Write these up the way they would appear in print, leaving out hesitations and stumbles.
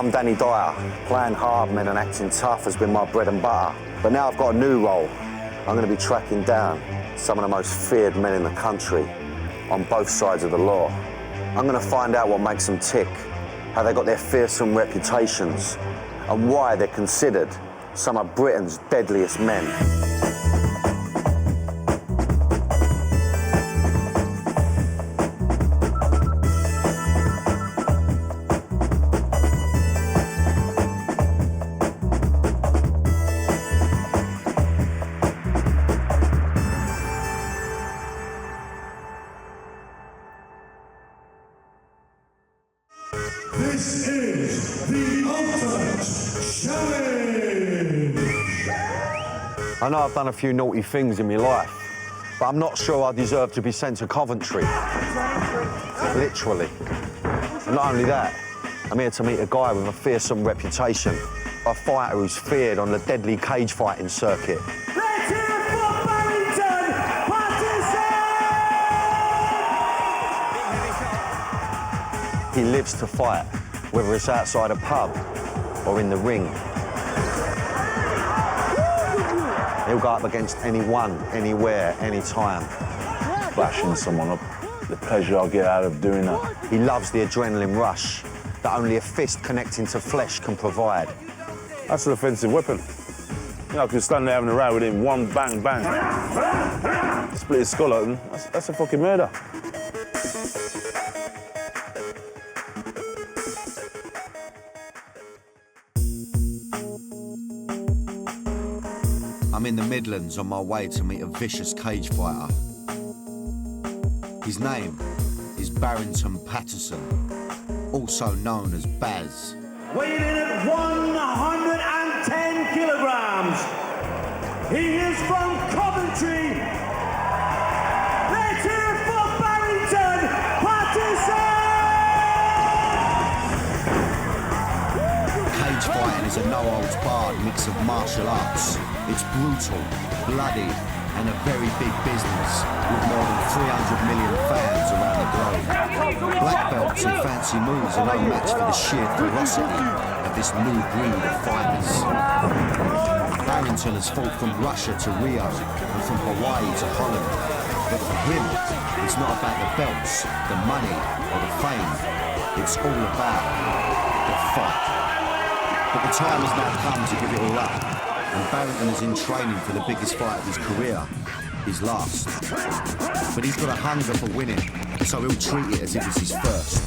I'm Danny Dyer. Playing hard men and acting tough has been my bread and butter. But now I've got a new role. I'm going to be tracking down some of the most feared men in the country on both sides of the law. I'm going to find out what makes them tick, how they got their fearsome reputations, and why they're considered some of Britain's deadliest men. This is the ultimate challenge! I know I've done a few naughty things in my life, but I'm not sure I deserve to be sent to Coventry. Literally. And not only that, I'm here to meet a guy with a fearsome reputation, a fighter who's feared on the deadly cage fighting circuit. He lives to fight, whether it's outside a pub or in the ring. He'll go up against anyone, anywhere, anytime. Flashing someone up, the pleasure I'll get out of doing that. He loves the adrenaline rush that only a fist connecting to flesh can provide. That's an offensive weapon. You know, I could stand there having a row with him, one bang, bang. Split his skull open, that's a fucking murder. I'm in the Midlands on my way to meet a vicious cage fighter. His name is Barrington Patterson, also known as Baz. Weighing in at 110 kilograms, he is from Coventry. Let's hear it for Barrington Patterson! Cage fighting is a no-holds-barred mix of martial arts. It's brutal, bloody, and a very big business, with more than 300 million fans around the globe. Black belts and fancy moves are no match for the sheer ferocity of this new breed of fighters. Barrington has fought from Russia to Rio and from Hawaii to Holland. But for him, it's not about the belts, the money, or the fame. It's all about the fight. But the time has now come to give it all up. And Barrington is in training for the biggest fight of his career, his last. But he's got a hunger for winning, so he'll treat it as if it's his first.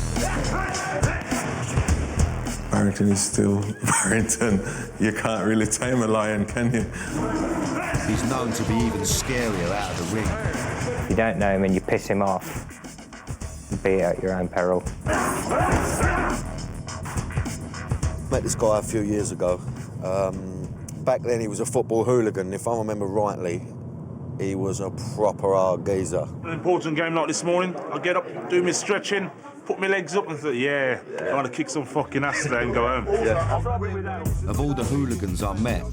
Barrington is still Barrington. You can't really tame a lion, can you? He's known to be even scarier out of the ring. If you don't know him and you piss him off, be at your own peril. Met this guy a few years ago. Back then he was a football hooligan. If I remember rightly, he was a proper hard geezer. An important game like this morning, I get up, do my stretching, put my legs up and thought, yeah, I'm gonna kick some fucking ass today and go home. Yeah. Of all the hooligans I met,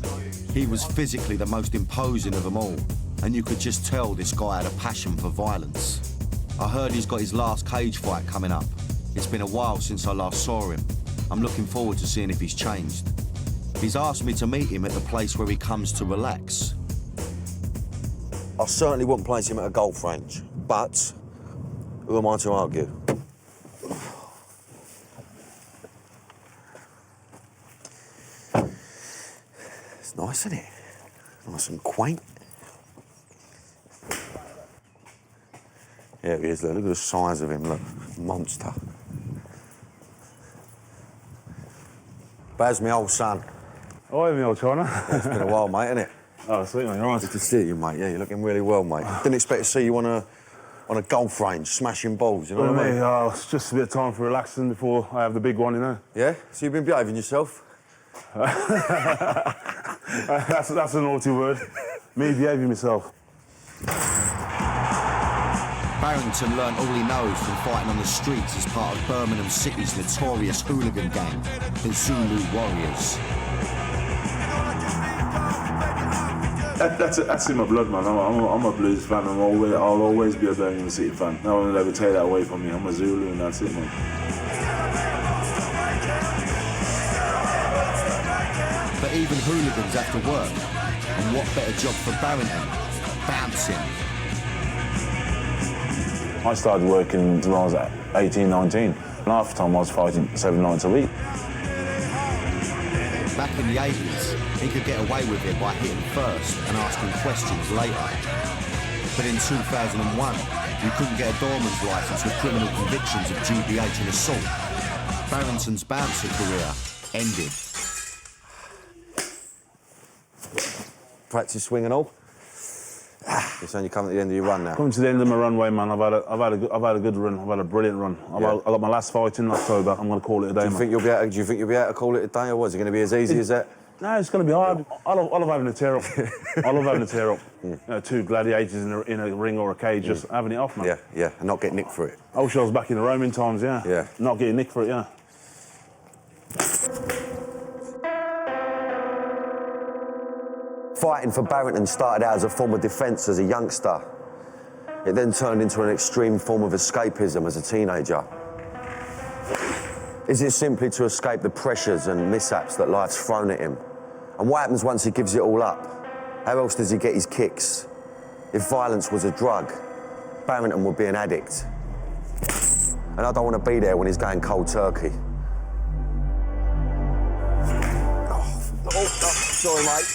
he was physically the most imposing of them all. And you could just tell this guy had a passion for violence. I heard he's got his last cage fight coming up. It's been a while since I last saw him. I'm looking forward to seeing if he's changed. He's asked me to meet him at the place where he comes to relax. I certainly wouldn't place him at a golf range, but who am I to argue? It's nice, isn't it? Nice and quaint. There he is, look at the size of him, look, monster. Baz, my old son. Oh, my old China. It's been a while, mate, isn't it? Oh, sweet, mate, right. Good to see you, mate. Yeah, you're looking really well, mate. Didn't expect to see you on a golf range, smashing balls, you know what I mean? It's just a bit of time for relaxing before I have the big one, you know? Yeah? So you've been behaving yourself? That's a naughty word. Me behaving myself. Barrington learnt all he knows from fighting on the streets as part of Birmingham City's notorious hooligan gang, the Zulu Warriors. That's in my blood, man. I'm a blues fan. I'll always be a Birmingham City fan. No one will ever take that away from me. I'm a Zulu and that's it, man. But even hooligans have to work. And what better job for Barrington? Bouncing. I started working when I was 18, 19. And half the time I was fighting 7 nights a week. Back in the 80s, he could get away with it by hitting first and asking questions later. But in 2001, you couldn't get a doorman's licence with criminal convictions of GBH and assault. Barrington's bouncer career ended. Practice swing and all. You're saying you come at the end of your run now. Coming to the end of my runway, man. I've had a good run. I've had a brilliant run. I got my last fight in October. I'm going to call it a day. Do you think you'll be able to call it a day, or was it going to be as easy as that? No, it's going to be hard. I love having a tear up. I love having a tear up. You know, 2 gladiators in a ring or a cage, just having it off, man. Yeah, and not get nicked for it. I wish I was back in the Roman times, yeah. Yeah. Not getting nicked for it, yeah. Fighting for Barrington started out as a form of defence as a youngster. It then turned into an extreme form of escapism as a teenager. Is it simply to escape the pressures and mishaps that life's thrown at him? And what happens once he gives it all up? How else does he get his kicks? If violence was a drug, Barrington would be an addict. And I don't want to be there when he's going cold turkey. Sorry, mate.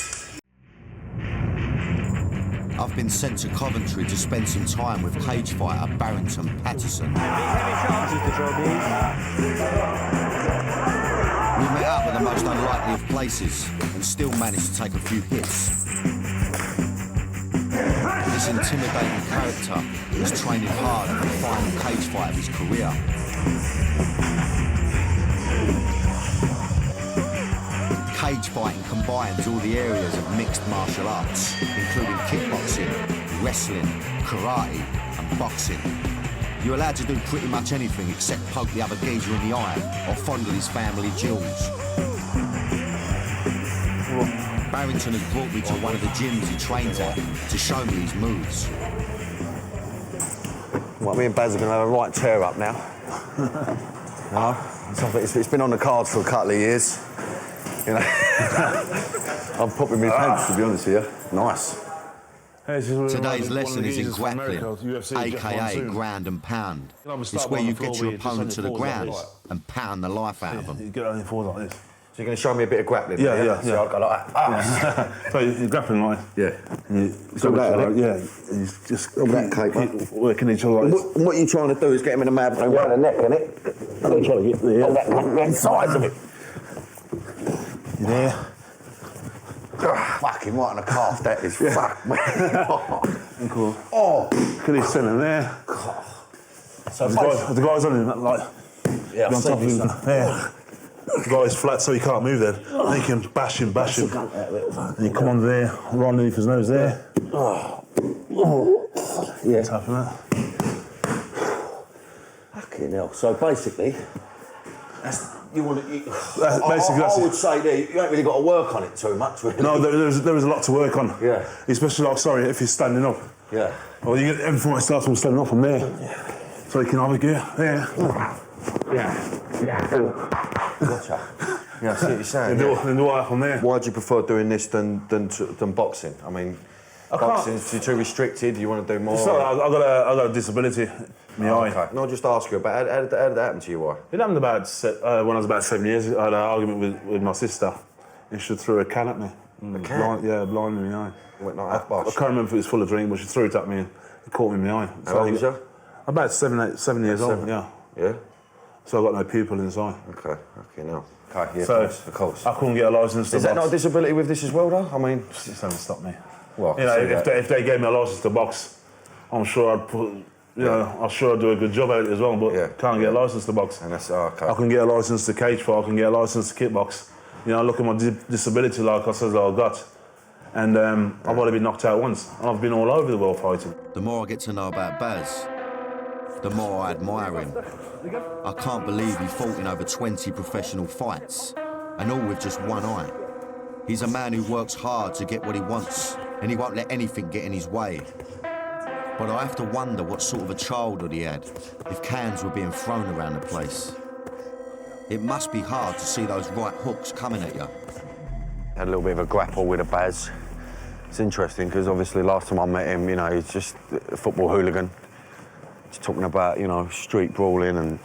I've been sent to Coventry to spend some time with cage fighter Barrington Patterson. We met up at the most unlikely of places and still managed to take a few hits. This intimidating character is training hard for the final cage fight of his career. Cage fighting combines all the areas of mixed martial arts, including kickboxing, wrestling, karate and boxing. You're allowed to do pretty much anything except poke the other geezer in the eye or fondle his family jewels. Barrington has brought me to one of the gyms he trains at to show me his moves. Well, me and Baz are going to have a right tear up now. It's been on the cards for a couple of years. You know, I'm popping my pants, to be honest with you. Nice. Today's lesson is in grappling, aka ground and pound. It's where you get your opponent to the ground and pound the life out of them. You get on your fours like this. So you're going to show me a bit of grappling? Yeah. So I'll go like that. So you're grappling like Yeah. So that, yeah. You just keep working each other like this. What you're trying to do is get him in the mad and round the neck, innit? I'm trying to get the size of it. You there? Fucking right on the calf, that is. Fuck, man. Cool. Oh! Look at his centre there. So the guy's on him, like, yeah, on top of him. Yeah. The guy's flat so he can't move then. Then you can bash him. And you come on there, right underneath his nose there. Yeah. Tapping that. Fucking hell. So basically, I would say there, you ain't really got to work on it too much. No, there is a lot to work on. Yeah. Especially, like, if he's standing up. Yeah. Well, you get every fight starts from standing up from there. Yeah. So you can have a gear there. Yeah. Gotcha. Yeah, I see what you're saying. Then do I from there. Why do you prefer doing this than boxing? I mean, boxing's too restricted. You want to do more? So I got a disability in my eye. Okay. No, I'll just ask you about how did that happen to you? Why? It happened about when I was about 7 years. I had an argument with my sister, and she threw a can at me. A can? Blind in the eye. Went like that, I can't remember if it was full of drink, but she threw it at me and it caught me in the eye. How old was you? About 7 years old. Yeah. Yeah. So I got no pupil in the eye. Okay. No. Okay. Yeah. So of course. I couldn't get a license to box. Is that not a disability with this as well, though? I mean, It doesn't stop me. well, You know, if they gave me a license to box, I'm sure I'd put. I'm sure I'd do a good job at it as well, but can't get a license to box. And that's okay. I can get a license to cage fight. I can get a license to kickbox. You know, look at my disability, like I said, I've got, and I've only been knocked out once. And I've been all over the world fighting. The more I get to know about Baz, the more I admire him. I can't believe he fought in over 20 professional fights, and all with just one eye. He's a man who works hard to get what he wants, and he won't let anything get in his way. But I have to wonder what sort of a childhood he had, if cans were being thrown around the place. It must be hard to see those right hooks coming at you. Had a little bit of a grapple with a Baz. It's interesting because obviously last time I met him, you know, he's just a football hooligan. He's talking about, you know, street brawling and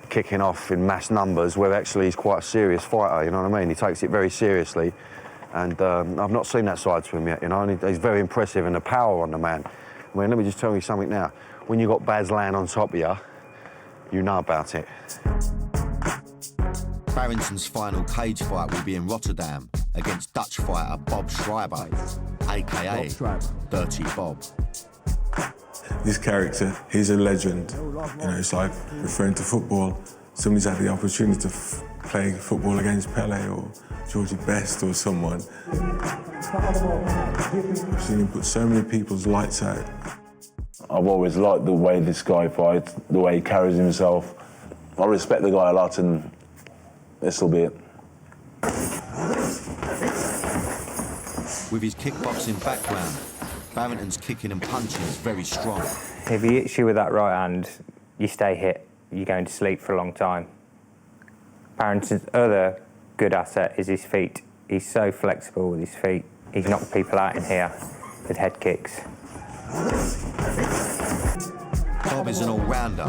kicking off in mass numbers, where actually he's quite a serious fighter, you know what I mean? He takes it very seriously. And I've not seen that side to him yet, you know, and he's very impressive, and the power on the man. I mean, let me just tell you something now. When you got Baz laying on top of you, you know about it. Barrington's final cage fight will be in Rotterdam against Dutch fighter Bob Schreiber, aka Dirty Bob. This character, he's a legend. You know, it's like referring to football. Somebody's had the opportunity to play football against Pele or Georgie Best or someone. I've seen him put so many people's lights out. I've always liked the way this guy fights, the way he carries himself. I respect the guy a lot, and this will be it. With his kickboxing background, Barrington's kicking and punching is very strong. If he hits you with that right hand, you stay hit. You're going to sleep for a long time. Barrington's other good asset is his feet. He's so flexible with his feet. He's knocked people out in here with head kicks. Bob is an all-rounder,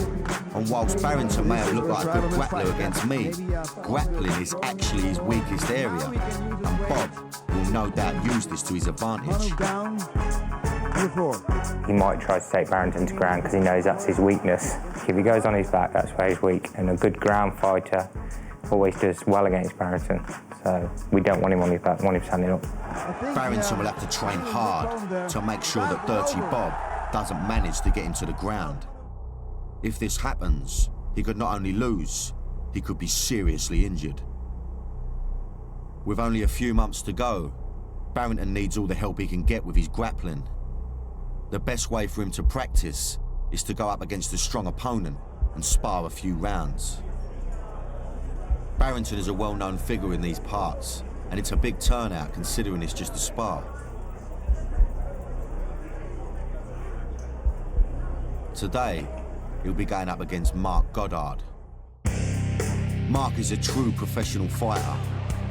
and whilst Barrington may have looked like a good grappler against me, grappling is actually his weakest area, and Bob will no doubt use this to his advantage. He might try to take Barrington to ground because he knows that's his weakness. If he goes on his back, that's where he's weak, and a good ground fighter always does well against Barrington. So we don't want him on his back, we want him standing up. Barrington will have to train hard to make sure that Dirty Bob doesn't manage to get him to the ground. If this happens, he could not only lose, he could be seriously injured. With only a few months to go, Barrington needs all the help he can get with his grappling. The best way for him to practice is to go up against a strong opponent and spar a few rounds. Barrington is a well-known figure in these parts, and it's a big turnout considering it's just a spar. Today, he'll be going up against Mark Goddard. Mark is a true professional fighter,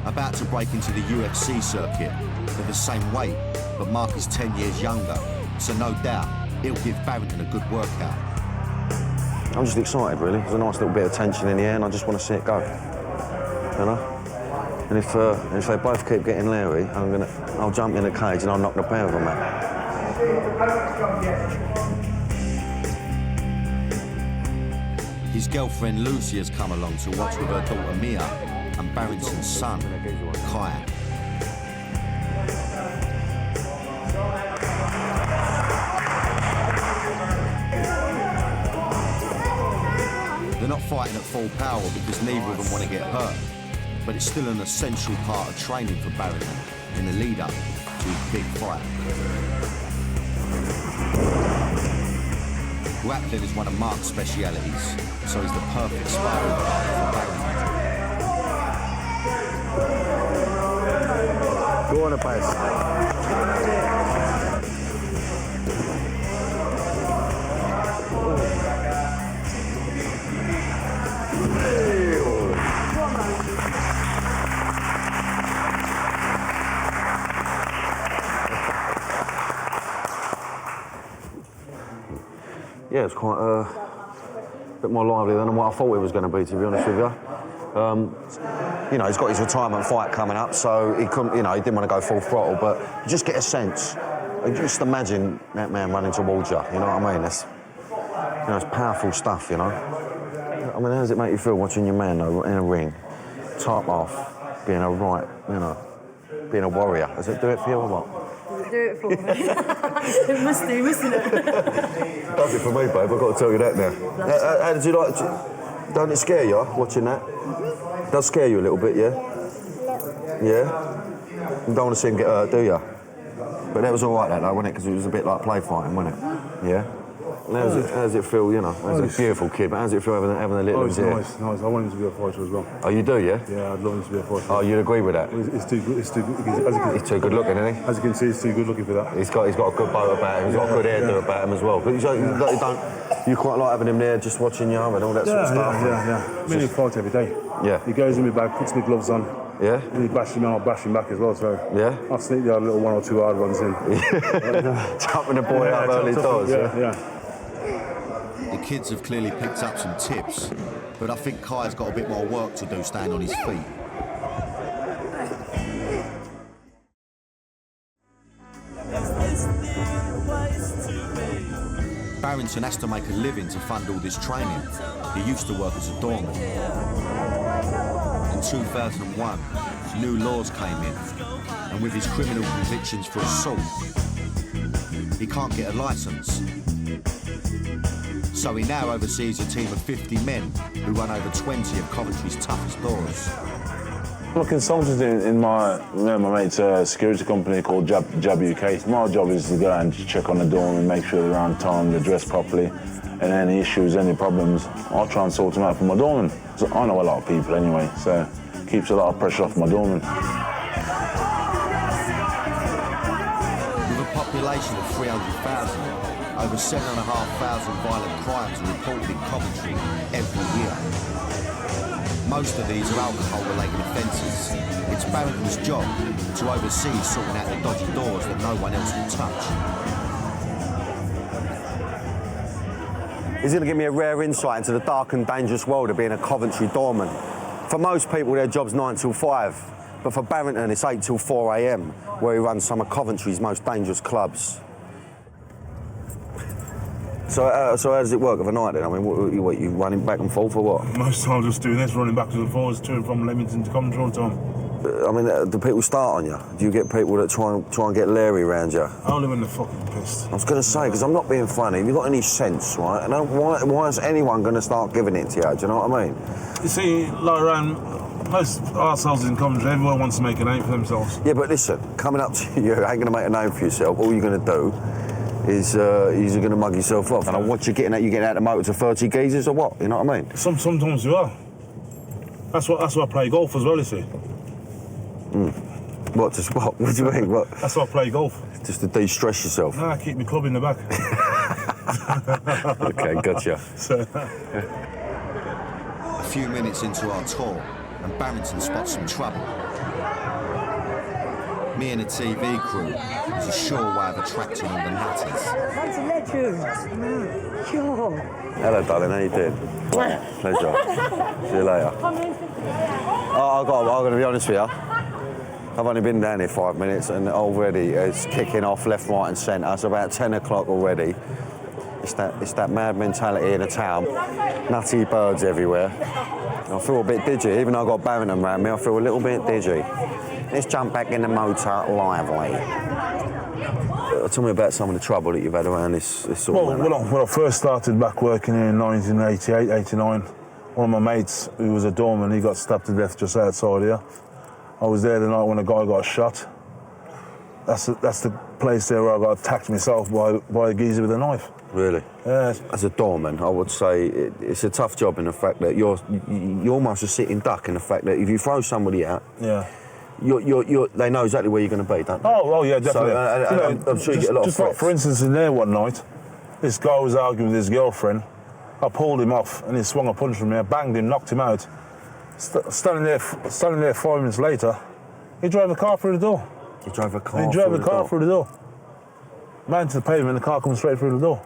about to break into the UFC circuit. They're the same weight, but Mark is 10 years younger, so no doubt he'll give Barrington a good workout. I'm just excited, really. There's a nice little bit of tension in the air, and I just want to see it go. You know? And if they both keep getting leery, I'll jump in the cage and I'll knock the pair of them out. His girlfriend Lucy has come along to watch with her daughter Mia and Barrington's son, Kai. They're not fighting at full power because neither of them want to get hurt, but it's still an essential part of training for Barrington in the lead-up to his big fight. Grappling is one of Mark's specialities, so he's the perfect sparring partner for Barrington. Go on a pace. Yeah, it's quite a bit more lively than what I thought it was going to be, to be honest with you. You know, he's got his retirement fight coming up, so he couldn't, you know, he didn't want to go full throttle, but you just get a sense. Just imagine that man running towards you, you know what I mean? It's, you know, it's powerful stuff, you know. I mean, how does it make you feel watching your man, though, in a ring, top off, being a right, you know, being a warrior? Does it do it for you or what? Do it for me. It must do, mustn't it? Does it for me, babe, I've got to tell you that now. How did you like it? Don't it scare you, watching that? It does scare you a little bit, yeah? Yeah? You don't want to see him get hurt, do you? But that was all right, that, though, wasn't it? Because it was a bit like play fighting, wasn't it? Yeah? And how does it feel, you know? He's a beautiful kid, but how does it feel having a little it's here? nice. I want him to be a fighter as well. Oh, you do, yeah? Yeah, I'd love him to be a fighter. Oh, you'd agree with that? It's too good. He's too good looking, isn't he? As you can see, he's too good looking for that. He's got a good bow about him. He's got a good hairdo about him as well. But you quite like having him there, just watching you and all that sort of stuff. Yeah. Me and him fight every day. Yeah. He goes in my bag, puts my gloves on, Yeah? When he bashed him, I'll bash him back as well, so... Yeah? I'll sneak the little 1 or 2 hard ones in. Chopping the boy up early doors, yeah. The kids have clearly picked up some tips, but I think Kai's got a bit more work to do staying on his feet. Barrington has to make a living to fund all this training. He used to work as a doorman. In 2001, new laws came in, and with his criminal convictions for assault, he can't get a licence. So he now oversees a team of 50 men who run over 20 of Coventry's toughest doors. I'm a consultant in my mate's security company called Jab UK. My job is to go and check on the door and make sure they're on time, they're dressed properly, and any issues, any problems, I'll try and sort them out for my doorman. So I know a lot of people anyway, so it keeps a lot of pressure off my doorman. With a population of 300,000, over 7,500 violent crimes are reported in Coventry every year. Most of these are alcohol-related offences. It's Barrington's job to oversee sorting out the dodgy doors that no one else will touch. He's going to give me a rare insight into the dark and dangerous world of being a Coventry doorman. For most people, their job's 9 till 5, but for Barrington, it's 8 till 4 a.m, where he runs some of Coventry's most dangerous clubs. So how does it work overnight then? I mean, what you running back and forth or what? Most times just doing this, running backwards and forwards to and from Leamington to Coventry all the time. I mean, do people start on you? Do you get people that try and get leery around you? Only when they're fucking pissed. I was going to say, because I'm not being funny, have you got any sense, right? And why is anyone going to start giving it to you? Do you know what I mean? You see, like around most ourselves in Coventry, everyone wants to make a name for themselves. Yeah, but listen, coming up to you ain't going to make a name for yourself. All you're going to do is you're going to mug yourself off. And what you're getting at, the motor to 30 geezers or what? You know what I mean? Sometimes you are. That's why I play golf as well, you see. What, to spot? What do you mean? What? That's why I play golf. Just to de-stress yourself? Nah, I keep my club in the back. Okay, gotcha. A few minutes into our tour, and Barrington spots some trouble. Me and the TV crew was a sure way of attracting all the nutters. That's a legend. Sure. Hello, darling. How you doing? Pleasure. See you later. I'm going to be honest with you. I've only been down here 5 minutes and already it's kicking off left, right and centre. It's about 10 o'clock already. It's that mad mentality in the town. Nutty birds everywhere. I feel a bit digi. Even though I've got Barrington around me, I feel a little bit digi. Let's jump back in the motor lively. Tell me about some of the trouble that you've had around this sort of When I first started back working here in 1988, 89, one of my mates, who was a doorman, he got stabbed to death just outside here. I was there the night when a guy got shot. That's the place there where I got attacked myself by a geezer with a knife. Really? Yeah. As a doorman, I would say it's a tough job in the fact that you're almost a sitting duck in the fact that if you throw somebody out, yeah, they know exactly where you're going to be, don't they? Oh, yeah, definitely. So, I'm sure you get a lot of just like, for instance, in there one night, this guy was arguing with his girlfriend. I pulled him off and he swung a punch from me. I banged him, knocked him out. Standing there 5 minutes later, he drove a car through the door. He drove a car through the door. Man to the pavement, the car comes straight through the door.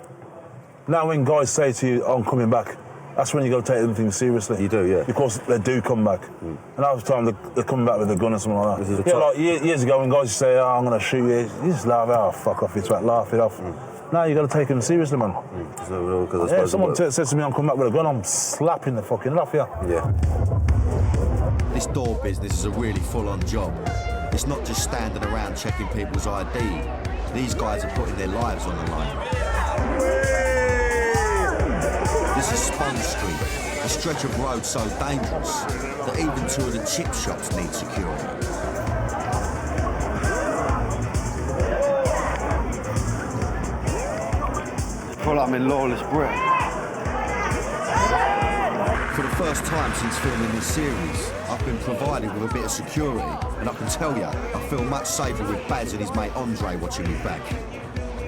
Now when guys say to you, I'm coming back, that's when you got to take them things seriously. You do, yeah. Because they do come back. And half the time they're coming back with a gun or something like that. Yeah, like years ago when guys say, oh, I'm going to shoot you, you just laugh, oh, fuck off, it's right, laugh it off. Now you got to take them seriously, man. If someone says to me, I'm coming back with a gun, I'm slapping the fucking head off you. Yeah. This door business is a really full-on job. It's not just standing around checking people's ID. These guys are putting their lives on the line. This is Spond Street, a stretch of road so dangerous that even 2 of the chip shops need security. I feel like I'm in Lawless Brick. For the first time since filming this series, I've been provided with a bit of security, and I can tell you, I feel much safer with Baz and his mate Andre watching me back.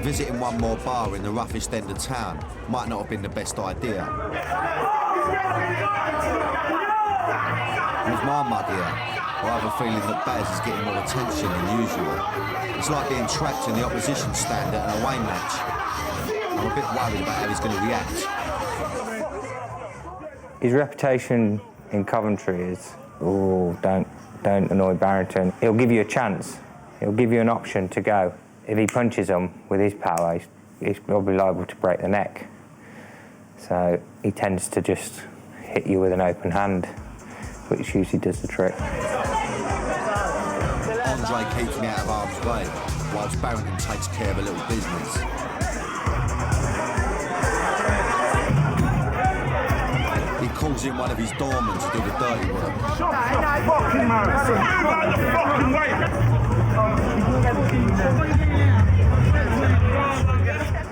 Visiting one more bar in the roughest end of town might not have been the best idea. With my mug here, I have a feeling that Baz is getting more attention than usual. It's like being trapped in the opposition stand at an away match. I'm a bit worried about how he's going to react. His reputation in Coventry is, don't annoy Barrington. He'll give you a chance. He'll give you an option to go. If he punches him with his power, he's probably liable to break the neck. So he tends to just hit you with an open hand, which usually does the trick. Andre keeps me out of harm's way, whilst Barrington takes care of a little business. He calls in one of his doormen to do the dirty work. Shut the fucking mouth! Move out the fucking way!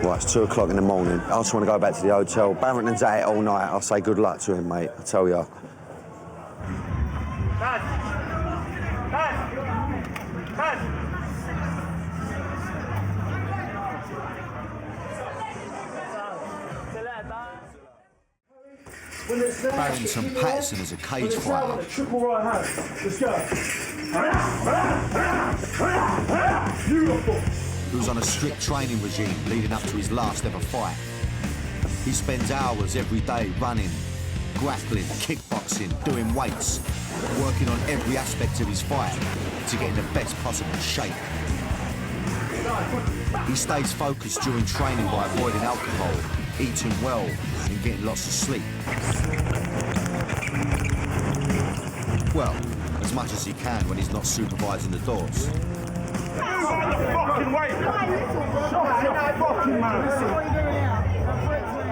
Right, it's 2 o'clock in the morning. I just want to go back to the hotel. Barrington's at it all night. I'll say good luck to him, mate. I tell you. Barrington Patterson is a cage fighter. Triple right hand. Let's go. Beautiful. Who was on a strict training regime leading up to his last ever fight. He spends hours every day running, grappling, kickboxing, doing weights, working on every aspect of his fight to get in the best possible shape. He stays focused during training by avoiding alcohol, eating well, and getting lots of sleep. Well, as much as he can when he's not supervising the doors.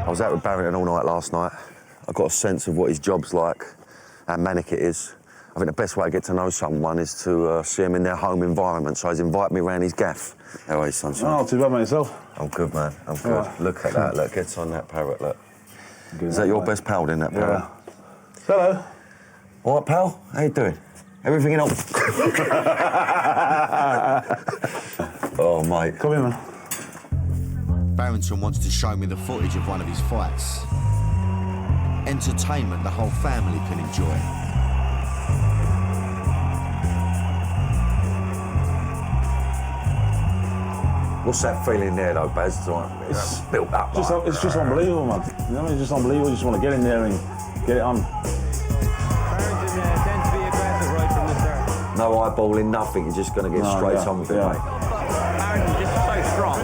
I was out with Barrington all night last night. I got a sense of what his job's like, how manic it is. I think the best way to get to know someone is to see him in their home environment, so he's invited me around his gaff. How are you, sunshine? Oh, not too bad, mate, yourself? I'm good, man. I'm good. Right. Look at that. Look, get on that parrot, look. Is that your best pal, then, that parrot? Yeah. Hello. All right, pal? How you doing? Everything in order? Oh, mate. Come here, man. Barrington wants to show me the footage of one of his fights. Entertainment the whole family can enjoy. What's that feeling there, though, Baz? It's built up. It's just unbelievable, man. You know what I mean? It's just unbelievable. You just want to get in there and get it on. Barrington tends to be aggressive right from the start. No eyeballing, nothing. You're just going to get straight on with it, mate. Barrington just so strong.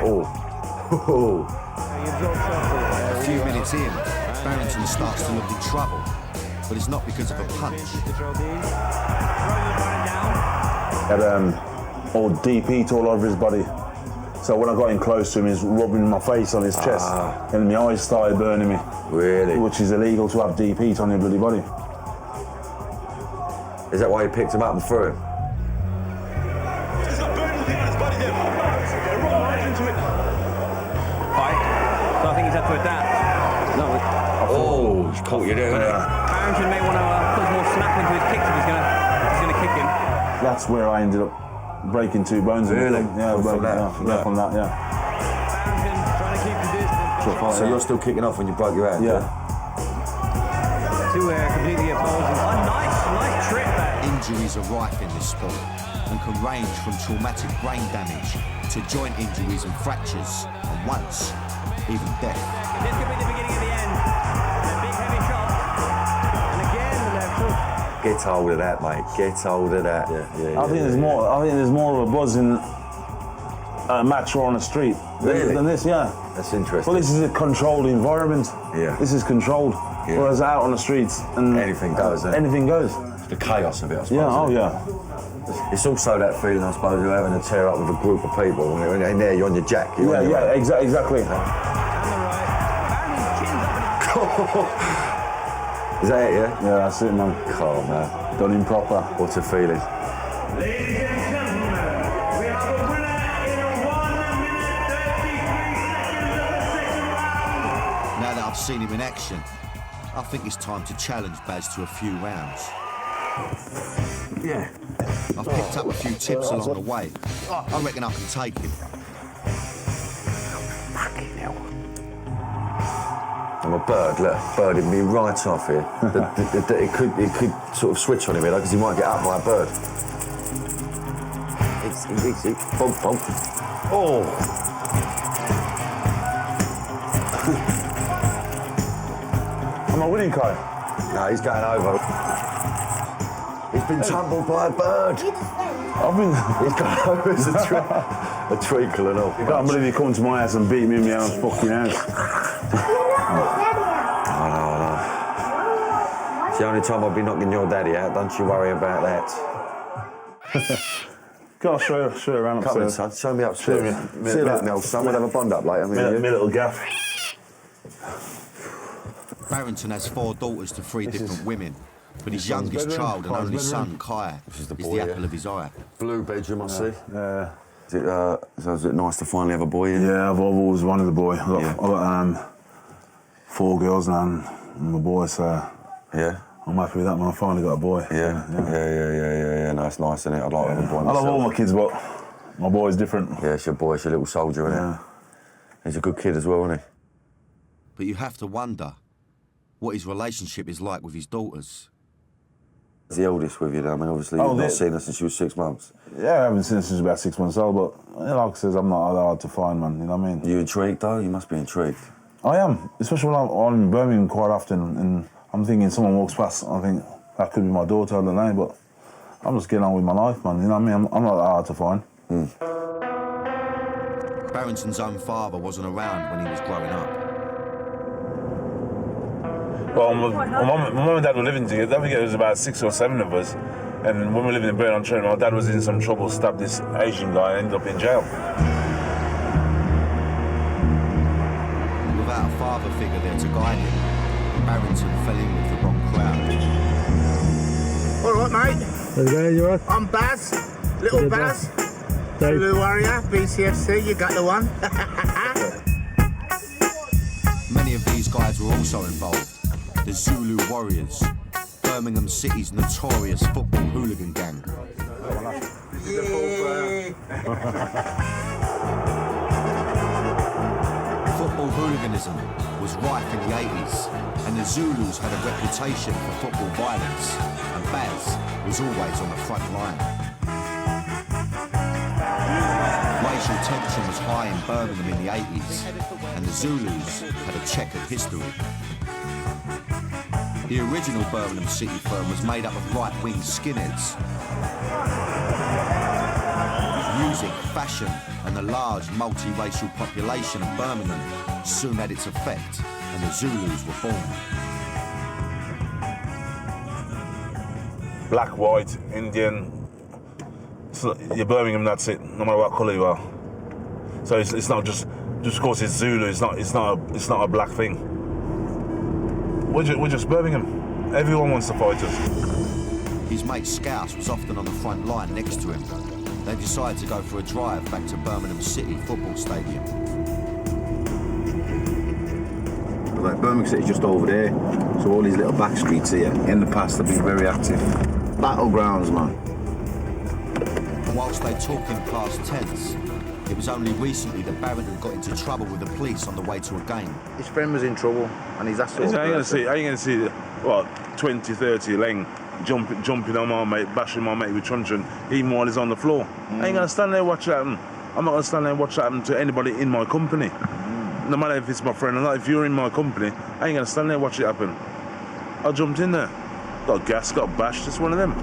Oh. A few minutes in, Barrington starts to look in trouble, but it's not because of a punch. Had old DP all over his body. So when I got in close to him, he's rubbing my face on his chest, and my eyes started burning me. Really? Which is illegal to have DP on your bloody body. Is that why you picked him up and threw him? There's a burning thing on his body there. Get right into it. Fight. So I think he's had to adapt. Oh, he's caught you there, isn't he? Barrington may want to put more snap into his kicks if he's gonna kick him. That's where I ended up breaking 2 bones. Really? Yeah, From broken that? yeah, From yeah, that? from that, yeah. Barrington trying to keep the distance. So you're still kicking off when you broke your hand? Yeah. Two completely opposing. Oh, nice trip there. Injuries are rife in this sport and can range from traumatic brain damage to joint injuries and fractures, and once, even death. This could be the beginning of the end. A big heavy shot. And again, the left hook. Get hold of that, mate. Get hold of that. Yeah. I think there's more. I think there's more of a buzz in a match or on the street than this. Yeah. That's interesting. Well, this is a controlled environment. Yeah. This is controlled. Yeah. Whereas out on the streets, and Anything goes, eh? Anything goes. The chaos of it, I suppose. Yeah. Oh isn't it? yeah. It's also that feeling, I suppose, of having to tear up with a group of people. When you're in there, you're on your jack. You're on your own. Exactly. And the right. Barrington's chin's up. Is that it, yeah? Yeah, that's it, man. Oh, man. Done in proper. What's the feeling? Ladies and gentlemen, we have a winner in 1 minute 33 seconds of the second round. Now that I've seen him in action, I think it's time to challenge Baz to a few rounds. Yeah. I've picked up a few tips along the way. I reckon I can take him. I'm him a bird, look, bird would be right off here. It could sort of switch on him here, because he might get up by a bird. Bump, bump. Oh! Am I winning, Kai? No, he's going over. He's been tumbled by a bird. He's gone over. It's a treacle and all. I can't believe you come to my house and beat me in my own fucking house. I know. It's the only time I'll be knocking your daddy out. Don't you worry about that. Go on, show you around Come in, upstairs. son. Show me upstairs. See you later, Mel, son. We'll have a bond up later. Me little gaff. Barrington has 4 daughters to 3 different women, but his youngest bedroom, child and Kai's only bedroom. son, Kai, is the the boy, apple yeah. of his eye. Blue bedroom, I see. Yeah. Is it nice to finally have a boy in? Yeah, I've always wanted a boy. Yeah. I've got 4 girls now and my boy, so Yeah. I'm happy with that, man. I finally got a boy. Yeah. No, it's nice, isn't it? I'd like to have a boy I love myself. all my kids, but my boy's different. Yeah, it's your boy, it's your little soldier, isn't Yeah. it? He's a good kid as well, isn't he? But you have to wonder what his relationship is like with his daughters. He's the eldest with you, though. I mean, obviously, Oh, you've not the- seen her since she was 6 months. Yeah, I haven't seen her since about 6 months old, but like I says, I'm not hard to find, man. You know what I mean? Are you intrigued, though? You must be intrigued. I am, especially when I'm in Birmingham quite often, and I'm thinking someone walks past, I think that could be my daughter, I don't know, but I'm just getting on with my life, man. You know what I mean? I'm not that hard to find. Barrington's own father wasn't around when he was growing up. Well, my mum and dad were living together. I think it was about 6 or 7 of us. And when we were living in Birmingham, my dad was in some trouble, stabbed this Asian guy and ended up in jail. Without a father figure there to guide him, Barrington fell in with the wrong crowd. All right, mate. How's it going? You alright? I'm Baz, little Good, Baz. Dave. Blue Warrior, BCFC, you got the one. Many of these guys were also involved. The Zulu Warriors, Birmingham City's notorious football hooligan gang. Football hooliganism was rife in the 80s, and the Zulus had a reputation for football violence, and Baz was always on the front line. Racial tension was high in Birmingham in the 80s, and the Zulus had a checkered history. The original Birmingham City firm was made up of right-wing skinheads. Music, fashion, and the large multi-racial population of Birmingham soon had its effect, and the Zulus were born. Black, white, Indian. So you're Birmingham, that's it, no matter what colour you are. So it's not just because it's Zulu, it's not a black thing. We're just Birmingham. Everyone wants to fight us. His mate Scouse was often on the front line next to him. They decided to go for a drive back to Birmingham City Football Stadium. Like Birmingham City's just over there, so all these little back streets here, in the past have been very active. Battlegrounds, man. Whilst they talk in past tense, it was only recently that Barrington got into trouble with the police on the way to a game. His friend was in trouble, and he's that sort of I ain't person. gonna see what 20, 30 leng jumping on my mate, bashing my mate with truncheon, even while he's on the floor. I ain't gonna stand there and watch that happen. I'm not gonna stand there and watch that happen to anybody in my company. No matter if it's my friend or not, if you're in my company, I ain't gonna stand there and watch it happen. I jumped in there. Got gassed, got bashed, just one of them.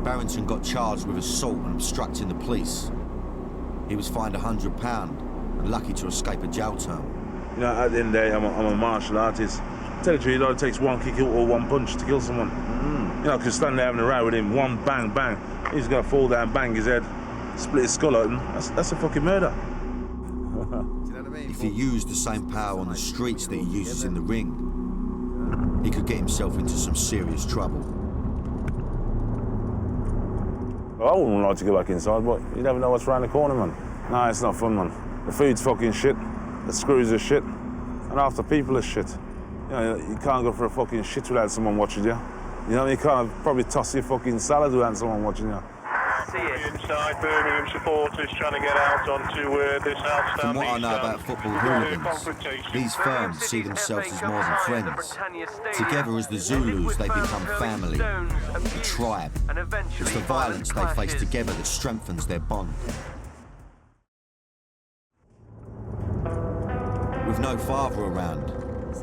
Barrington got charged with assault and obstructing the police. He was fined £100 and lucky to escape a jail term. You know, at the end of the day, I'm a martial artist. Tell you the truth, it only takes one kick or one punch to kill someone. You know, I could stand there having a row with him, one bang, bang. He's gonna fall down, bang his head, split his skull open. That's a fucking murder. If he used the same power on the streets that he uses in the ring, he could get himself into some serious trouble. I wouldn't like to go back inside, but you never know what's around the corner, man. No, it's not fun, man. The food's fucking shit, the screws are shit, and half the people are shit. You know, you can't go for a fucking shit without someone watching you. You know, you can't probably toss your fucking salad without someone watching you. Inside Birmingham supporters trying to get out onto this outstanding. From what I know about football hooligans, these firms see themselves as more than friends. Together as the Zulus, they become family, a tribe. It's the violence they face together that strengthens their bond. With no father around,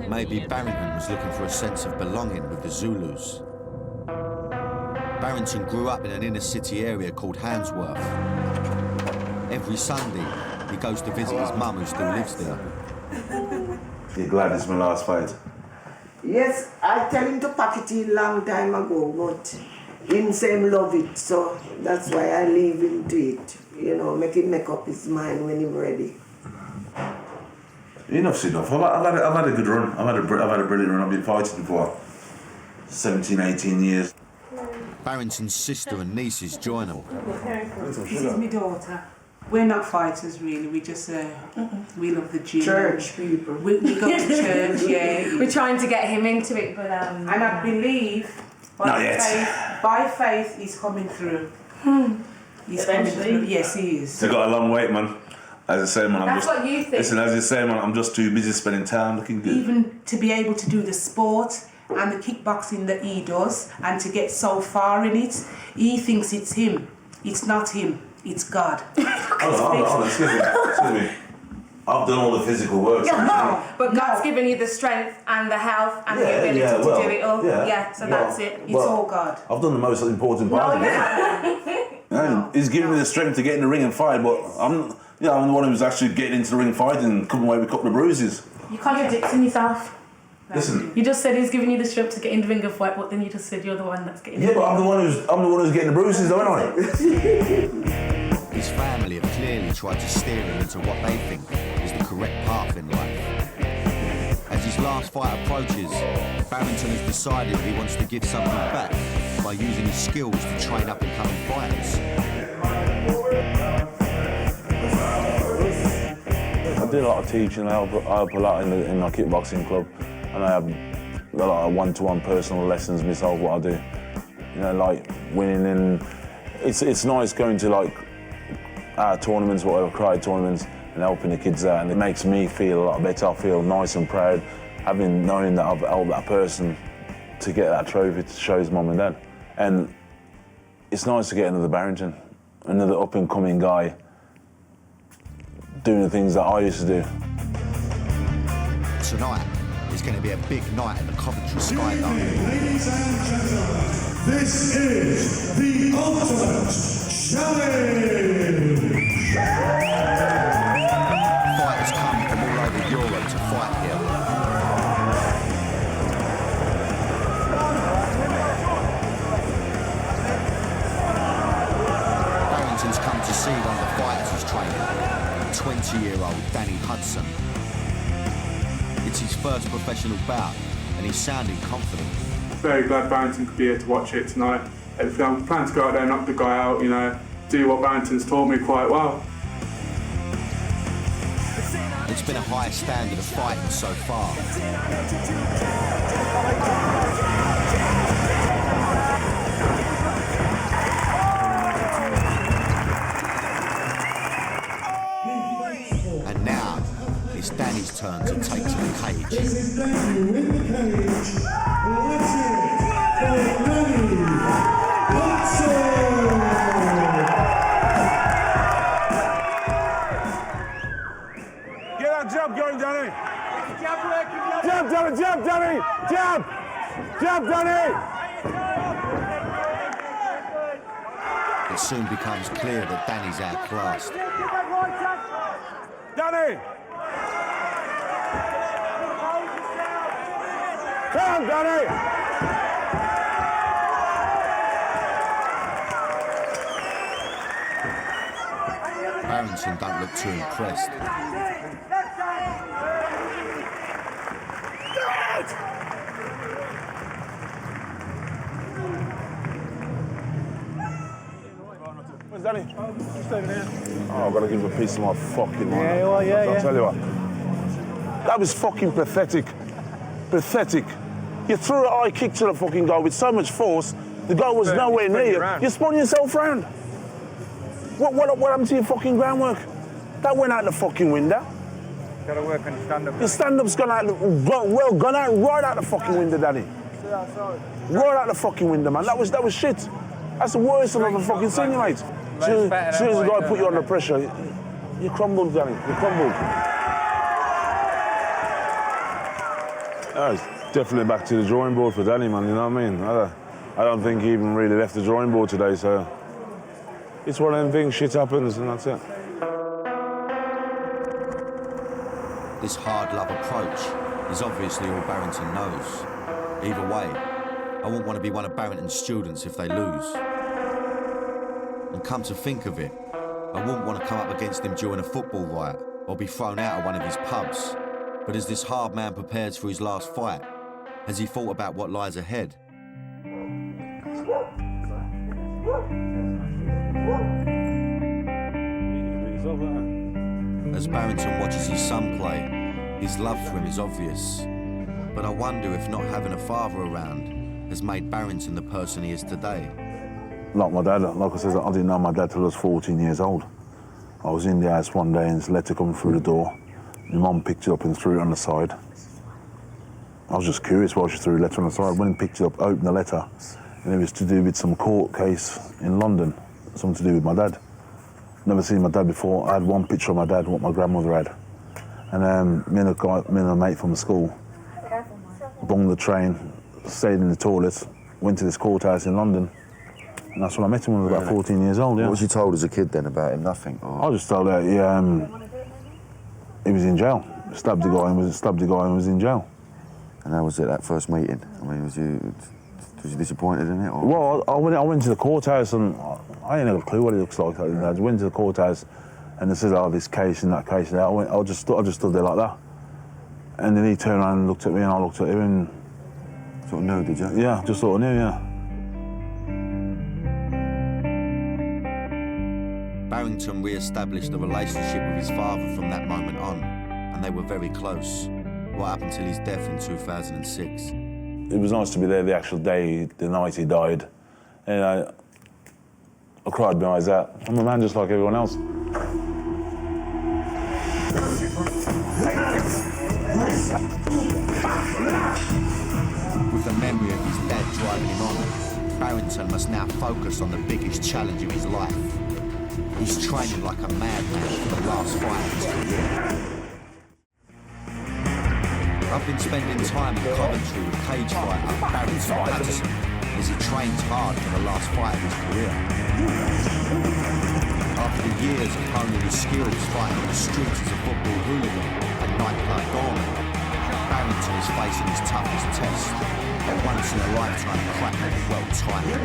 maybe Barrington was looking for a sense of belonging with the Zulus. Barrington grew up in an inner city area called Handsworth. Every Sunday, he goes to visit his mum who still lives there. You're glad it's my last fight? Yes, I tell him to pack it in long time ago, but him say him love it, so that's why I leave him to it. You know, make him make up his mind when he's ready. Enough's enough. I've had a good run. I've had a brilliant run. I've been fighting for 17, 18 years. Barrington's sister and nieces join all. This is my daughter. We're not fighters really, we just, we love the gym. Church people. We go to church, yeah. We're trying to get him into it, but And I believe, by faith, he's coming through. He's coming through. Yes, he is. They've got a long wait, man. As I say, man, That's what you think. Listen, as I say, man, I'm just too busy spending time looking good. Even to be able to do the sport and the kickboxing that he does, and to get so far in it, he thinks it's him. It's not him. It's God. Hold on, excuse me. I've done all the physical work. No, but God's given you the strength and the health and the ability to do it all. So that's it. It's all God. I've done the most important part of it. He's given me the strength to get in the ring and fight, but I'm the one who's actually getting into the ring fighting and coming away with a couple of bruises. You're contradicting yourself. Listen. You just said he's giving you the strength to get in the ring and fight, but then you just said you're the one that's getting. Yeah, but I'm the one who's getting the bruises, though, aren't I? His family have clearly tried to steer him into what they think is the correct path in life. As his last fight approaches, Barrington has decided he wants to give something back by using his skills to train up incoming fighters. I do a lot of teaching. I help a lot in my kickboxing club, and I have a lot of one-to-one personal lessons myself. What I do, like winning, and it's nice going to like tournaments, whatever, crowd tournaments, and helping the kids out, and it makes me feel a lot better. I feel nice and proud, knowing that I've helped that person to get that trophy to show his mum and dad, and it's nice to get another Barrington, another up-and-coming guy, doing the things that I used to do. Tonight is going to be a big night at the Coventry Skydome. Ladies and gentlemen, this is the Ultimate Challenge! Fighters come from all over Europe to fight here. Barrington's come to see one of the fighters he's training, 20-year-old Danny Hudson. It's his first professional bout, and he's sounding confident. Very glad Barrington could be here to watch it tonight. I'm planning to go out there and knock the guy out, do what Barrington's taught me quite well. It's been a high standard of fighting so far. And now, it's Danny's turn to take to the cage. This is Danny in the cage. Let's hear it for Danny Hudson! Get that jab going, Danny! Jab, Danny! Jab, Danny! Jab! Jab, Danny! It soon becomes clear that Danny's outclassed. Danny! Come on, Danny! Barrington don't look too impressed. Where's Danny? Just over there. Oh, I've got to give him a piece of my fucking mind. I'll tell you what. That was fucking pathetic. Pathetic. You threw a high kick to the fucking guy with so much force, the guy was nowhere near you. You spun yourself round. What happened to your fucking groundwork? That went out the fucking window. Got to work on your stand-up. Your stand-up's gone out, gone out right out the fucking window, Danny. Right out the fucking window, man. That was shit. That's the worst I've ever fucking seen you, mate. As soon as the guy put you under pressure, you crumbled, Danny. You crumbled. It's definitely back to the drawing board for Danny, man. You know what I mean? I don't think he even really left the drawing board today, so it's one of them things. Shit happens, and that's it. This hard love approach is obviously all Barrington knows. Either way, I wouldn't want to be one of Barrington's students if they lose. And come to think of it, I wouldn't want to come up against him during a football riot or be thrown out of one of his pubs. But as this hard man prepares for his last fight, has he thought about what lies ahead? As Barrington watches his son play, his love for him is obvious. But I wonder if not having a father around has made Barrington the person he is today. Like my dad, like I said, I didn't know my dad till I was 14 years old. I was in the house one day and this letter come through the door. My mum picked it up and threw it on the side. I was just curious why she threw the letter on the side. I went and picked it up, opened the letter, and it was to do with some court case in London, something to do with my dad. Never seen my dad before. I had one picture of my dad, what my grandmother had. And me and a mate from the school bunged the train, stayed in the toilet, went to this courthouse in London, and that's when I met him when I was about 14 years old, yeah. What was you told as a kid then about him? Nothing? Or? I was just told that he was in jail. Stabbed the guy and was in jail. And how was it, that first meeting? I mean, was you disappointed in it? Or? Well, I went to the courthouse and I ain't have a clue what it looks like. I went to the courthouse and they said, this case and that case and that. I just stood there like that. And then he turned around and looked at me and I looked at him and... Sort of knew, did you? Yeah, just sort of knew, yeah. Barrington re-established a relationship with his father from that moment on, and they were very close, right up until his death in 2006. It was nice to be there the actual day, the night he died. And I cried my eyes out. I'm a man just like everyone else. With the memory of his dad driving him on, Barrington must now focus on the biggest challenge of his life. He's training like a madman for the last fight of his career. I've been spending time in Coventry with cage fighter Barrington Patterson as he trains hard for the last fight of his career. After years of honing his skills fighting on the streets as a football hooligan and nightclub doorman, Barrington is facing his toughest test, a once-in-a-lifetime crack at the world title.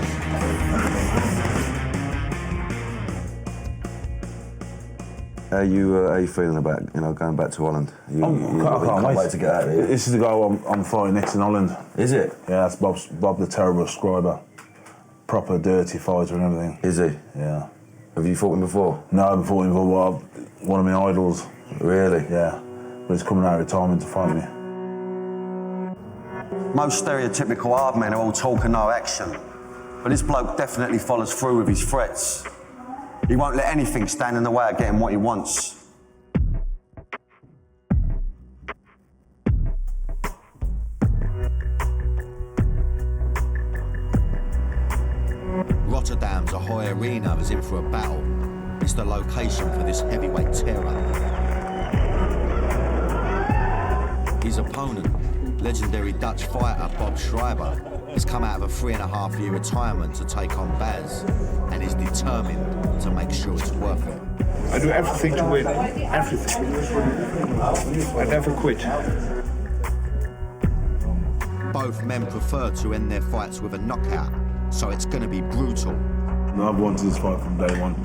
How you feeling about going back to Holland? You can't wait to get out of here. This is the guy I'm fighting next in Holland. Is it? Yeah, that's Bob the Terrible Scriber. Proper dirty fighter and everything. Is he? Yeah. Have you fought him before? No, I haven't fought him before. One of my idols. Really? Yeah. But he's coming out of retirement to fight me. Most stereotypical hard men are all talk and no action. But this bloke definitely follows through with his threats. He won't let anything stand in the way of getting what he wants. Rotterdam's Ahoy Arena is in for a battle. It's the location for this heavyweight terror. His opponent, legendary Dutch fighter Bob Schreiber, has come out of a 3.5-year retirement to take on Baz and is determined to make sure it's worth it. I do everything to win. Everything. I never quit. Both men prefer to end their fights with a knockout, so it's going to be brutal. No, I've wanted this fight from day one,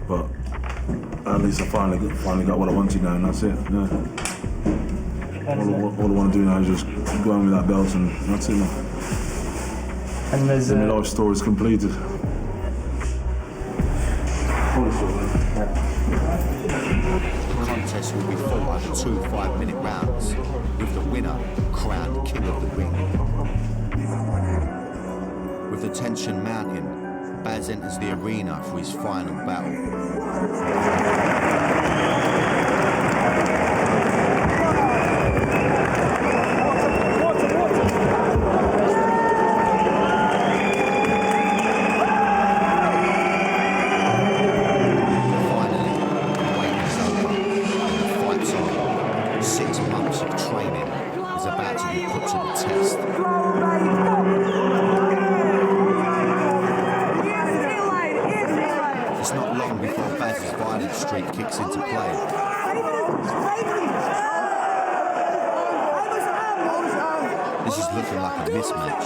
but at least I finally got what I wanted now, and that's it. Yeah. All I want to do now is just go on with that belt, and that's it now. And there's my life story's completed. The contest will be fought over 2 5-minute rounds, with the winner crowned king of the ring. With the tension mounting, Baz enters the arena for his final battle. Kicks into play. This is looking like a mismatch.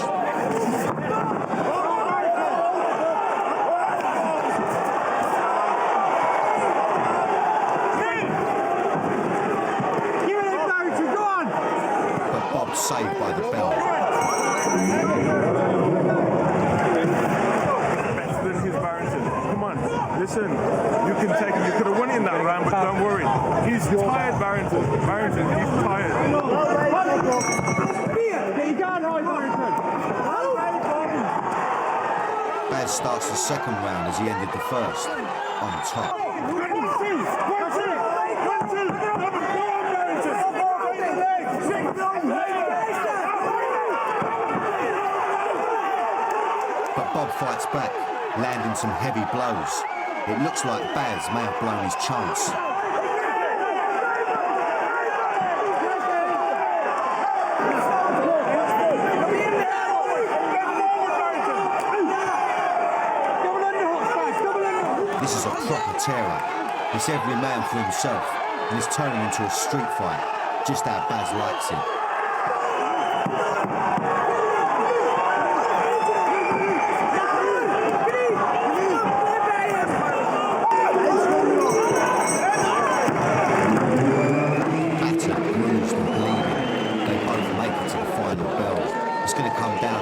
But Bob's saved by the bell. Come on, listen, you can take him. You could have won in that round, but don't worry. He's tired, Barrington. Barrington, he's tired. Baz starts the second round as he ended the first, on top. But Bob fights back, landing some heavy blows. It looks like Baz may have blown his chance. This is a proper tear-up. It's every man for himself, and it's turning into a street fight, just how Baz likes it.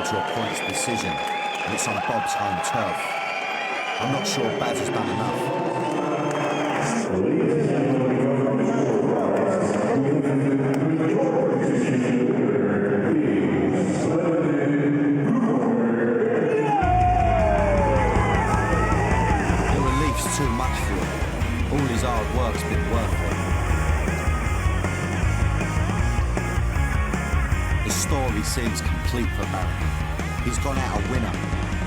To a points decision, and it's on Bob's home turf. I'm not sure Baz has done enough. The relief's too much for him. All his hard work's been worth it. The story seems complete for Barry. He's gone out a winner,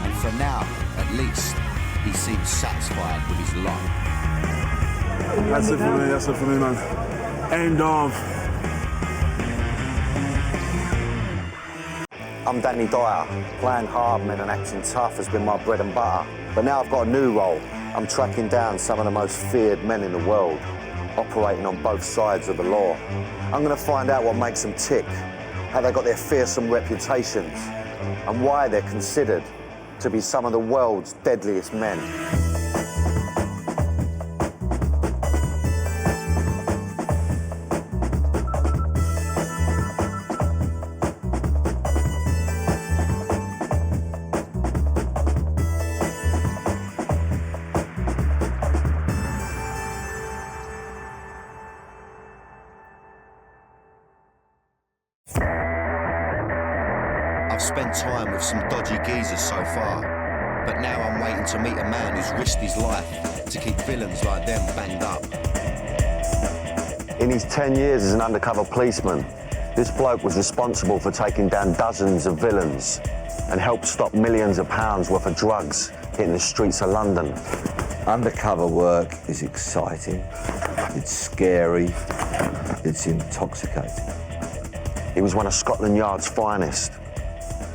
and for now, at least, he seems satisfied with his lot. That's it for me, man. End of. I'm Danny Dyer. Playing hard men and acting tough has been my bread and butter. But now I've got a new role. I'm tracking down some of the most feared men in the world, operating on both sides of the law. I'm going to find out what makes them tick, how they got their fearsome reputations, and why they're considered to be some of the world's deadliest men. I've spent time with some dodgy geezers so far, but now I'm waiting to meet a man who's risked his life to keep villains like them banged up. In his 10 years as an undercover policeman, this bloke was responsible for taking down dozens of villains and helped stop millions of pounds worth of drugs hitting the streets of London. Undercover work is exciting, it's scary, it's intoxicating. He was one of Scotland Yard's finest,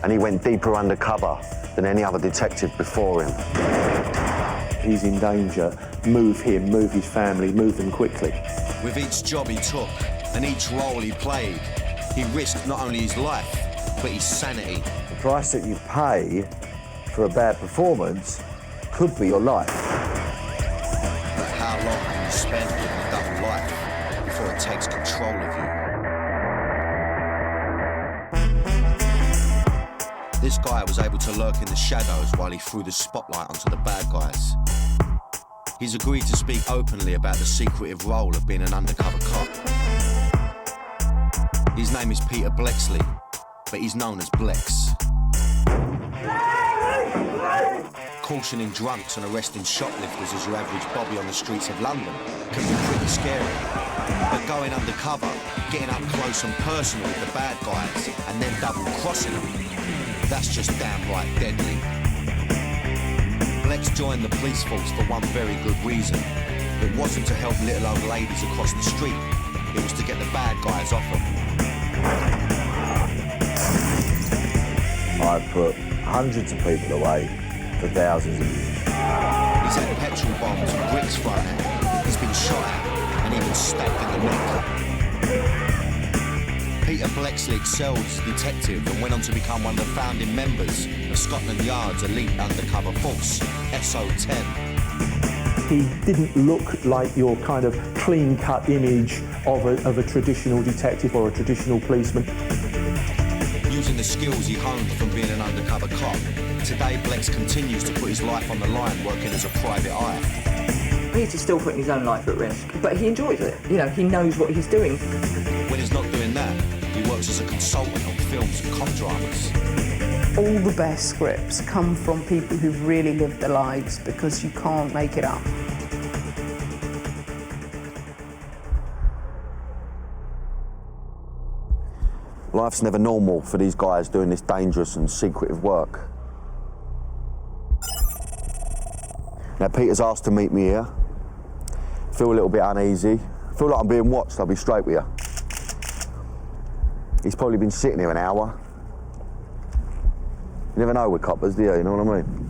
and he went deeper undercover than any other detective before him. He's in danger. Move him, move his family, move them quickly. With each job he took and each role he played, he risked not only his life, but his sanity. The price that you pay for a bad performance could be your life. But how long can you spend with a double life before it takes control of you? This guy was able to lurk in the shadows while he threw the spotlight onto the bad guys. He's agreed to speak openly about the secretive role of being an undercover cop. His name is Peter Blexley, but he's known as Blex. cautioning drunks and arresting shoplifters as your average bobby on the streets of London can be pretty scary. But going undercover, getting up close and personal with the bad guys and then double-crossing them, that's just downright deadly. Blex joined the police force for one very good reason. It wasn't to help little old ladies across the street, it was to get the bad guys off them. I've put hundreds of people away for thousands of years. He's had petrol bombs and bricks thrown at him. He's been shot at and even stabbed in the neck. Peter Blexley excelled as a detective and went on to become one of the founding members of Scotland Yard's elite undercover force, SO10. He didn't look like your kind of clean-cut image of a traditional detective or a traditional policeman. Using the skills he honed from being an undercover cop, today Blex continues to put his life on the line working as a private eye. Peter's still putting his own life at risk, but he enjoys it. You know, he knows what he's doing. When he's not doing that, he works as a consultant on films and cop dramas. All the best scripts come from people who've really lived their lives, because you can't make it up. Life's never normal for these guys doing this dangerous and secretive work. Now, Peter's asked to meet me here. Feel a little bit uneasy. Feel like I'm being watched, I'll be straight with you. He's probably been sitting here an hour. You never know with coppers, do you? You know what I mean?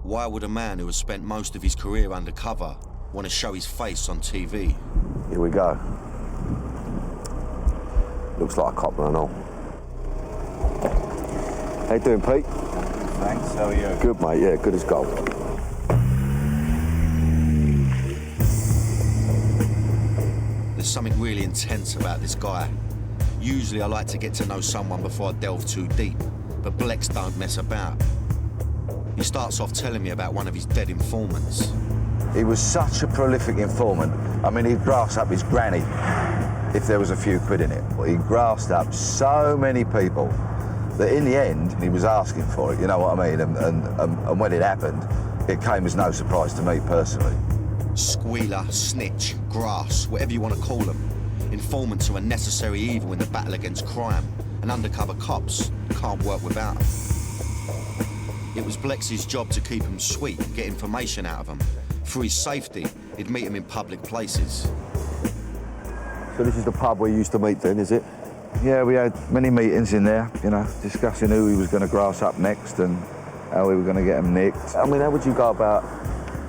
Why would a man who has spent most of his career undercover want to show his face on TV? Here we go. Looks like a copper and all. How you doing, Pete? Thanks, how are you? Good, mate, yeah, good as gold. There's something really intense about this guy. Usually I like to get to know someone before I delve too deep, but Blex don't mess about. He starts off telling me about one of his dead informants. He was such a prolific informant. I mean, he'd grass up his granny if there was a few quid in it. But he grassed up so many people that in the end, he was asking for it, you know what I mean? And when it happened, it came as no surprise to me personally. Squealer, snitch, grass, whatever you want to call them. Informants are a necessary evil in the battle against crime, and undercover cops can't work without them. It was Blex's job to keep him sweet and get information out of him. For his safety, he'd meet him in public places. So this is the pub we used to meet then, is it? Yeah, we had many meetings in there, you know, discussing who he was going to grass up next and how we were going to get him nicked. I mean, how would you go about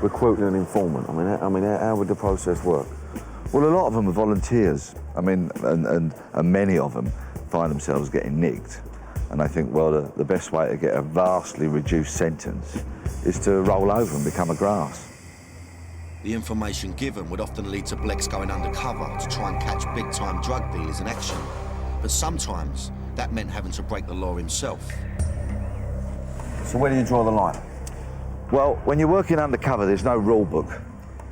recruiting an informant? I mean, how would the process work? Well, a lot of them are volunteers. I mean, and many of them find themselves getting nicked. And I think, well, the best way to get a vastly reduced sentence is to roll over and become a grass. The information given would often lead to Blex going undercover to try and catch big-time drug dealers in action. But sometimes, that meant having to break the law himself. So where do you draw the line? Well, when you're working undercover, there's no rule book.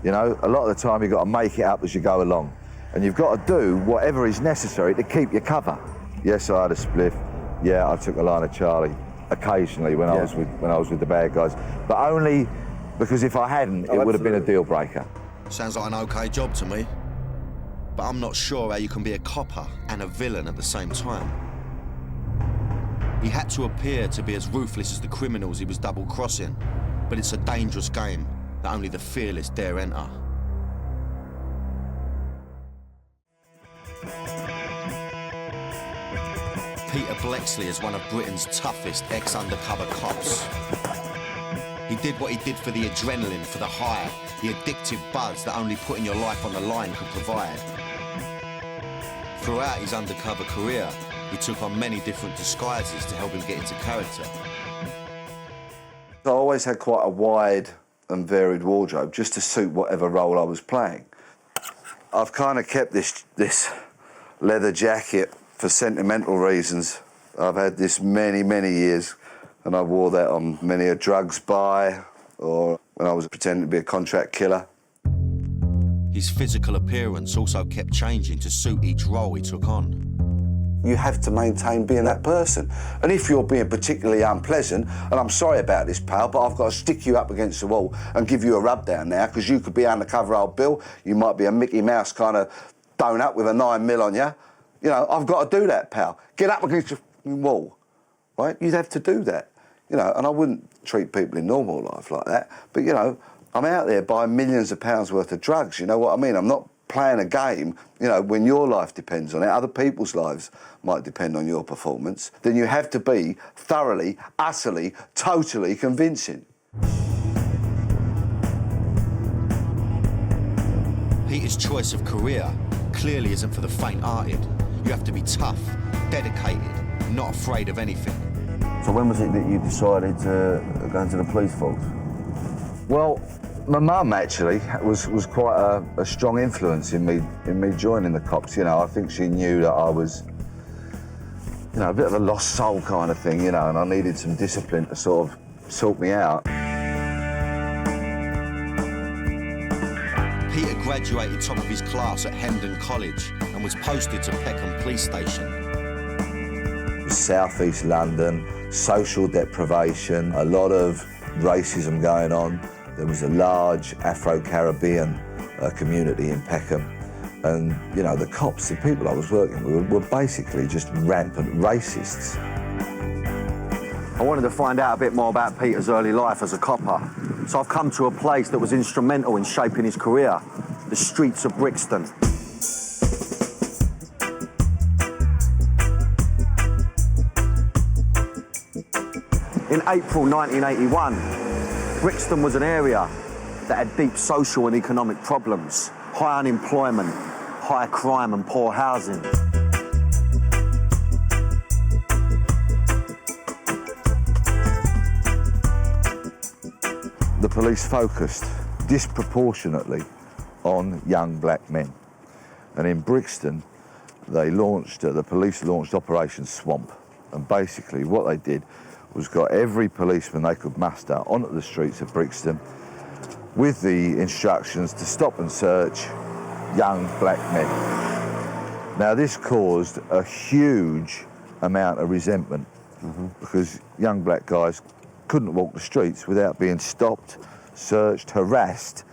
You know, a lot of the time you've got to make it up as you go along. And you've got to do whatever is necessary to keep your cover. Yes, I had a spliff. Yeah, I took a line of Charlie occasionally when I was with the bad guys. But only because if I hadn't, it would have been a deal breaker. Sounds like an okay job to me. But I'm not sure how you can be a copper and a villain at the same time. He had to appear to be as ruthless as the criminals he was double-crossing, but it's a dangerous game that only the fearless dare enter. Peter Blexley is one of Britain's toughest ex-undercover cops. He did what he did for the adrenaline, for the high, the addictive buzz that only putting your life on the line could provide. Throughout his undercover career, he took on many different disguises to help him get into character. I always had quite a wide and varied wardrobe just to suit whatever role I was playing. I've kind of kept this leather jacket for sentimental reasons. I've had this many, many years, and I wore that on many a drugs buy or when I was pretending to be a contract killer. His physical appearance also kept changing to suit each role he took on. you have to maintain being that person. And if you're being particularly unpleasant, and I'm sorry about this, pal, but I've got to stick you up against the wall and give you a rub down now, because you could be undercover old Bill, you might be a Mickey Mouse kind of donut with a 9mm on you. You know, I've got to do that, pal. Get up against the wall, right? You'd have to do that. You know, and I wouldn't treat people in normal life like that, but, you know, I'm out there buying millions of pounds worth of drugs, you know what I mean? I'm not playing a game, you know, when your life depends on it, other people's lives might depend on your performance, then you have to be thoroughly, utterly, totally convincing. Peter's choice of career clearly isn't for the faint-hearted. You have to be tough, dedicated, not afraid of anything. So when was it that you decided to go into the police force? Well, my mum actually was quite a strong influence in me joining the cops. You know, I think she knew that I was, you know, a bit of a lost soul kind of thing, you know, and I needed some discipline to sort of sort me out. Peter graduated top of his class at Hendon College and was posted to Peckham Police Station. South East London, social deprivation, a lot of racism going on. There was a large Afro-Caribbean community in Peckham, and, you know, the cops, the people I was working with, were basically just rampant racists. I wanted to find out a bit more about Peter's early life as a copper, so I've come to a place that was instrumental in shaping his career, the streets of Brixton. In April 1981, Brixton was an area that had deep social and economic problems, high unemployment, high crime and poor housing. The police focused disproportionately on young black men. And in Brixton, the police launched Operation Swamp. And basically what they did was got every policeman they could muster onto the streets of Brixton with the instructions to stop and search young black men. Now, this caused a huge amount of resentment because young black guys couldn't walk the streets without being stopped, searched, harassed,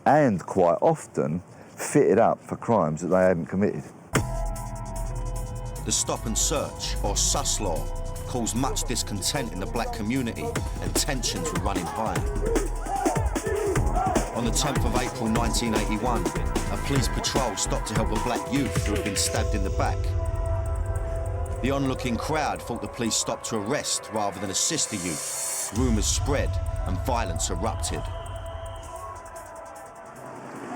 and quite often fitted up for crimes that they hadn't committed. The stop and search, or sus law, caused much discontent in the black community and tensions were running high. On the 10th of April 1981, a police patrol stopped to help a black youth who had been stabbed in the back. The onlooking crowd thought the police stopped to arrest rather than assist the youth. Rumours spread and violence erupted.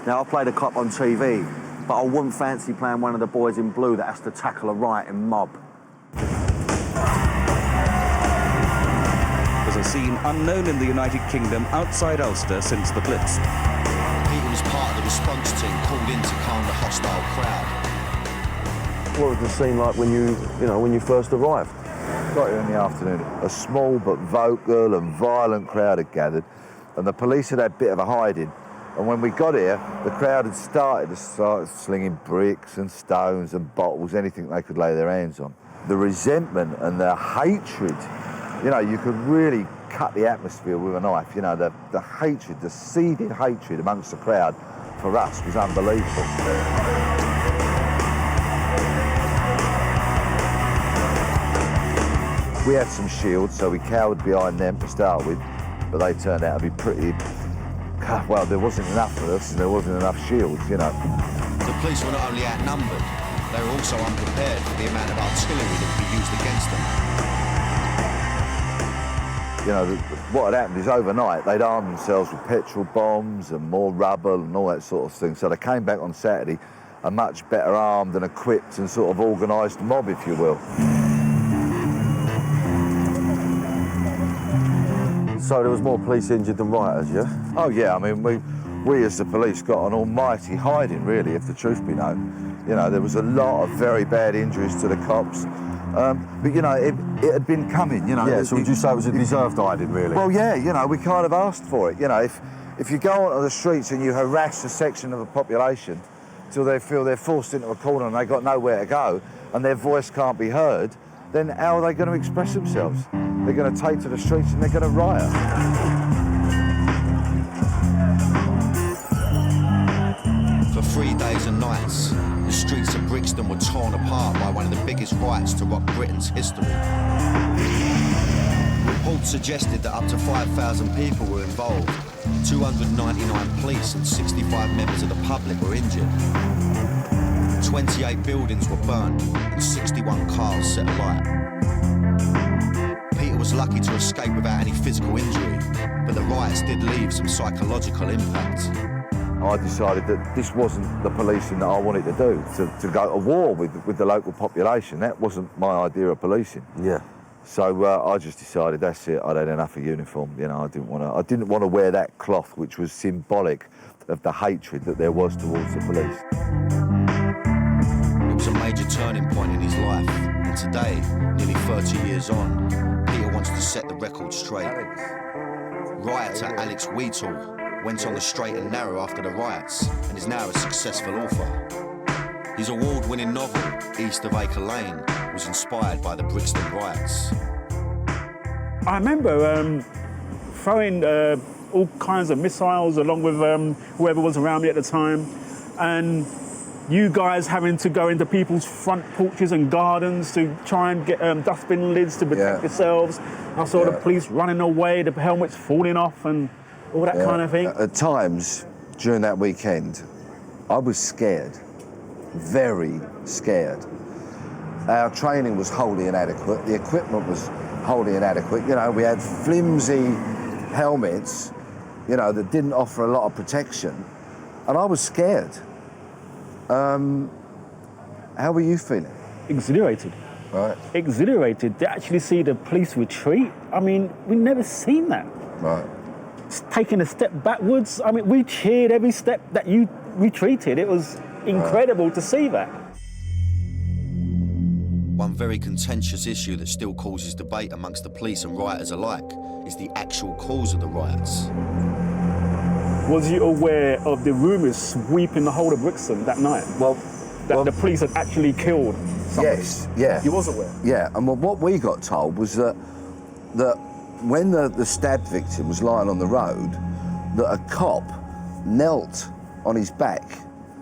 Now, I played a cop on TV, but I wouldn't fancy playing one of the boys in blue that has to tackle a rioting mob. Was a scene unknown in the United Kingdom outside Ulster since the Blitz. Peter was part of the response team called in to calm the hostile crowd. What was the scene like when you first arrived? Got here in the afternoon. A small but vocal and violent crowd had gathered, and the police had a bit of a hiding. And when we got here, the crowd had started slinging bricks and stones and bottles, anything they could lay their hands on. The resentment and the hatred, you know, you could really cut the atmosphere with a knife. You know, the hatred, the seething hatred amongst the crowd for us was unbelievable. We had some shields, so we cowered behind them to start with, but they turned out to be pretty... Well, there wasn't enough of us, and there wasn't enough shields, you know. The police were not only outnumbered, they were also unprepared for the amount of artillery that would be used against them. You know, what had happened is overnight they'd armed themselves with petrol bombs and more rubble and all that sort of thing. So they came back on Saturday a much better armed and equipped and sort of organised mob, if you will. So there was more police injured than rioters, yeah? Oh yeah, I mean, we as the police got an almighty hiding, really, if the truth be known. You know, there was a lot of very bad injuries to the cops. But, you know, it had been coming, you know. Yeah, so would you say it was a deserved hiding, really? Well, yeah, you know, we kind of asked for it. You know, if you go onto the streets and you harass a section of the population, till they feel they're forced into a corner and they got nowhere to go and their voice can't be heard, then how are they going to express themselves? They're going to take to the streets and they're going to riot. For 3 days and nights, the streets of Brixton were torn apart by one of the biggest riots to rock Britain's history. Reports suggested that up to 5,000 people were involved. 299 police and 65 members of the public were injured. 28 buildings were burned and 61 cars set alight. Peter was lucky to escape without any physical injury, but the riots did leave some psychological impact. I decided that this wasn't the policing that I wanted to do, to go to war with the local population. That wasn't my idea of policing. Yeah. So I just decided that's it. I'd had enough of uniform. You know, I didn't want to wear that cloth, which was symbolic of the hatred that there was towards the police. It was a major turning point in his life, and today, nearly 30 years on, Peter wants to set the record straight. Rioter Alex Wheatle went on the straight and narrow after the riots and is now a successful author. His award-winning novel, East of Acre Lane, was inspired by the Brixton riots. I remember throwing all kinds of missiles along with whoever was around me at the time, and you guys having to go into people's front porches and gardens to try and get dustbin lids to protect yourselves. I saw the police running away, the helmets falling off and all that kind of thing. At times, during that weekend, I was scared, very scared. Our training was wholly inadequate, the equipment was wholly inadequate. You know, we had flimsy helmets, you know, that didn't offer a lot of protection, and I was scared. How were you feeling? Exhilarated. Right. Exhilarated to actually see the police retreat. I mean, we never seen that. Right. Taking a step backwards. I mean, we cheered every step that you retreated. It was incredible to see that. One very contentious issue that still causes debate amongst the police and rioters alike is the actual cause of the riots. Was you aware of the rumours sweeping the whole of Brixton that night? Well, that the police had actually killed somebody? Yes, yeah. You was aware? Yeah, and what we got told was that when the stab victim was lying on the road, that a cop knelt on his back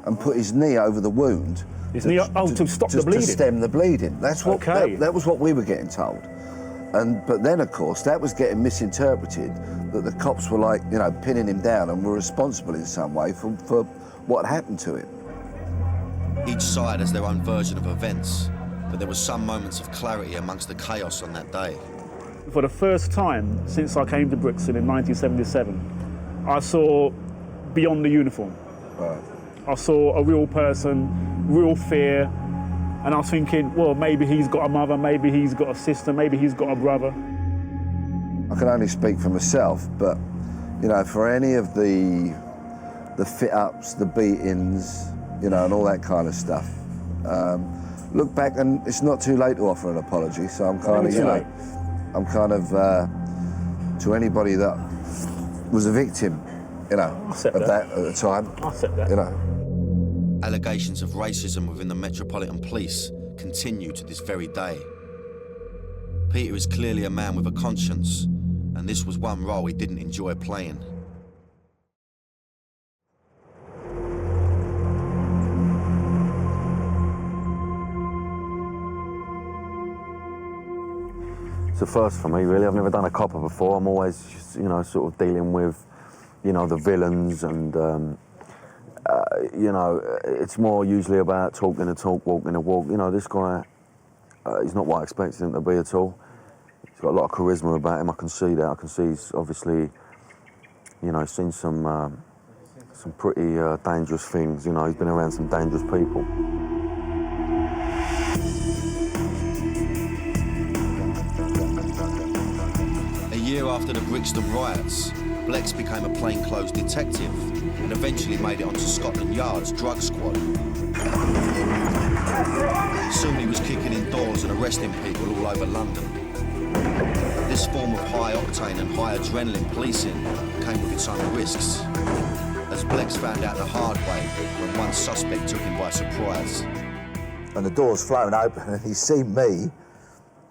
and put his knee over the wound. His knee, to stop the bleeding? To stem the bleeding. That's what. Okay. That was what we were getting told. But then, of course, that was getting misinterpreted, that the cops were like, you know, pinning him down and were responsible in some way for what happened to him. Each side has their own version of events, but there were some moments of clarity amongst the chaos on that day. For the first time since I came to Brixton in 1977, I saw beyond the uniform. Right. I saw a real person, real fear, and I was thinking, well, maybe he's got a mother, maybe he's got a sister, maybe he's got a brother. I can only speak for myself, but, you know, for any of the fit-ups, the beatings, you know, and all that kind of stuff, look back, and it's not too late to offer an apology, so I'm kind of, you know, I'm kind of, to anybody that was a victim, you know, of that at the time, I'll accept that. you know. Allegations of racism within the Metropolitan Police continue to this very day. Peter is clearly a man with a conscience, and this was one role he didn't enjoy playing. It's a first for me, really. I've never done a copper before. I'm always just, you know, sort of dealing with, you know, the villains and, you know, it's more usually about talking the talk, walking the walk. You know, this guy, he's not what I expected him to be at all. He's got a lot of charisma about him. I can see that. I can see he's obviously, you know, seen some pretty dangerous things. You know, he's been around some dangerous people. A year after the Brixton riots, Blex became a plainclothes detective and eventually made it onto Scotland Yard's drug squad. Soon he was kicking in doors and arresting people all over London. This form of high-octane and high-adrenaline policing came with its own risks. As Blex found out the hard way when one suspect took him by surprise. And the door's flown open and he's seen me,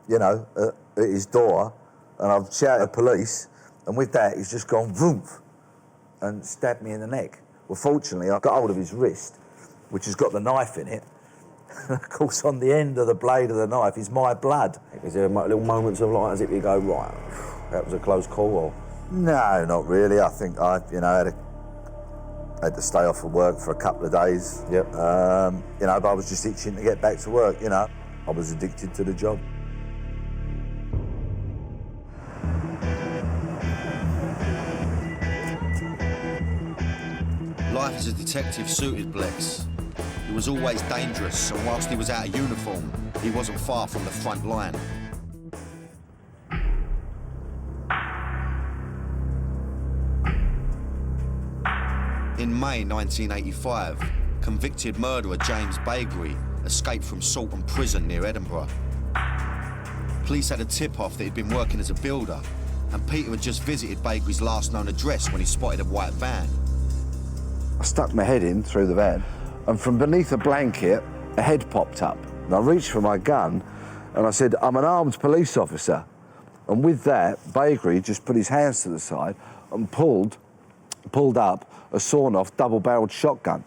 you know, at his door, and I've shouted police, and with that he's just gone voomp and stabbed me in the neck. Well, fortunately, I got hold of his wrist, which has got the knife in it. Of course, on the end of the blade of the knife is my blood. Is there little moments of like as if you go, right, that was a close call, or? No, not really. I think I, you know, had to stay off of work for a couple of days. Yep. You know, but I was just itching to get back to work, you know. I was addicted to the job. Life as a detective suited Blex. He was always dangerous, and whilst he was out of uniform, he wasn't far from the front line. In May 1985, convicted murderer James Bakery escaped from Salton Prison near Edinburgh. Police had a tip-off that he'd been working as a builder, and Peter had just visited Bakery's last known address when he spotted a white van. I stuck my head in through the van, and from beneath a blanket, a head popped up. And I reached for my gun, and I said, "I'm an armed police officer." And with that, Bakery just put his hands to the side and pulled up a sawn-off double-barreled shotgun.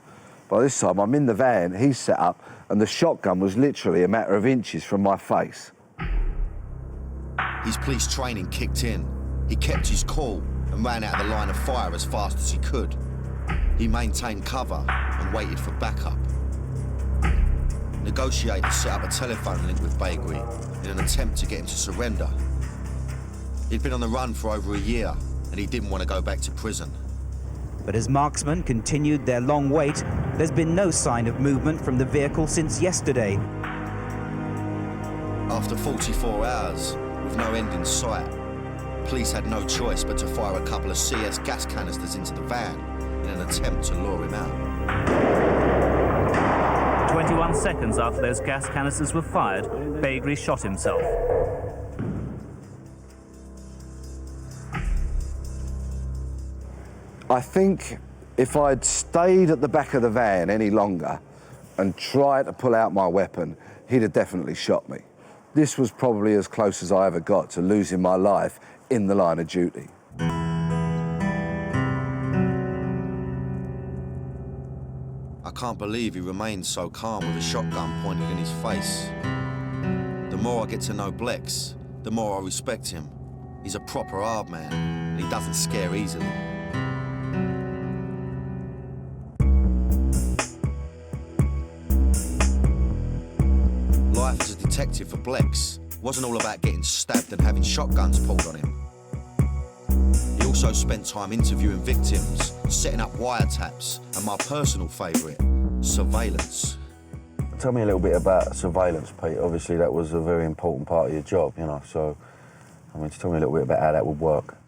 By this time, I'm in the van, he's set up, and the shotgun was literally a matter of inches from my face. His police training kicked in. He kept his cool and ran out of the line of fire as fast as he could. He maintained cover and waited for backup. Negotiators set up a telephone link with Bakery in an attempt to get him to surrender. He'd been on the run for over a year, and he didn't want to go back to prison. But as marksmen continued their long wait, there's been no sign of movement from the vehicle since yesterday. After 44 hours, with no end in sight, police had no choice but to fire a couple of CS gas canisters into the van in an attempt to lure him out. 21 seconds after those gas canisters were fired, Bakery shot himself. I think if I'd stayed at the back of the van any longer and tried to pull out my weapon, he'd have definitely shot me. This was probably as close as I ever got to losing my life in the line of duty. I can't believe he remained so calm with a shotgun pointed in his face. The more I get to know Blex, the more I respect him. He's a proper hard man, and he doesn't scare easily. Life as a detective for Blex wasn't all about getting stabbed and having shotguns pulled on him. He also spent time interviewing victims, setting up wiretaps, and my personal favourite, surveillance. Tell me a little bit about surveillance, Pete. Obviously, that was a very important part of your job, you know, so, I mean, just tell me a little bit about how that would work.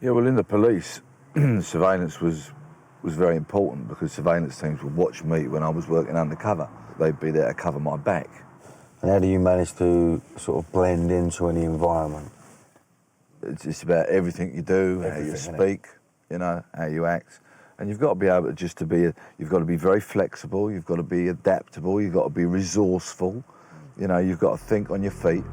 Yeah, well, in the police, surveillance was very important because surveillance teams would watch me when I was working undercover. They'd be there to cover my back. And how do you manage to sort of blend into any environment? It's about everything you do, how you speak, you know, how you act. And you've got to be able to you've got to be very flexible, you've got to be adaptable, you've got to be resourceful, you know, you've got to think on your feet.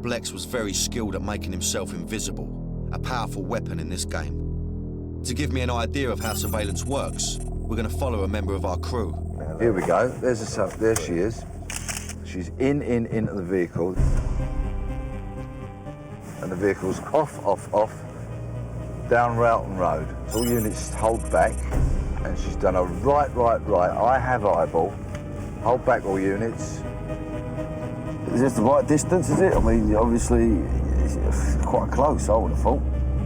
Blex was very skilled at making himself invisible, a powerful weapon in this game. To give me an idea of how surveillance works, we're going to follow a member of our crew. Here we go, there she is. She's into the vehicle. And the vehicle's off, down Riots Road. All units hold back, and she's done a right. I have eyeball. Hold back all units. Is this the right distance, is it? I mean, obviously, it's quite close, I would have thought.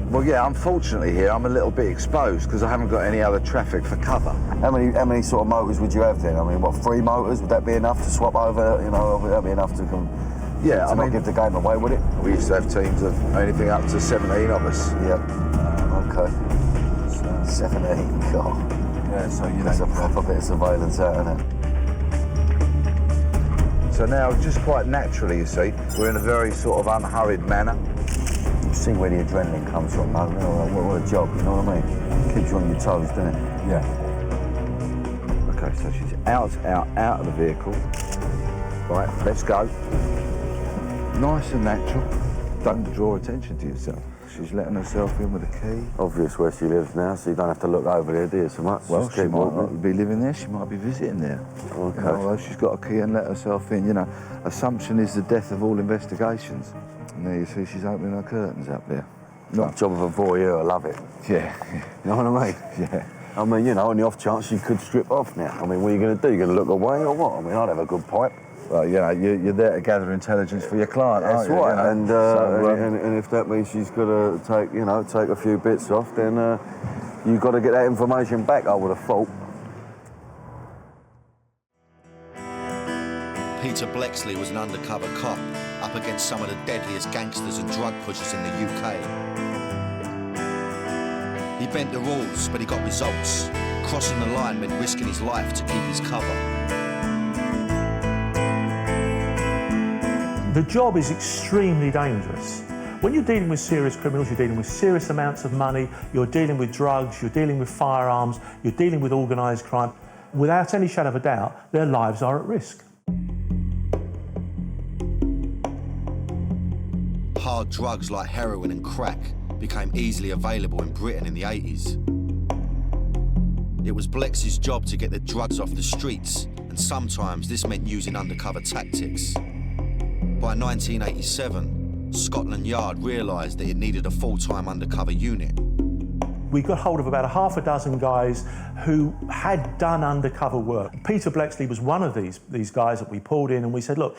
Well, yeah, unfortunately here, I'm a little bit exposed because I haven't got any other traffic for cover. How many sort of motors would you have then? I mean, what, 3 motors? Would that be enough to swap over, you know, would that be enough to Yeah, I mean, not give the game away, would it? We used to have teams of anything up to 17 of us. Yep. Okay. So, 17, God. Yeah, so you know. That's a proper bit of surveillance out, isn't it? So now, just quite naturally, you see, we're in a very sort of unhurried manner. see where the adrenaline comes from, man. What a job, you know what I mean? Keeps you on your toes, doesn't it? Yeah. Okay, so she's out of the vehicle. Right, let's go. Nice and natural. Don't draw attention to yourself. She's letting herself in with a key. Obvious where she lives now, so you don't have to look over there, do you, so much? Well, Just she keep might walking. not be living there, she might be visiting there. Okay. You know, although she's got a key and let herself in, you know. Assumption is the death of all investigations. And there you see she's opening her curtains up there. Not job of a voyeur, I love it. Yeah. You know what I mean? Yeah. I mean, you know, on the off chance you could strip off now. I mean, what are you going to do? You're going to look away or what? I mean, I'd have a good pipe. Well, you know, you're there to gather intelligence for your client, That's aren't you? right, You know? and if that means she's got to take a few bits off, then you've got to get that information back, I would have thought. Peter Blexley was an undercover cop up against some of the deadliest gangsters and drug pushers in the UK. He bent the rules, but he got results. Crossing the line meant risking his life to keep his cover. The job is extremely dangerous. When you're dealing with serious criminals, you're dealing with serious amounts of money, you're dealing with drugs, you're dealing with firearms, you're dealing with organised crime. Without any shadow of a doubt, their lives are at risk. Hard drugs like heroin and crack became easily available in Britain in the 80s. It was Blex's job to get the drugs off the streets, and sometimes this meant using undercover tactics. By 1987, Scotland Yard realised that it needed a full-time undercover unit. We got hold of about half a dozen guys who had done undercover work. Peter Blexley was one of these guys that we pulled in, and we said, look,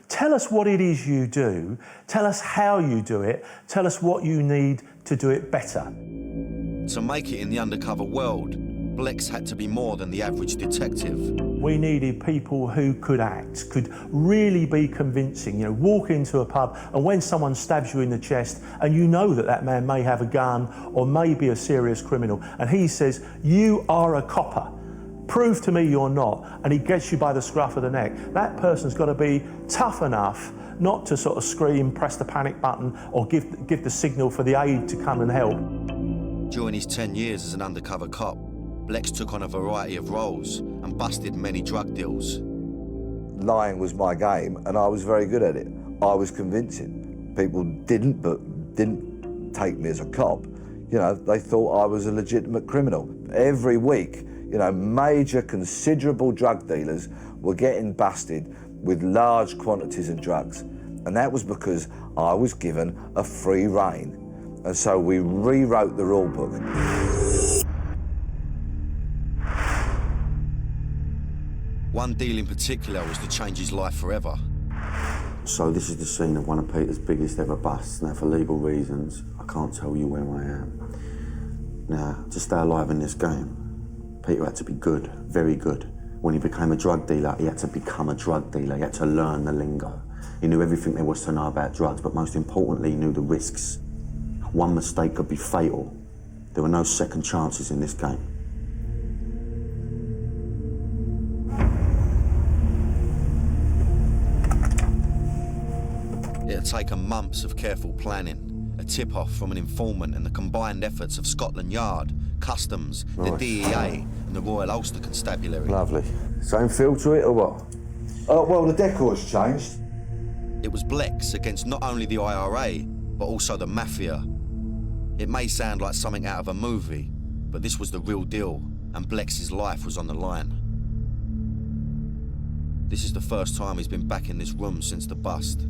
tell us what it is you do, tell us how you do it, tell us what you need to do it better. To make it in the undercover world, Blex had to be more than the average detective. We needed people who could act, could really be convincing. You know, walk into a pub and when someone stabs you in the chest and you know that that man may have a gun or may be a serious criminal, and he says, you are a copper, prove to me you're not, and he gets you by the scruff of the neck, that person's got to be tough enough not to sort of scream, press the panic button or give the signal for the aid to come and help. During his 10 years as an undercover cop, Blex took on a variety of roles and busted many drug deals. Lying was my game, and I was very good at it. I was convincing. People didn't take me as a cop. You know, they thought I was a legitimate criminal. Every week, you know, major, considerable drug dealers were getting busted with large quantities of drugs. And that was because I was given a free rein. And so we rewrote the rule book. One deal in particular was to change his life forever. So this is the scene of one of Peter's biggest ever busts. Now, for legal reasons, I can't tell you where I am. Now, to stay alive in this game, Peter had to be good, very good. When he became a drug dealer, he had to become a drug dealer. He had to learn the lingo. He knew everything there was to know about drugs, but most importantly, he knew the risks. One mistake could be fatal. There were no second chances in this game. It had taken months of careful planning, a tip-off from an informant and the combined efforts of Scotland Yard, Customs, the DEA and the Royal Ulster Constabulary. Lovely. Same feel to it or what? Well, the decor's changed. It was Blex against not only the IRA, but also the mafia. It may sound like something out of a movie, but this was the real deal, and Blex's life was on the line. This is the first time he's been back in this room since the bust.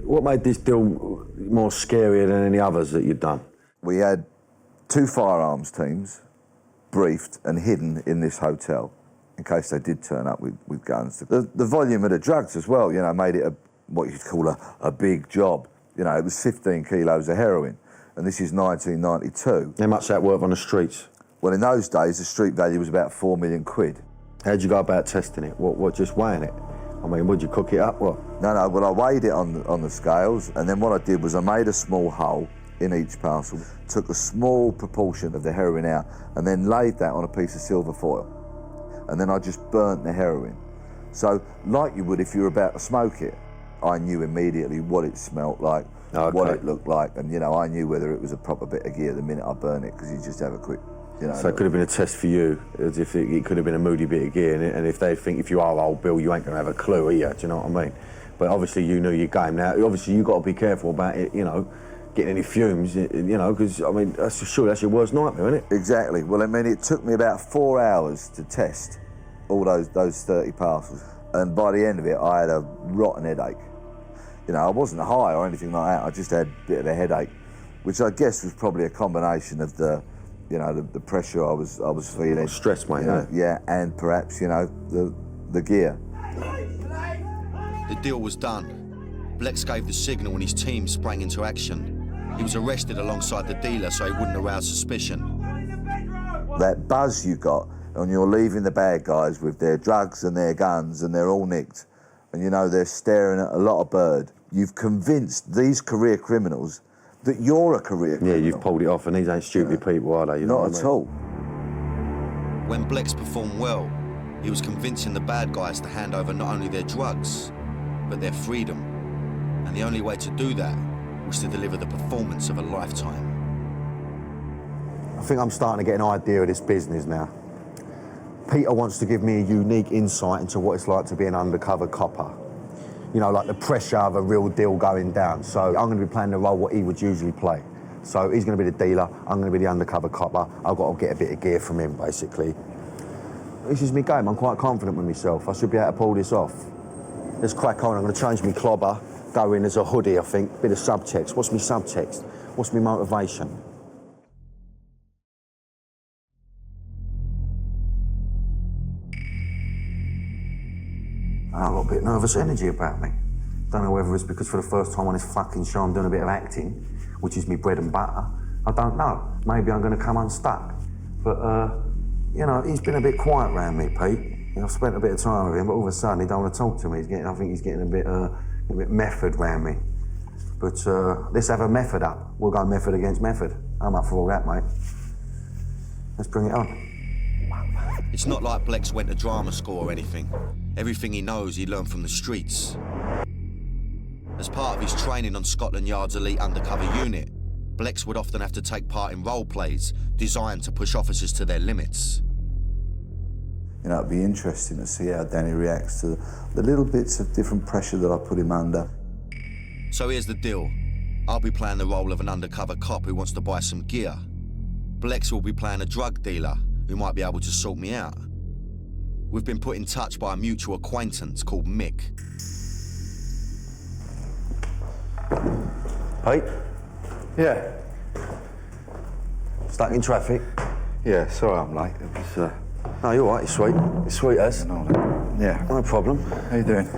What made this deal more scarier than any others that you'd done? We had 2 firearms teams briefed and hidden in this hotel in case they did turn up with guns. The volume of the drugs as well, you know, made it what you'd call a big job. You know, it was 15 kilos of heroin, and this is 1992. How much that worth on the streets? Well, in those days, the street value was about 4 million quid. How'd you go about testing it? What, just weighing it? I mean, would you cook it up, what? No, well, I weighed it on the scales, and then what I did was I made a small hole in each parcel, took a small proportion of the heroin out, and then laid that on a piece of silver foil. And then I just burnt the heroin. So, like you would if you were about to smoke it. I knew immediately what it smelt like, what it looked like, and I knew whether it was a proper bit of gear the minute I burn it, because you just have a quick, So it could have been a test for you, as if it could have been a moody bit of gear, and if they think if you are old Bill, you ain't going to have a clue, are you? Do you know what I mean? But obviously you knew your game. Now, obviously you got to be careful about it, getting any fumes, because I mean, that's your worst nightmare, isn't it? Exactly. Well, I mean, it took me about 4 hours to test all those 30 parcels, and by the end of it, I had a rotten headache. I wasn't high or anything like that. I just had a bit of a headache, which I guess was probably a combination of the pressure I was feeling. Stress, mate. Yeah, and perhaps the gear. The deal was done. Blex gave the signal and his team sprang into action. He was arrested alongside the dealer so he wouldn't arouse suspicion. That buzz you got when you're leaving the bad guys with their drugs and their guns and they're all nicked, and they're staring at a lot of bird. You've convinced these career criminals that you're a career criminal. Yeah, you've pulled it off, and these ain't stupid people, are they? Not at all. When Blex performed well, he was convincing the bad guys to hand over not only their drugs, but their freedom. And the only way to do that was to deliver the performance of a lifetime. I think I'm starting to get an idea of this business now. Peter wants to give me a unique insight into what it's like to be an undercover copper. Like the pressure of a real deal going down. So I'm going to be playing the role what he would usually play. So he's going to be the dealer, I'm going to be the undercover copper. I've got to get a bit of gear from him, basically. This is my game, I'm quite confident with myself. I should be able to pull this off. Let's crack on, I'm going to change my clobber, go in as a hoodie, I think. Bit of subtext. What's my subtext? What's my motivation? I've got a bit nervous energy about me. Don't know whether it's because for the first time on this fucking show I'm doing a bit of acting, which is my bread and butter. I don't know. Maybe I'm going to come unstuck. But, he's been a bit quiet around me, Pete. I've spent a bit of time with him, but all of a sudden he don't want to talk to me. I think he's getting a bit method around me. But let's have a method up. We'll go method against method. I'm up for all that, mate. Let's bring it on. It's not like Blex went to drama school or anything. Everything he knows he learned from the streets. As part of his training on Scotland Yard's elite undercover unit, Blex would often have to take part in role plays designed to push officers to their limits. It'd be interesting to see how Danny reacts to the little bits of different pressure that I put him under. So here's the deal. I'll be playing the role of an undercover cop who wants to buy some gear. Blex will be playing a drug dealer who might be able to sort me out. We've been put in touch by a mutual acquaintance called Mick. Pete? Yeah. Stuck in traffic? Yeah, sorry I'm late. It was, No, you're all right, you're sweet. You're sweet as. Yeah. No problem. How you doing?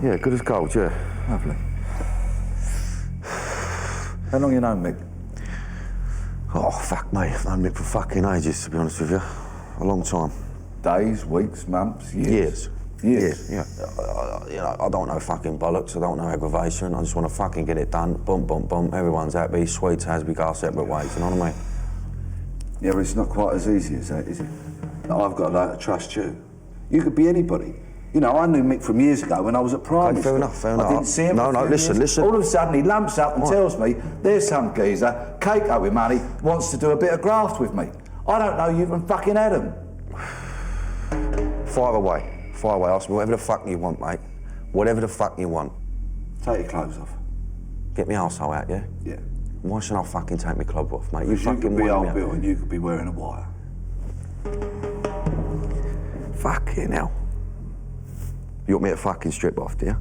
Yeah, good as gold, yeah. Lovely. How long you known Mick? Oh, fuck me. I've known Mick for fucking ages, to be honest with you. A long time. Days, weeks, months, years? Years, yeah. I don't know fucking bollocks, I don't know aggravation, I just want to fucking get it done, boom, boom, boom, everyone's happy, sweet as we go our separate ways, you know what I mean? Yeah, but it's not quite as easy as that, is it? I've got to learn to trust you. You could be anybody. I knew Mick from years ago when I was at primary fair school. enough, fair enough. I didn't see him for a few years. All of a sudden he lumps up and tells me there's some geezer, cake up with money, wants to do a bit of graft with me. I don't know you from fucking Adam. Fire away, ask me whatever the fuck you want, mate. Whatever the fuck you want. Take your clothes off. Get my arsehole out, yeah? Yeah. Why shouldn't I fucking take my club off, mate? You fucking could be wind me old up. Bill and you could be wearing a wire. Fucking hell. You want me to fucking strip off, do you?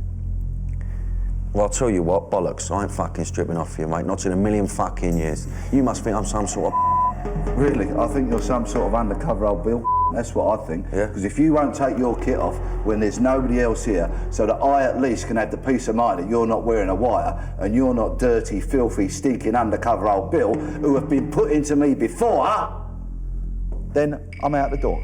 Well, I'll tell you what, bollocks, I ain't fucking stripping off for you, mate. Not in a million fucking years. You must think I'm some sort of... Really? I think you're some sort of undercover old Bill. That's what I think. Yeah? Because if you won't take your kit off when there's nobody else here, so that I at least can have the peace of mind that you're not wearing a wire and you're not dirty, filthy, stinking undercover old Bill who have been put into me before, then I'm out the door.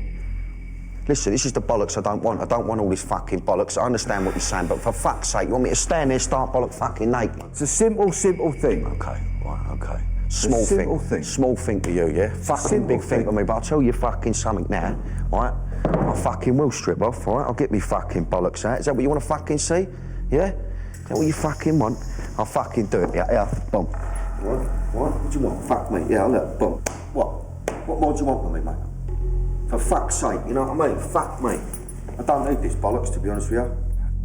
Listen, this is the bollocks I don't want. I don't want all this fucking bollocks. I understand what you're saying, but for fuck's sake, you want me to stand there, start bollock fucking naked? It's a simple thing. Okay, right, okay. Small thing. Small thing to you, yeah? Fucking big thing to me, but I'll tell you fucking something now, right? I fucking will strip off, all right? I'll get me fucking bollocks out. Is that what you want to fucking see? Yeah? Is that what you fucking want? I'll fucking do it, yeah, boom. What do you want? Fuck me, yeah, look, boom. What more do you want from me, mate? For fuck's sake, you know what I mean? Fuck me. I don't need this bollocks, to be honest with you.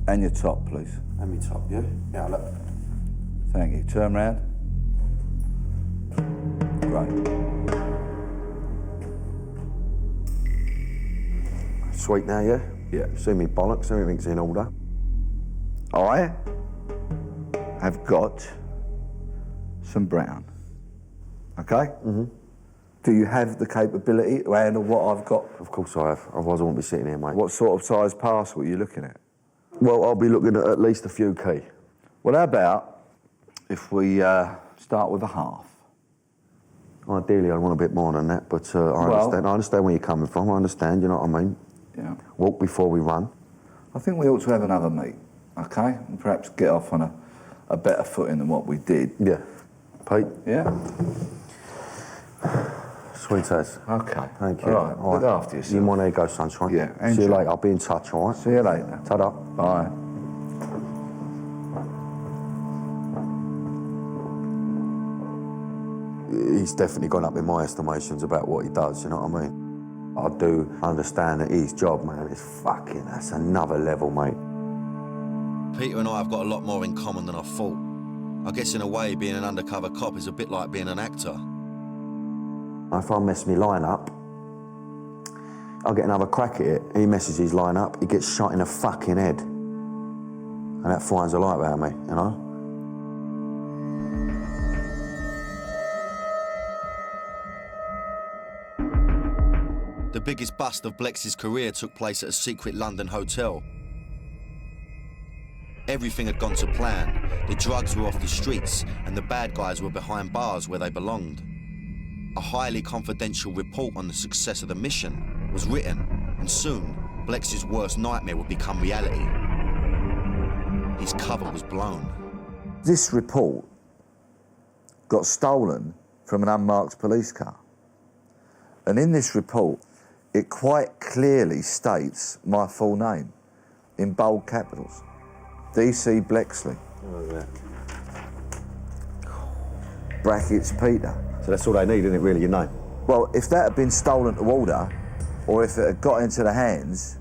And your top, please. And me top, yeah? Yeah, look. Thank you. Turn round. Great. Sweet now, yeah? Yeah. See me bollocks, everything's in order. I have got some brown. Okay? Mm-hmm. Do you have the capability to handle what I've got? Of course I have, otherwise I wouldn't be sitting here, mate. What sort of size parcel are you looking at? Well, I'll be looking at least a few key. Well, how about if we start with a half? Ideally, I'd want a bit more than that, but I understand where you're coming from. I understand, you know what I mean? Yeah. Walk before we run. I think we ought to have another meet, okay? And perhaps get off on a better footing than what we did. Yeah. Pete? Yeah? Sweet as. Okay. Thank you. All right. Look after yourself. You mind go, sunshine? Yeah. See you later. I'll be in touch, all right? See you later. Ta-da. Bye. He's definitely gone up in my estimations about what he does, you know what I mean? I do understand that his job, man, is fucking, that's another level, mate. Peter and I have got a lot more in common than I thought. I guess in a way, being an undercover cop is a bit like being an actor. If I mess my line up, I'll get another crack at it. He messes his line up, he gets shot in the fucking head. And that finds a light about me, you know? The biggest bust of Blex's career took place at a secret London hotel. Everything had gone to plan. The drugs were off the streets and the bad guys were behind bars where they belonged. A highly confidential report on the success of the mission was written, and soon Blex's worst nightmare would become reality. His cover was blown. This report got stolen from an unmarked police car. And in this report, it quite clearly states my full name in bold capitals. DC Blexley. Oh, yeah. Brackets Peter. So that's all they need, isn't it, really, your name? Well, if that had been stolen to order, or if it had got into the hands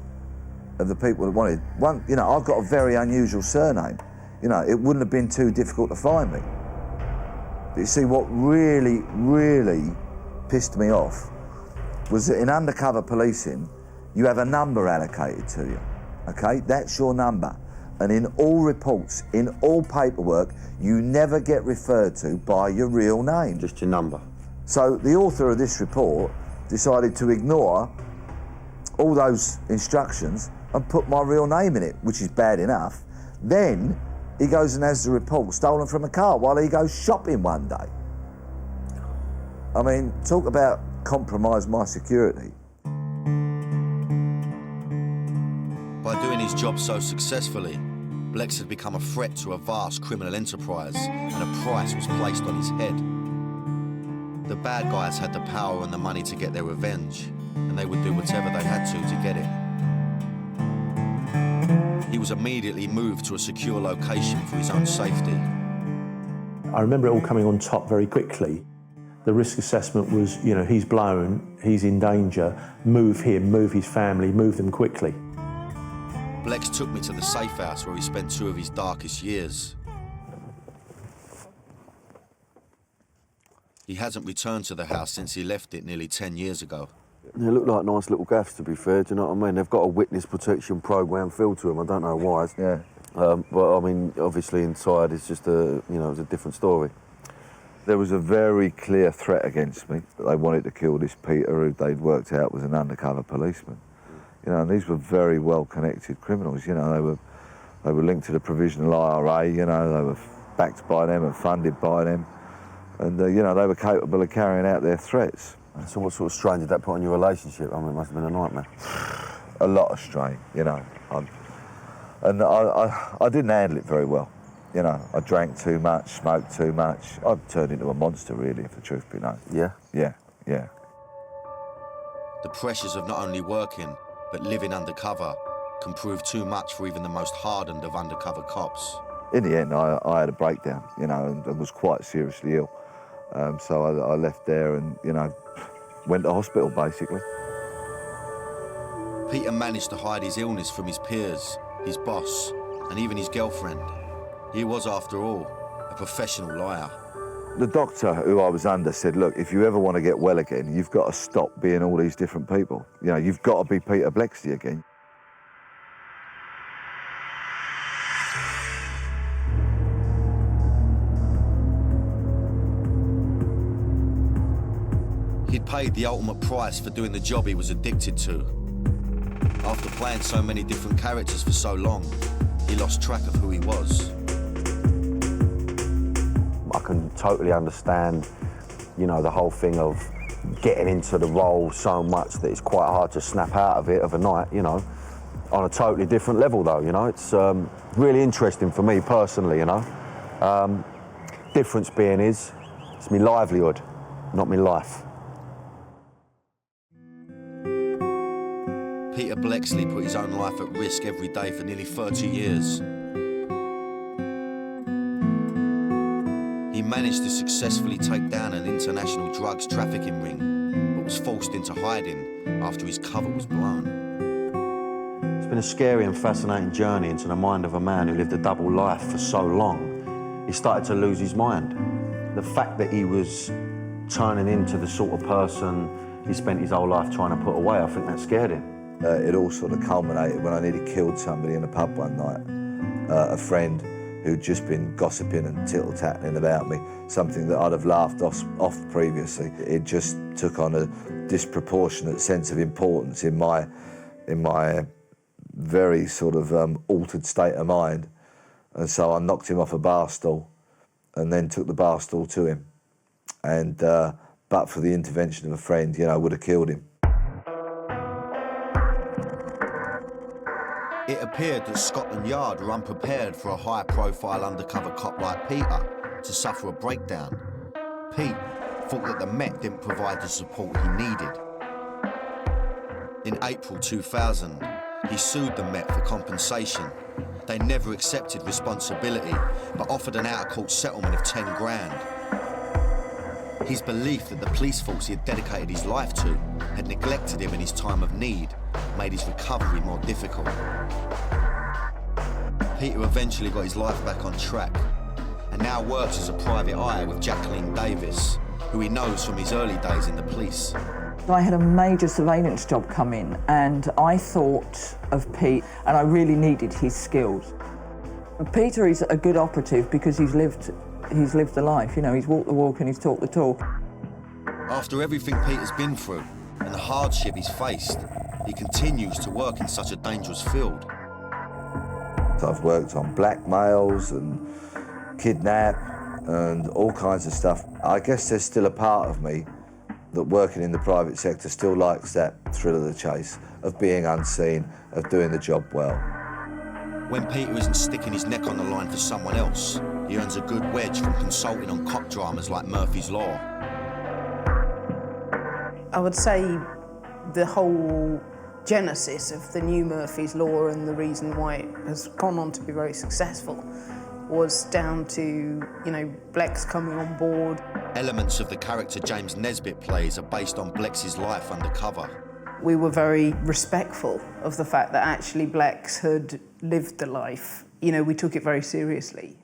of the people that wanted, I've got a very unusual surname. It wouldn't have been too difficult to find me. But you see, what really, really pissed me off was that in undercover policing, you have a number allocated to you, okay? That's your number. And in all reports, in all paperwork, you never get referred to by your real name. Just your number. So the author of this report decided to ignore all those instructions and put my real name in it, which is bad enough. Then he goes and has the report stolen from a car while he goes shopping one day. I mean, talk about compromise my security. By doing his job so successfully, Blex had become a threat to a vast criminal enterprise, and a price was placed on his head. The bad guys had the power and the money to get their revenge, and they would do whatever they had to get it. He was immediately moved to a secure location for his own safety. I remember it all coming on top very quickly. The risk assessment was, he's blown, he's in danger, move him, move his family, move them quickly. Blex took me to the safe house where he spent 2 of his darkest years. He hasn't returned to the house since he left it nearly 10 years ago. They look like nice little gaffs, to be fair, do you know what I mean? They've got a witness protection program feel to them, I don't know why. Yeah. But I mean, obviously inside it's just it's a different story. There was a very clear threat against me that they wanted to kill this Peter, who they'd worked out was an undercover policeman. And these were very well-connected criminals. They were linked to the provisional IRA. They were backed by them and funded by them, and they were capable of carrying out their threats. So what sort of strain did that put on your relationship? I mean, it must have been a nightmare. A lot of strain, and I didn't handle it very well. I drank too much, smoked too much. I turned into a monster, really, if the truth be known. Yeah? Yeah. The pressures of not only working, but living undercover can prove too much for even the most hardened of undercover cops. In the end, I had a breakdown, you know, and was quite seriously ill. So I left there and, you know, went to hospital, basically. Peter managed to hide his illness from his peers, his boss, and even his girlfriend. He was, after all, a professional liar. The doctor who I was under said, look, if you ever want to get well again, you've got to stop being all these different people. You know, you've got to be Peter Bleksley again. He'd paid the ultimate price for doing the job he was addicted to. After playing so many different characters for so long, he lost track of who he was. I can totally understand, you know, the whole thing of getting into the role so much that it's quite hard to snap out of it overnight, you know. On a totally different level though, you know. It's really interesting for me personally, you know. Difference being it's my livelihood, not my life. Peter Bleksley put his own life at risk every day for nearly 30 years. He managed to successfully take down an international drugs trafficking ring, but was forced into hiding after his cover was blown. It's been a scary and fascinating journey into the mind of a man who lived a double life for so long. He started to lose his mind. The fact that he was turning into the sort of person he spent his whole life trying to put away, I think that scared him. It all sort of culminated when I nearly killed somebody in a pub one night. A friend who'd just been gossiping and tittle-tattling about me, something that I'd have laughed off previously. It just took on a disproportionate sense of importance in my very sort of altered state of mind. And so I knocked him off a bar stool and then took the bar stool to him. And but for the intervention of a friend, you know, I would have killed him. It appeared that Scotland Yard were unprepared for a high-profile undercover cop like Peter to suffer a breakdown. Pete thought that the Met didn't provide the support he needed. In April 2000, he sued the Met for compensation. They never accepted responsibility, but offered an out-of-court settlement of 10 grand. His belief that the police force he had dedicated his life to had neglected him in his time of need made his recovery more difficult. Peter eventually got his life back on track and now works as a private eye with Jacqueline Davis, who he knows from his early days in the police. I had a major surveillance job come in and I thought of Pete and I really needed his skills. Peter is a good operative because he's lived the life, you know, he's walked the walk and he's talked the talk. After everything Peter's been through and the hardship he's faced, he continues to work in such a dangerous field. I've worked on blackmails and kidnap and all kinds of stuff. I guess there's still a part of me that working in the private sector still likes that thrill of the chase, of being unseen, of doing the job well. When Peter isn't sticking his neck on the line for someone else, he earns a good wedge from consulting on cop dramas like Murphy's Law. I would say the whole genesis of the new Murphy's Law and the reason why it has gone on to be very successful was down to, you know, Blex coming on board. Elements of the character James Nesbitt plays are based on Blex's life undercover. We were very respectful of the fact that actually Blex had lived the life. You know, we took it very seriously.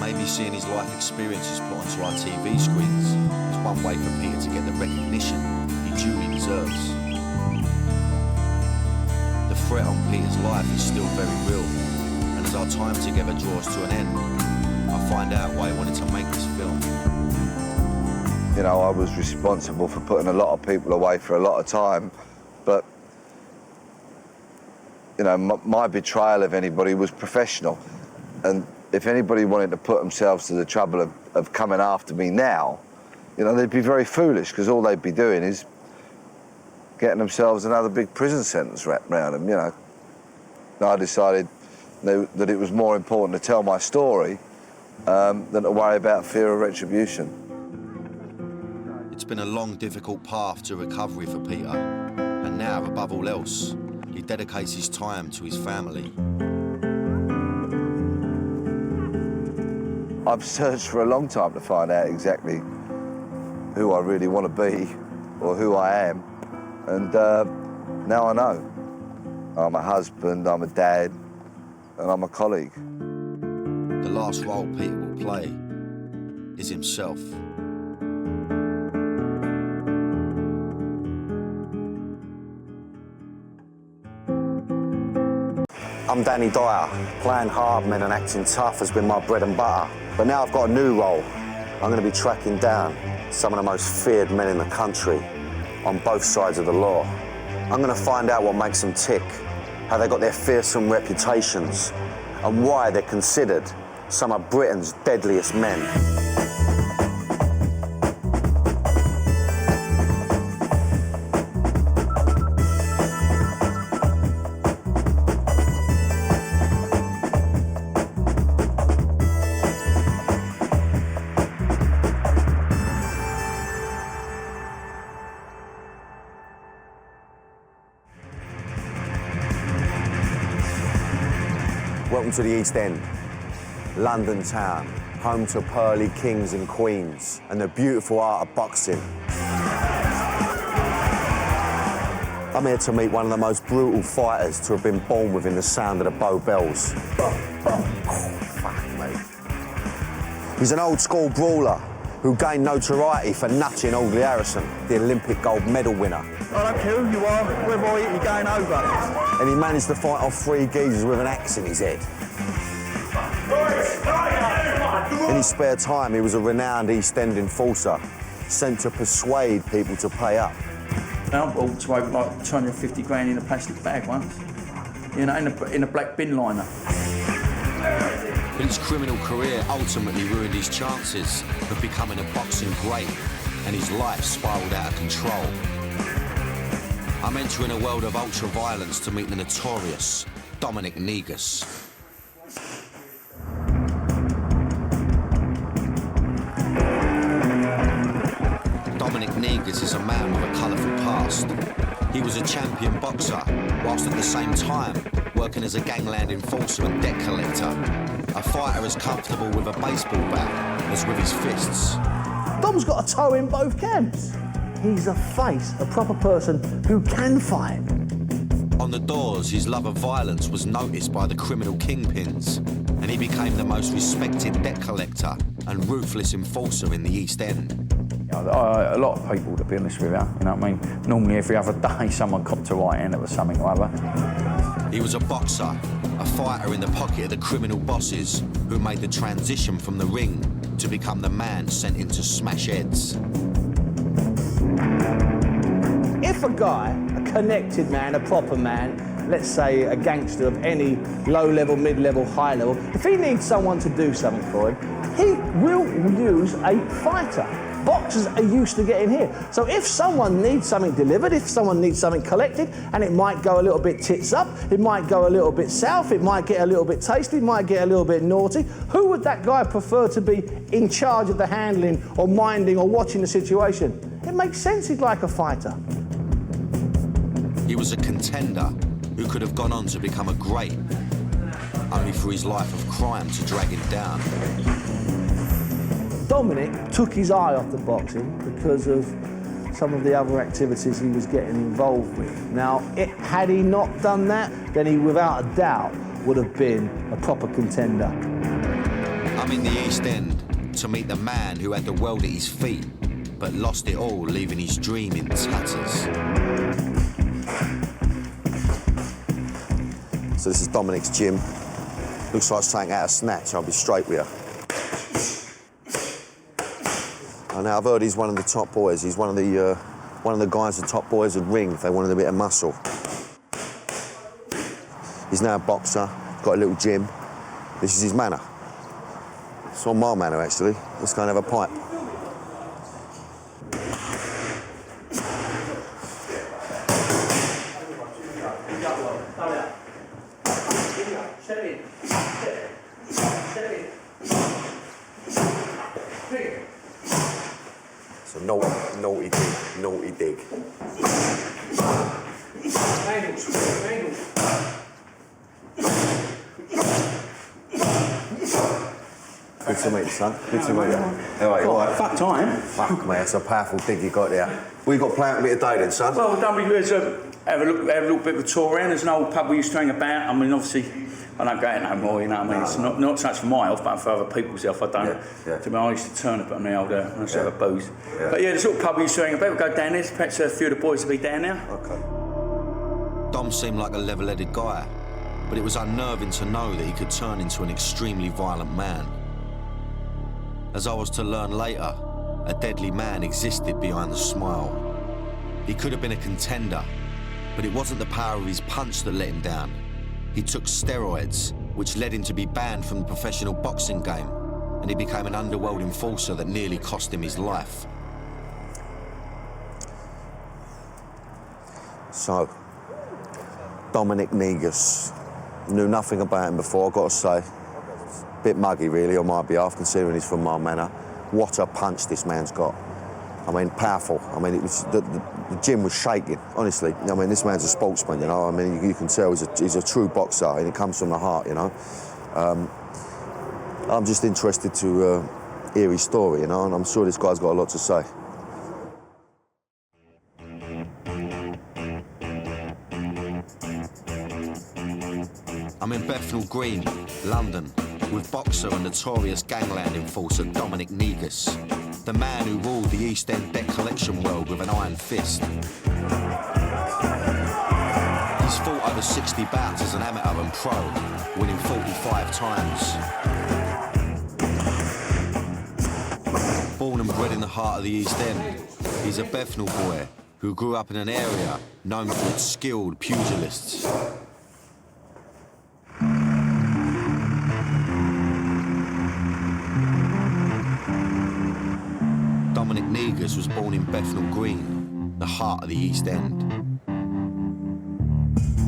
Maybe seeing his life experiences put onto our TV screens is one way for Peter to get the recognition he duly deserves. The threat on Peter's life is still very real, and as our time together draws to an end, I find out why he wanted to make this film. You know, I was responsible for putting a lot of people away for a lot of time, but, you know, my betrayal of anybody was professional. And if anybody wanted to put themselves to the trouble of coming after me now, you know, they'd be very foolish, because all they'd be doing is getting themselves another big prison sentence wrapped around them, you know. And I decided that it was more important to tell my story than to worry about fear of retribution. It's been a long, difficult path to recovery for Peter, and now, above all else, he he dedicates his time to his family. I've searched for a long time to find out exactly who I really want to be or who I am, and now I know. I'm a husband, I'm a dad, and I'm a colleague. The last role Peter will play is himself. I'm Danny Dyer. Playing hard men and acting tough has been my bread and butter. But now I've got a new role. I'm going to be tracking down some of the most feared men in the country on both sides of the law. I'm going to find out what makes them tick, how they got their fearsome reputations, and why they're considered some of Britain's deadliest men. Welcome to the East End, London town, home to pearly kings and queens and the beautiful art of boxing. I'm here to meet one of the most brutal fighters to have been born within the sound of the Bow Bells. Fuck me. He's an old school brawler who gained notoriety for nutting Aubrey Harrison, the Olympic gold medal winner. I don't care who you are, whether I hit you going over. And he managed to fight off 3 geezers with an axe in his head. In his spare time, he was a renowned East End enforcer, sent to persuade people to pay up. I bought to over like 250 grand in a plastic bag once, you know, in a black bin liner. But his criminal career ultimately ruined his chances of becoming a boxing great, and his life spiralled out of control. I'm entering a world of ultra-violence to meet the notorious Dominic Negus. Dominic Negus is a man with a colourful past. He was a champion boxer, whilst at the same time working as a gangland enforcer and debt collector. A fighter as comfortable with a baseball bat as with his fists. Dom's got a toe in both camps. He's a face, a proper person who can fight. On the doors, his love of violence was noticed by the criminal kingpins, and he became the most respected debt collector and ruthless enforcer in the East End. A lot of people, to be honest with you, you know what I mean? Normally every other day someone copped a right hand, it was something or other. He was a boxer, a fighter in the pocket of the criminal bosses who made the transition from the ring to become the man sent in to smash heads. If a guy, a connected man, a proper man, let's say a gangster of any low level, mid level, high level, if he needs someone to do something for him, he will use a fighter. Boxers are used to getting here. So if someone needs something delivered, if someone needs something collected, and it might go a little bit tits up, it might go a little bit south, it might get a little bit tasty, it might get a little bit naughty, who would that guy prefer to be in charge of the handling or minding or watching the situation? It makes sense he'd like a fighter. He was a contender who could have gone on to become a great, only for his life of crime to drag him down. Dominic took his eye off the boxing because of some of the other activities he was getting involved with. Now, had he not done that, then he, without a doubt, would have been a proper contender. I'm in the East End to meet the man who had the world at his feet, but lost it all, leaving his dream in tatters. So this is Dominic's gym. Looks like something out of Snatch, I'll be straight with you. And now I've heard he's one of the top boys. He's one of the guys the top boys would ring if they wanted a bit of muscle. He's now a boxer, got a little gym. This is his manor. It's on my manor, actually. Let's go and have a pipe. So naughty dig. Angles. Good to meet you, son. Good to meet you. How are you? All right? Fuck time. Fuck, man, it's a powerful dig you got there. What you got planned a bit of day then, son? Well, don't we have a little bit of a tour around. There's an old pub we used to hang about. I mean, obviously, I don't go out no more, you know what I mean? It's not so much for my health, but for other people's health, I don't. To be honest, I used to turn up on the old, when I used to have a booze. But yeah, the sort of pub we used to hang about, we'll go down there. Perhaps a few of the boys will be down now. Okay. Dom seemed like a level-headed guy, but it was unnerving to know that he could turn into an extremely violent man. As I was to learn later, a deadly man existed behind the smile. He could have been a contender, but it wasn't the power of his punch that let him down. He took steroids, which led him to be banned from the professional boxing game, and he became an underworld enforcer that nearly cost him his life. So, Dominic Negus. Knew nothing about him before, I've got to say. Bit muggy, really, on my behalf, considering he's from my manor. What a punch this man's got. I mean, powerful. I mean, it was the gym was shaking, honestly. I mean, this man's a sportsman, you know. I mean, you can tell he's a true boxer, and it comes from the heart, you know. I'm just interested to hear his story, you know, and I'm sure this guy's got a lot to say. I'm in Bethnal Green, London, with boxer and notorious gangland enforcer Dominic Negus, the man who ruled the East End debt collection world with an iron fist. He's fought over 60 bouts as an amateur and pro, winning 45 times. Born and bred in the heart of the East End, he's a Bethnal boy who grew up in an area known for its skilled pugilists. Dominic Negus was born in Bethnal Green, the heart of the East End.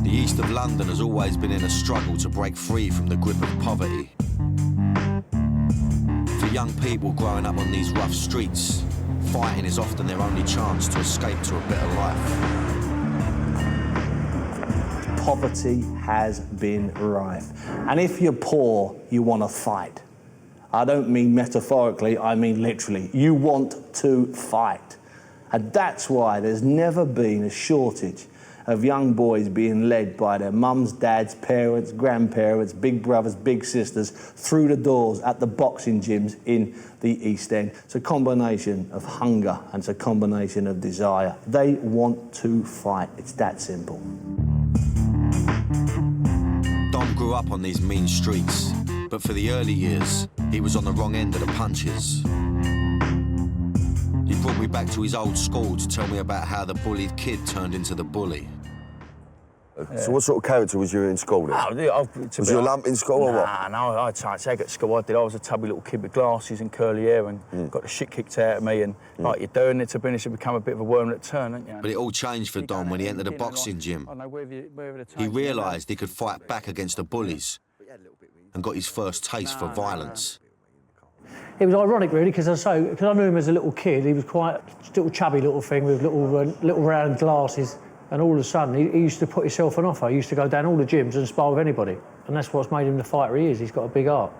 The east of London has always been in a struggle to break free from the grip of poverty. For young people growing up on these rough streets, fighting is often their only chance to escape to a better life. Poverty has been rife. And if you're poor, you want to fight. I don't mean metaphorically, I mean literally. You want to fight. And that's why there's never been a shortage of young boys being led by their mums, dads, parents, grandparents, big brothers, big sisters through the doors at the boxing gyms in the East End. It's a combination of hunger and it's a combination of desire. They want to fight. It's that simple. Dom grew up on these mean streets, but for the early years, he was on the wrong end of the punches. He brought me back to his old school to tell me about how the bullied kid turned into the bully. So what sort of character was you in school then? Was you a lump in school or what? No, I at school. I was a tubby little kid with glasses and curly hair and got the shit kicked out of me and like you're doing it to finish and become a bit of a worm that turn, don't you? But it all changed for Dom when he entered a boxing gym. He realised he could fight back against the bullies and got his first taste for violence. It was ironic, really, because I knew him as a little kid. He was quite a little chubby little thing with little round glasses. And all of a sudden, he used to put himself on offer. He used to go down all the gyms and spar with anybody. And that's what's made him the fighter he is. He's got a big heart.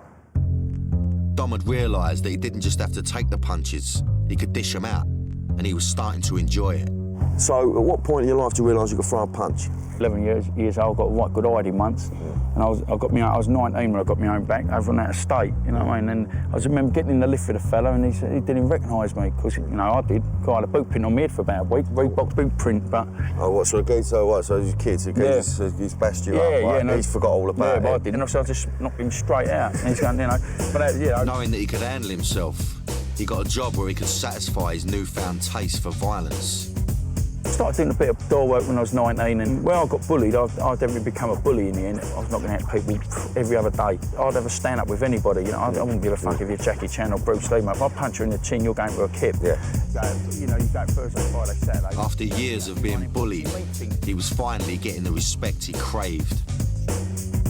Dom had realised that he didn't just have to take the punches, he could dish them out, and he was starting to enjoy it. So, at what point in your life do you realise you could throw a punch? 11 years old, got a good hiding once, and I was 19 when I got my own back over on that estate, you know what I mean? And I remember getting in the lift with a fella, and he didn't even recognise me, because, you know, I did. I had a boot pin on my head for about a week, Reebok boot print, but... Oh, what, so a geezer, so what, so these kids, he's bashed you up, right? No, he's forgot all about it. Yeah, but I did, and so I just knocked him straight out, and he's going, you know, but Knowing that he could handle himself, he got a job where he could satisfy his newfound taste for violence. I started doing a bit of door work when I was 19, and where I got bullied, I definitely become a bully in the end. I was knocking out people every other day. I'd have a stand up with anybody, you know. I wouldn't give a fuck if you're Jackie Chan or Bruce Lee, mate. If I punch you in the chin, you're going for a kip. Yeah. You know, you go Thursday, Friday, Saturday. After years of being bullied, he was finally getting the respect he craved.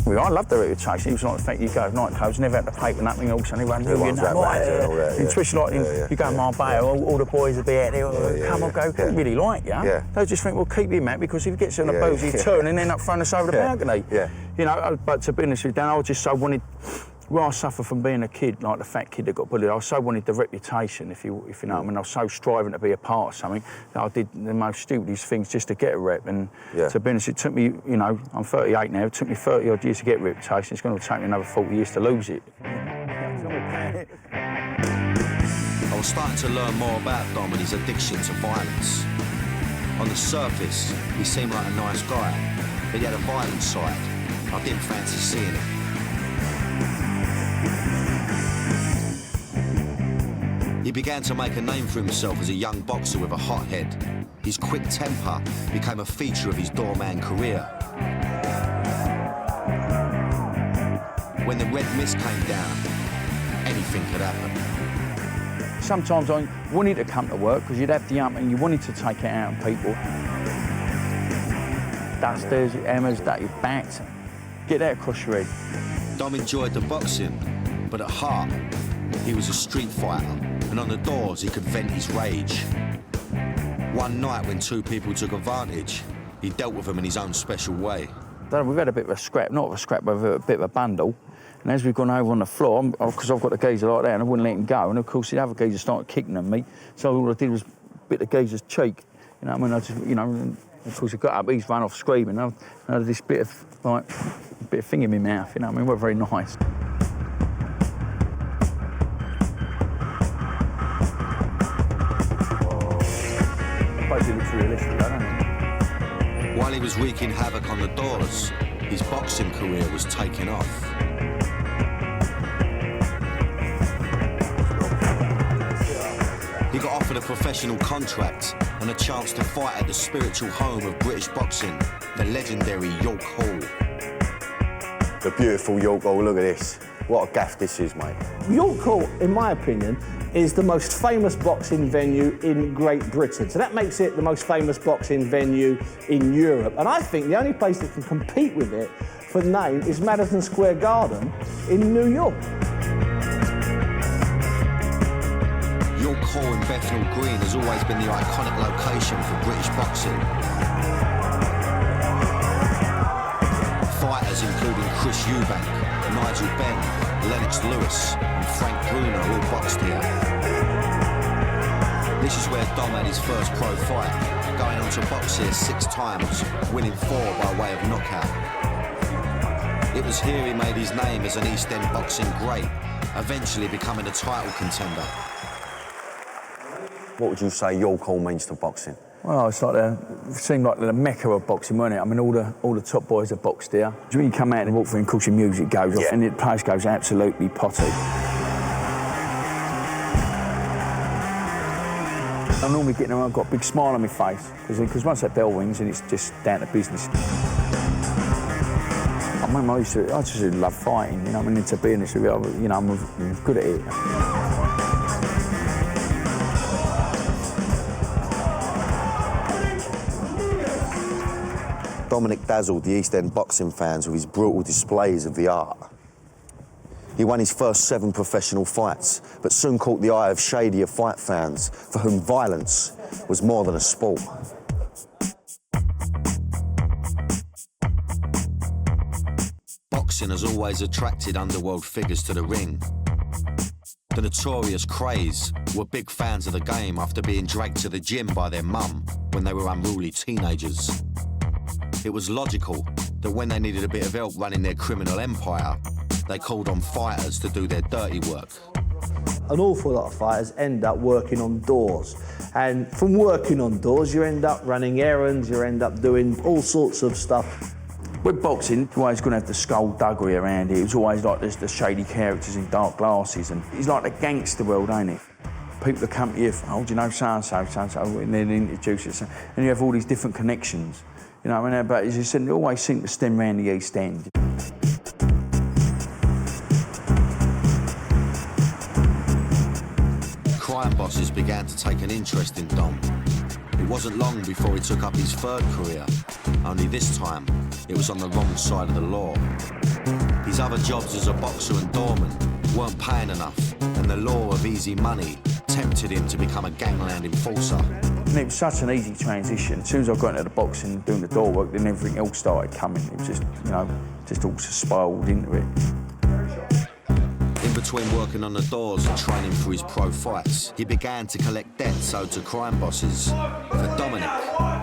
Well, I loved the reputation. It was like the fact you go to nightclubs, never had to pay for nothing, all of a sudden everyone's doing that, especially like you go Marbella, all the boys will be out there, come on, go, they really like you. They just think, well, keep him out, because if he gets on the booze, he'll turn and end up throwing us over the balcony. You know, but to be honest with you, Dan, I just so wanted where I suffer from being a kid, like the fat kid that got bullied, I so wanted the reputation, if you know what I mean. I was so striving to be a part of something that I did the most stupidest things just to get a rep. And to be honest, it took me, you know, I'm 38 now, it took me 30 odd years to get a reputation. It's going to take me another 40 years to lose it. I was starting to learn more about Dom and his addiction to violence. On the surface, he seemed like a nice guy, but he had a violent side. I didn't fancy seeing it. He began to make a name for himself as a young boxer with a hot head. His quick temper became a feature of his doorman career. When the red mist came down, anything could happen. Sometimes I wanted to come to work because you'd have the ump and you wanted to take it out on people. Dusters, hammers, that your backs, get that across your head. Dom enjoyed the boxing, but at heart, he was a street fighter, and on the doors he could vent his rage. One night when two people took advantage, he dealt with them in his own special way. We've had a bit of a scrap, not a scrap, but a bit of a bundle. And as we've gone over on the floor, because I've got the geezer like that and I wouldn't let him go, and of course the other geezer started kicking at me, so all I did was bit the geezer's cheek. You know what I mean? I just, you know, and of course he got up, he's run off screaming. I had this bit of thing in my mouth, you know what I mean? It wasn't very nice. I suppose it looks realistic, don't it? While he was wreaking havoc on the doors, his boxing career was taking off. He got offered a professional contract and a chance to fight at the spiritual home of British boxing, the legendary York Hall. The beautiful York Hall, look at this. What a gaff this is, mate. York Hall, in my opinion, is the most famous boxing venue in Great Britain. So that makes it the most famous boxing venue in Europe. And I think the only place that can compete with it for name is Madison Square Garden in New York. York Hall in Bethnal Green has always been the iconic location for British boxing. Fighters including Chris Eubank, Nigel Benn, Lennox Lewis and Frank Bruno all boxed here. This is where Dom had his first pro fight, going on to box here 6 times, winning 4 by way of knockout. It was here he made his name as an East End boxing great, eventually becoming a title contender. What would you say York Hall means to boxing? Well, it seemed like the mecca of boxing, wasn't it? I mean, all the top boys have boxed here. When you come out and walk through and of course your music goes off and the place goes absolutely potty. I normally get there, I've got a big smile on my face, because once that bell rings and it's just down to business. I mean, I just love fighting, you know, I mean, to be honest with you, you know, I'm good at it. Dominic dazzled the East End boxing fans with his brutal displays of the art. He won his first 7 professional fights, but soon caught the eye of shadier fight fans for whom violence was more than a sport. Boxing has always attracted underworld figures to the ring. The notorious Craze were big fans of the game after being dragged to the gym by their mum when they were unruly teenagers. It was logical that when they needed a bit of help running their criminal empire, they called on fighters to do their dirty work. An awful lot of fighters end up working on doors. And from working on doors, you end up running errands, you end up doing all sorts of stuff. With boxing, you're always going to have the skullduggery around it. It's always like there's the shady characters in dark glasses, and it's like the gangster world, ain't it? People that come to you, oh, do you know so-and-so, so-and-so, and then introduce it, and you have all these different connections. You know what I mean? But as you said, it always seemed to stem around the East End. Crime bosses began to take an interest in Dom. It wasn't long before he took up his 3rd career, only this time it was on the wrong side of the law. His other jobs as a boxer and doorman weren't paying enough, and the law of easy money tempted him to become a gangland enforcer. And it was such an easy transition. As soon as I got into the boxing and doing the door work, then everything else started coming. It was just, you know, just all spiraled into it. between working on the doors and training for his pro fights, he began to collect debts owed to crime bosses. For Dominic,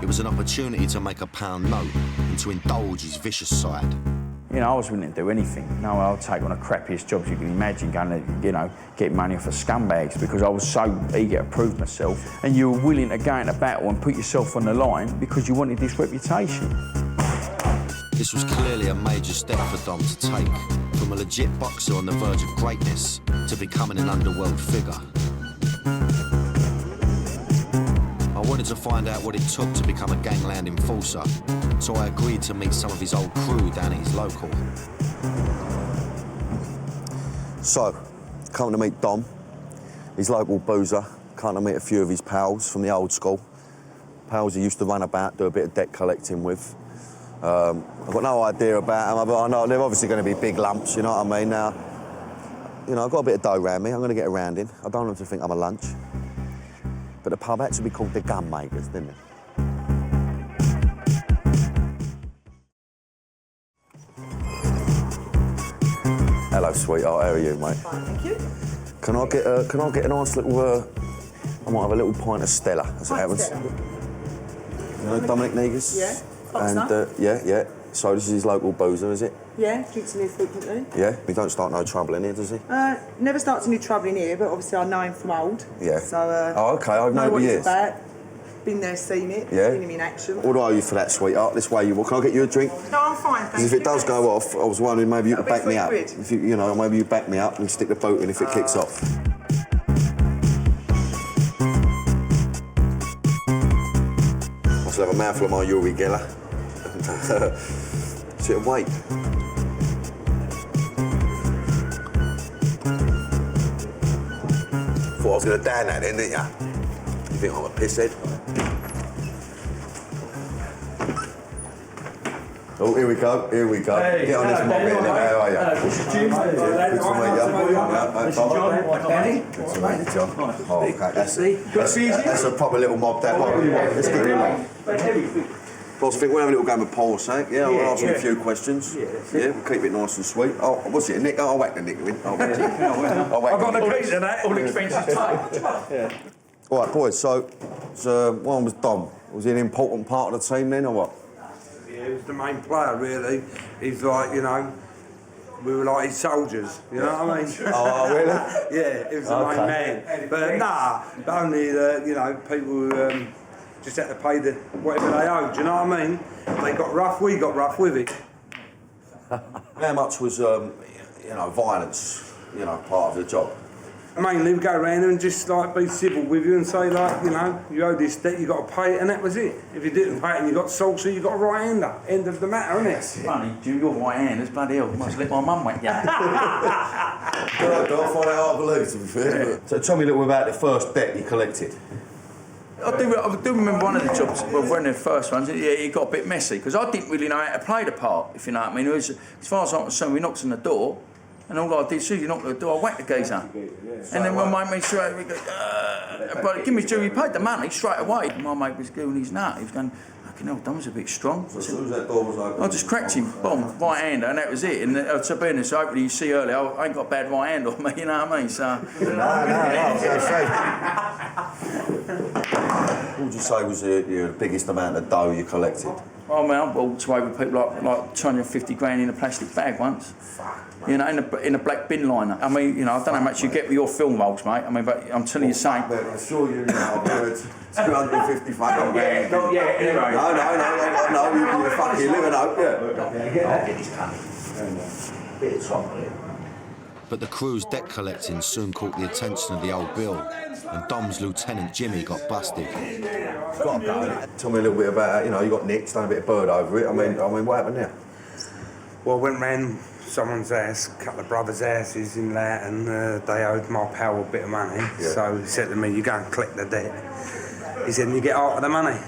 it was an opportunity to make a pound note and to indulge his vicious side. You know, I was willing to do anything. You know, I'll take on the crappiest jobs you can imagine, going to, you know, get money off of scumbags, because I was so eager to prove myself. And you were willing to go into battle and put yourself on the line because you wanted this reputation. This was clearly a major step for Dom to take, from a legit boxer on the verge of greatness to becoming an underworld figure. I wanted to find out what it took to become a gangland enforcer, so I agreed to meet some of his old crew down at his local. So, coming to meet Dom, his local boozer, come to meet a few of his pals from the old school. Pals he used to run about, do a bit of debt collecting with. I've got no idea about them, but I know they're obviously going to be big lumps, you know what I mean? Now, you know, I've got a bit of dough around me, I'm going to get around in. I don't want them to think I'm a lunch. But the pub had to be called the Gunmakers, didn't it? Hello, sweetheart, how are you, mate? Fine, thank you. Can I get a nice little, I might have a little pint of Stella, as it happens. You know Dominic Negus? Yeah. And, yeah. So this is his local boozer, is it? Yeah, drinks in here frequently. Yeah? He don't start no trouble in here, does he? Never starts any trouble in here, but obviously I know him from old. Yeah. So, oh, OK, I've known know what for he's years. about. Been there, seen it, Yeah. seen him in action. What do I owe you for that, sweetheart? This way you walk. Can I get you a drink? No, I'm fine, thank Because if you. it does go off, I was wondering maybe you could back me up. £3. If you know, maybe you back me up and stick the boot in if it kicks off. I still have a mouthful of my Yuri Geller. Sit and wait. Thought I was going to down that then, didn't ya? You think I'm a pisshead? Oh, here we go. Hey, get on this mob here. How are you? This is Jim. Good to meet you. This is John. Danny. Good to meet you, John. Oh, okay. That's a proper little mob, that one. Let's get it on. Boss, I think we'll have a little game of pool, say. Yeah, I'll ask you a few questions. Yeah, we'll keep it nice and sweet. Oh, what's it, a nick? I'll whack the nick in. I've got the keys to that. All expenses paid. All right, boys, so one was Dom. Was he an important part of the team then, or what? Yeah, he was the main player, really. He's like, you know, we were like his soldiers, you know what I mean? Oh, really? Yeah, he was the main man. But only the, you know, people just had to pay whatever they owed, you know what I mean? They got rough, we got rough with it. How much was, you know, violence, you know, part of the job? Mainly we go around and just like be civil with you and say like, you know, you owe this debt, you got to pay it, and that was it. If you didn't pay it and you got salsa, you got a right hander. End of the matter, isn't it? Funny, you're right handers, bloody hell. Must let my mum whack you. I don't find that hard to believe, to be fair. So tell me a little bit about the first debt you collected. I do remember one of the jobs, well, one of the first ones, yeah, it got a bit messy, because I didn't really know how to play the part, if you know what I mean. It was, as far as I'm concerned, we knocked on the door, and all I did, as soon as you knocked on the door, I whacked the geezer. And then my mate straight away goes, but give me due, he paid the money straight away. My mate was doing his nut, he was going, fucking hell, Dom's a bit strong. So as soon as that door was open... I just cracked him, boom, right hander, and that was it. And to be honest, hopefully you see earlier, I ain't got a bad right hand on me, you know what I mean? So... No, I was going to say. What would you say was the biggest amount of dough you collected? Oh man, I walked away with people like 250 grand in a plastic bag once. You know, in a black bin liner. I mean, you know, I don't know how much you get with your film rolls, mate. I mean, but I'm telling you something. I'm sure you know, 250 fucking grand. Not yet, anyway. No, you're fucking living up, Bit of chocolate. But the crew's debt collecting soon caught the attention of the old Bill, and Dom's lieutenant Jimmy got busted. Got to go. Tell me a little bit about, you know, you got nicked, done a bit of bird over it. I mean, what happened there? Well, I went round someone's house, a couple of brothers' houses in there, and they owed my pal a bit of money. Yeah. So he said to me, you go and collect the debt. He said, and you get half of the money.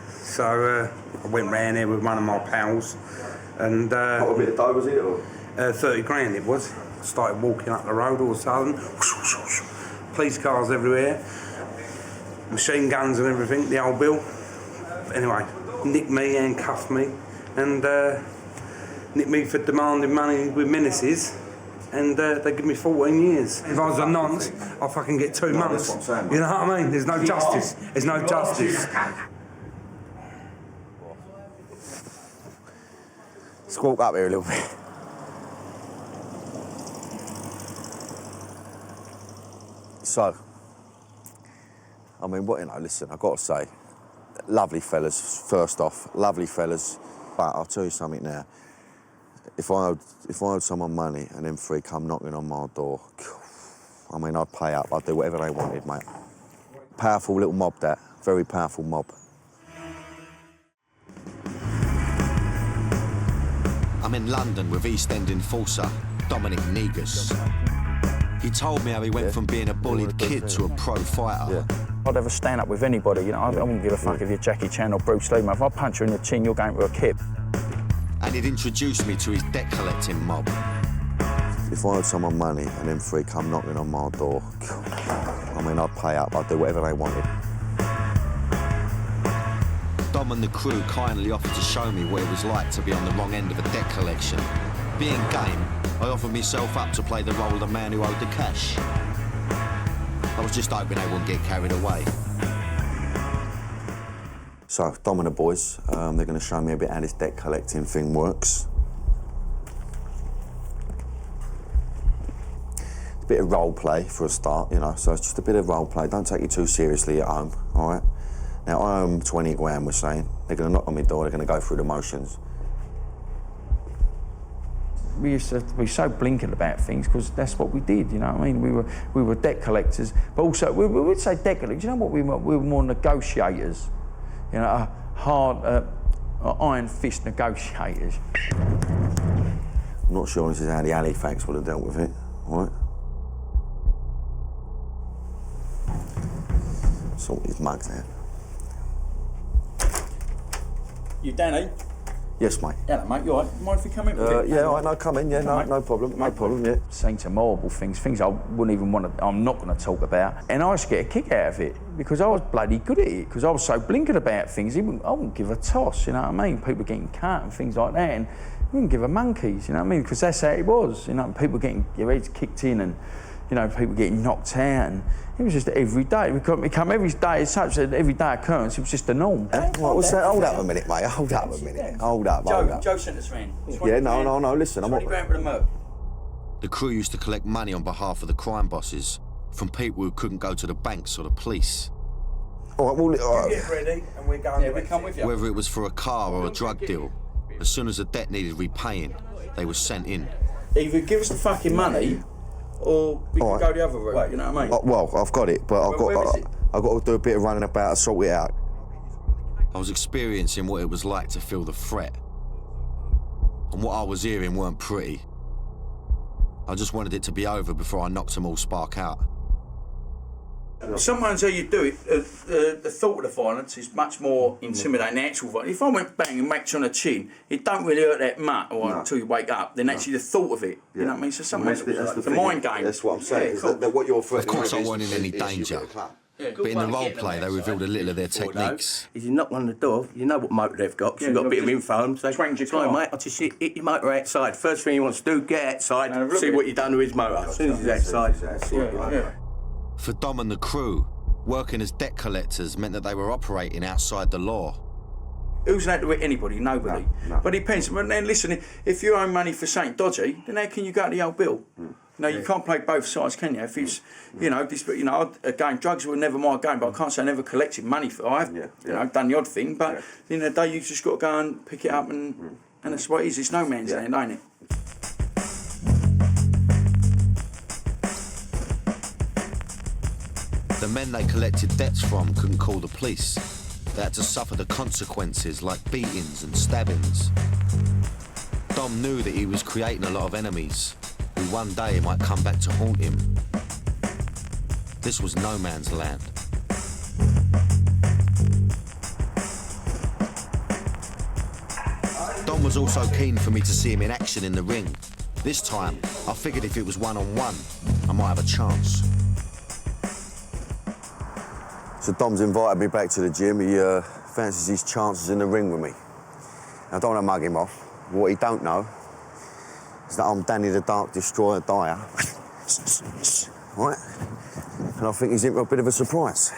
So I went round there with one of my pals, and... what a bit of dough was it, or? 30 grand it was. Started walking up the road all of a sudden, whoosh, whoosh, whoosh. Police cars everywhere, machine guns and everything, the old Bill. Anyway, nicked me and cuffed me, and nicked me for demanding money with menaces. and they give me 14 years. If I was a nonce, I'll fucking get 2 months. That's what I'm saying, You know what I mean? There's no justice. There's no justice. Squawk up here a little bit. So, I mean, what, you know, listen, I've got to say, lovely fellas, first off, lovely fellas, but I'll tell you something now. If I owed someone money and them 3 come knocking on my door, I mean, I'd pay up, I'd do whatever they wanted, mate. Powerful little mob, that, very powerful mob. I'm in London with East End enforcer, Dominic Negus. He told me how he went from being a bullied kid to a pro fighter. I'd ever stand up with anybody, you know, I wouldn't give a fuck if you're Jackie Chan or Bruce Lee, man. If I punch you in the chin, you're going for a kip. And he'd introduced me to his debt collecting mob. If I owed someone money and them 3 come knocking on my door, I mean, I'd pay up, I'd do whatever they wanted. Dom and the crew kindly offered to show me what it was like to be on the wrong end of a debt collection. Being game, I offered myself up to play the role of the man who owed the cash. I was just hoping they wouldn't get carried away. So, Dom and the boys, they're going to show me a bit how this debt collecting thing works. A bit of role play for a start, you know, so it's just a bit of role play. Don't take it too seriously at home, all right? Now, I owe them 20 grand, we're saying. They're going to knock on my door, they're going to go through the motions. We used to be so blinkered about things because that's what we did, you know what I mean? We were debt collectors, but also, we would say debt collectors, you know what we were? We were more negotiators, you know, hard, iron fist negotiators. I'm not sure this is how the Halifax would have dealt with it, all right? Sort his mugs out. You Danny? Yes, mate. Yeah, mate, you all right? Mind if we come in? Yeah, all right, no, come in, yeah, no problem, yeah. Seen some horrible things I wouldn't even want to, I'm not going to talk about. And I used to get a kick out of it because I was bloody good at it, because I was so blinkered about things, I wouldn't give a toss, you know what I mean? People getting cut and things like that, and I wouldn't give a monkeys, you know what I mean? Because that's how it was, you know, people getting their heads kicked in and, you know, people getting knocked out, and it was just every day. It become every day, it's such an everyday occurrence, it was just the norm. What's that? Hold up a minute, mate, hold up a minute. Hold up. Joe sent us round. Yeah, no, listen, I'm 20 grand for the murk. The crew used to collect money on behalf of the crime bosses from people who couldn't go to the banks or the police. All right, well, Get ready and we're going. Yeah, we come with you. Whether it was for a car or a drug deal, as soon as the debt needed repaying, they were sent in. Either give us the fucking money, or we can go the other route, you know what I mean? Well, I've got it, but I've got to do a bit of running about to sort it out. I was experiencing what it was like to feel the threat. And what I was hearing weren't pretty. I just wanted it to be over before I knocked them all spark out. Sometimes how you do it, the thought of the violence is much more intimidating than actual violence. If I went bang and whacked you on the chin, it don't really hurt that much until you wake up, then actually the thought of it, you know what I mean? So sometimes it's a mind game. That's what I'm saying, what you're Of course I weren't in any danger. But in the role play, they revealed a little of their techniques. Is you knock on the door, you know what motor they've got, because you've got a bit of info, and say, sorry mate, I'll just hit your motor outside. First thing he wants to do, get outside, see what you've done to his motor. As soon as he's outside, For Dom and the crew, working as debt collectors meant that they were operating outside the law. Who's allowed to hit anybody? Nobody. No. But it depends. But then listen, if you owe money for something dodgy, then how can you go to the old bill? No, you can't play both sides, can you? If it's, again, drugs were never my game, but I can't say I never collected money for. I've, done the odd thing, but at the end of the day, you just got to go and pick it up, and that's what it is. It's no man's land, ain't it? The men they collected debts from couldn't call the police. They had to suffer the consequences like beatings and stabbings. Dom knew that he was creating a lot of enemies, who one day might come back to haunt him. This was no man's land. Dom was also keen for me to see him in action in the ring. This time, I figured if it was one-on-one, I might have a chance. So Dom's invited me back to the gym. He fancies his chances in the ring with me. I don't want to mug him off. What he don't know is that I'm Danny the Dark Destroyer Dyer. Right? And I think he's in for a bit of a surprise.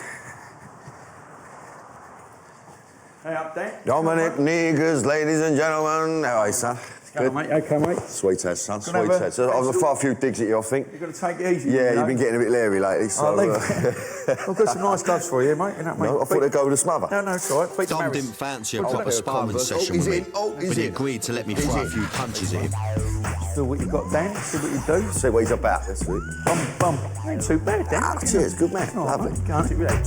Hey up there. Dominic Niggers, ladies and gentlemen. How are you, son? Good, mate. Okay, mate. Sweet as, son. Sweet as. So I've got quite a few digs at you, I think. You've got to take it easy. Yeah, you've been getting a bit leery lately, so... I've got some nice gloves for you, mate. You know, mate. No, I thought they'd go with a smother. No, it's all right. Dom didn't fancy a proper sparring session with me, but he agreed to let me throw a few punches at him. See what you've got, Dan. See what you do. See what he's about this week. Bum. Ain't too bad, Dan. Cheers, good man. Lovely.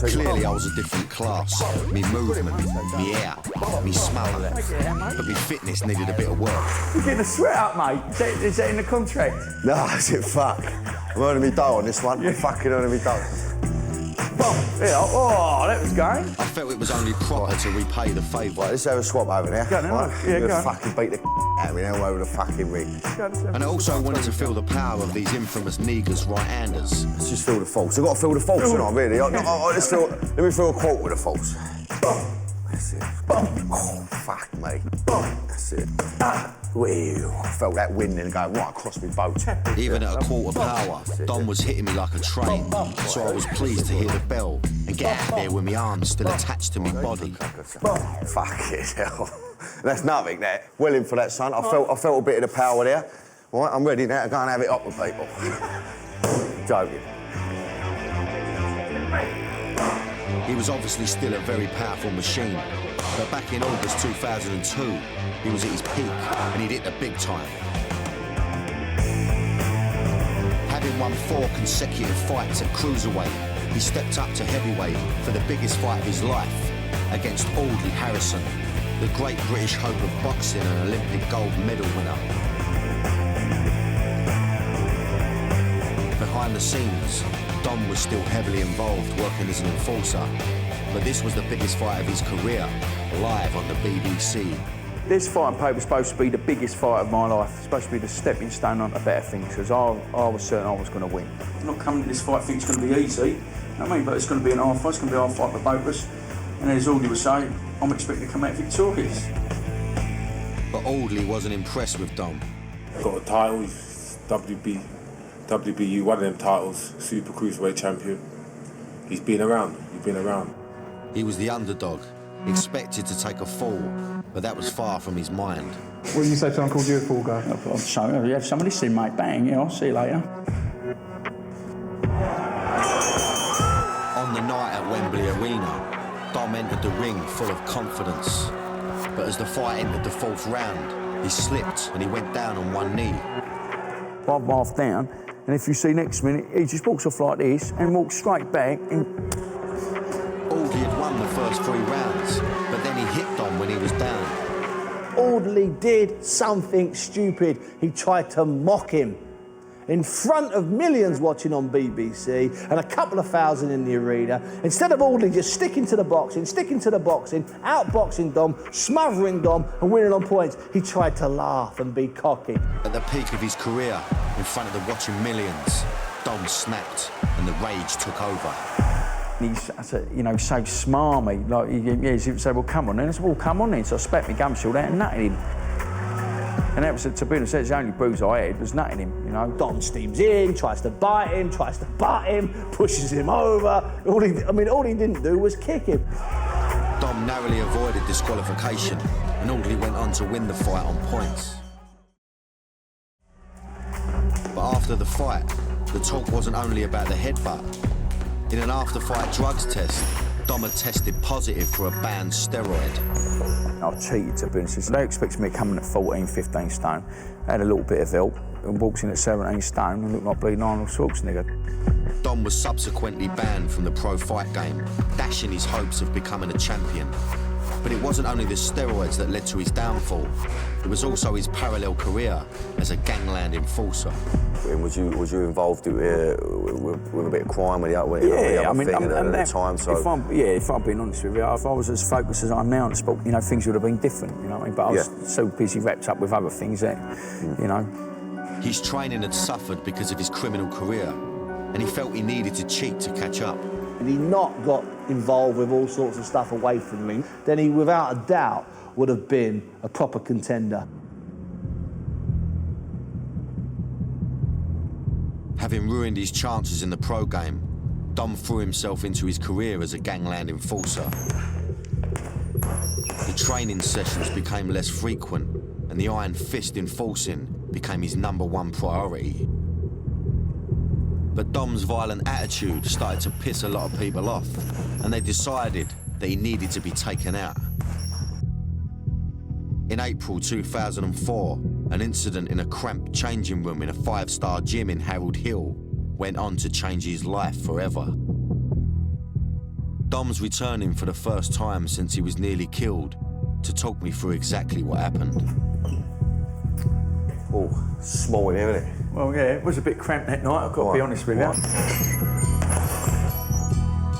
Clearly I was a different class. Me movement, me air, me smell. But me fitness needed a bit of work. You're getting a sweat up, mate. Is that in the contract? No, is it fuck? I'm earning me dough on this one. I'm fucking earning me dough. Yeah, oh, that was going. I felt it was only proper to repay the favour. Right, let's have a swap over there. Go on, right? yeah, You're go on. gonna fucking beat the out of me now over the fucking ring. And I also wanted to feel the power of these infamous niggers right-handers. Let's just feel the false. I've got to feel the false, you know, really. Let me feel a quart with the false. That's it. Oh, fuck me. That's it. I felt that wind and going right across my boat. Even at a quarter power, Dom was hitting me like a train, so I was pleased to hear the bell and get out there with my arms still attached to my body. Fuck it, hell. That's nothing, that. Well in for that, son. I felt a bit of the power there. Right, I'm ready now to go and have it up with people. Joking. He was obviously still a very powerful machine, but back in August 2002, he was at his peak and he'd hit the big time. Having won 4 consecutive fights at cruiserweight, he stepped up to heavyweight for the biggest fight of his life against Audley Harrison, the great British hope of boxing and Olympic gold medal winner. Behind the scenes, Dom was still heavily involved working as an enforcer, but this was the biggest fight of his career, live on the BBC. This fight on paper was supposed to be the biggest fight of my life. It's supposed to be the stepping stone onto better things, because I was certain I was going to win. I'm not coming to this fight thinking it's going to be easy, you know what I mean? But it's going to be an hard fight, it's going to be a hard fight for both of us. And as Audley was saying, I'm expecting to come out victorious. But Audley wasn't impressed with Dom. Got a title, he's WBU, one of them titles, Super Cruiserweight Champion. He's been around. He was the underdog, expected to take a fall, but that was far from his mind. What did you say to Uncle you a fall guy? I'm sorry, you have somebody see, mate. Bang, yeah, I'll see you later. On the night at Wembley Arena, Dom entered the ring full of confidence. But as the fight entered the 4th round, he slipped and he went down on one knee. I'm half down, and if you see next minute, he just walks off like this and walks straight back and... Audley had won the first 3 rounds, but then he hit Dom when he was down. Audley did something stupid. He tried to mock him in front of millions watching on BBC and a couple of thousand in the arena. Instead of Audley just sticking to the boxing, outboxing Dom, smothering Dom and winning on points, he tried to laugh and be cocky. At the peak of his career, in front of the watching millions, Dom snapped and the rage took over. He's, you know, so smarmy. Like, he would say, well, come on then. I said, well, come on then. So I spat my gum shield out and nutted him. And that was, to be honest, the only bruise I had was nutting him, you know. Dom steams in, tries to bite him, tries to butt him, pushes him over. All he didn't do was kick him. Dom narrowly avoided disqualification, and Audley went on to win the fight on points. But after the fight, the talk wasn't only about the headbutt. In an after-fight drugs test, Dom had tested positive for a banned steroid. I cheated, to be honest. They expected me coming at 14, 15 stone. I had a little bit of help and walked in at 17 stone and looked like bleeding Arnold Schwarzenegger. Dom was subsequently banned from the pro fight game, dashing his hopes of becoming a champion. But it wasn't only the steroids that led to his downfall. It was also his parallel career as a gangland enforcer. Was you involved with a bit of crime with the other thing at the time? So if I'm being honest with you, if I was as focused as I am now on sport, you know, things would have been different, you know what I mean? But I was so busy wrapped up with other things that, you know. His training had suffered because of his criminal career, and he felt he needed to cheat to catch up. Had he not got involved with all sorts of stuff away from the ring, then he, without a doubt, would have been a proper contender. Having ruined his chances in the pro game, Dom threw himself into his career as a gangland enforcer. The training sessions became less frequent, and the iron fist enforcing became his #1 priority. But Dom's violent attitude started to piss a lot of people off, and they decided that he needed to be taken out. In April 2004, an incident in a cramped changing room in a 5-star gym in Harold Hill went on to change his life forever. Dom's returning for the first time since he was nearly killed to talk me through exactly what happened. Oh, small in here, isn't it? Well, yeah, it was a bit cramped that night, I've got to be honest with you.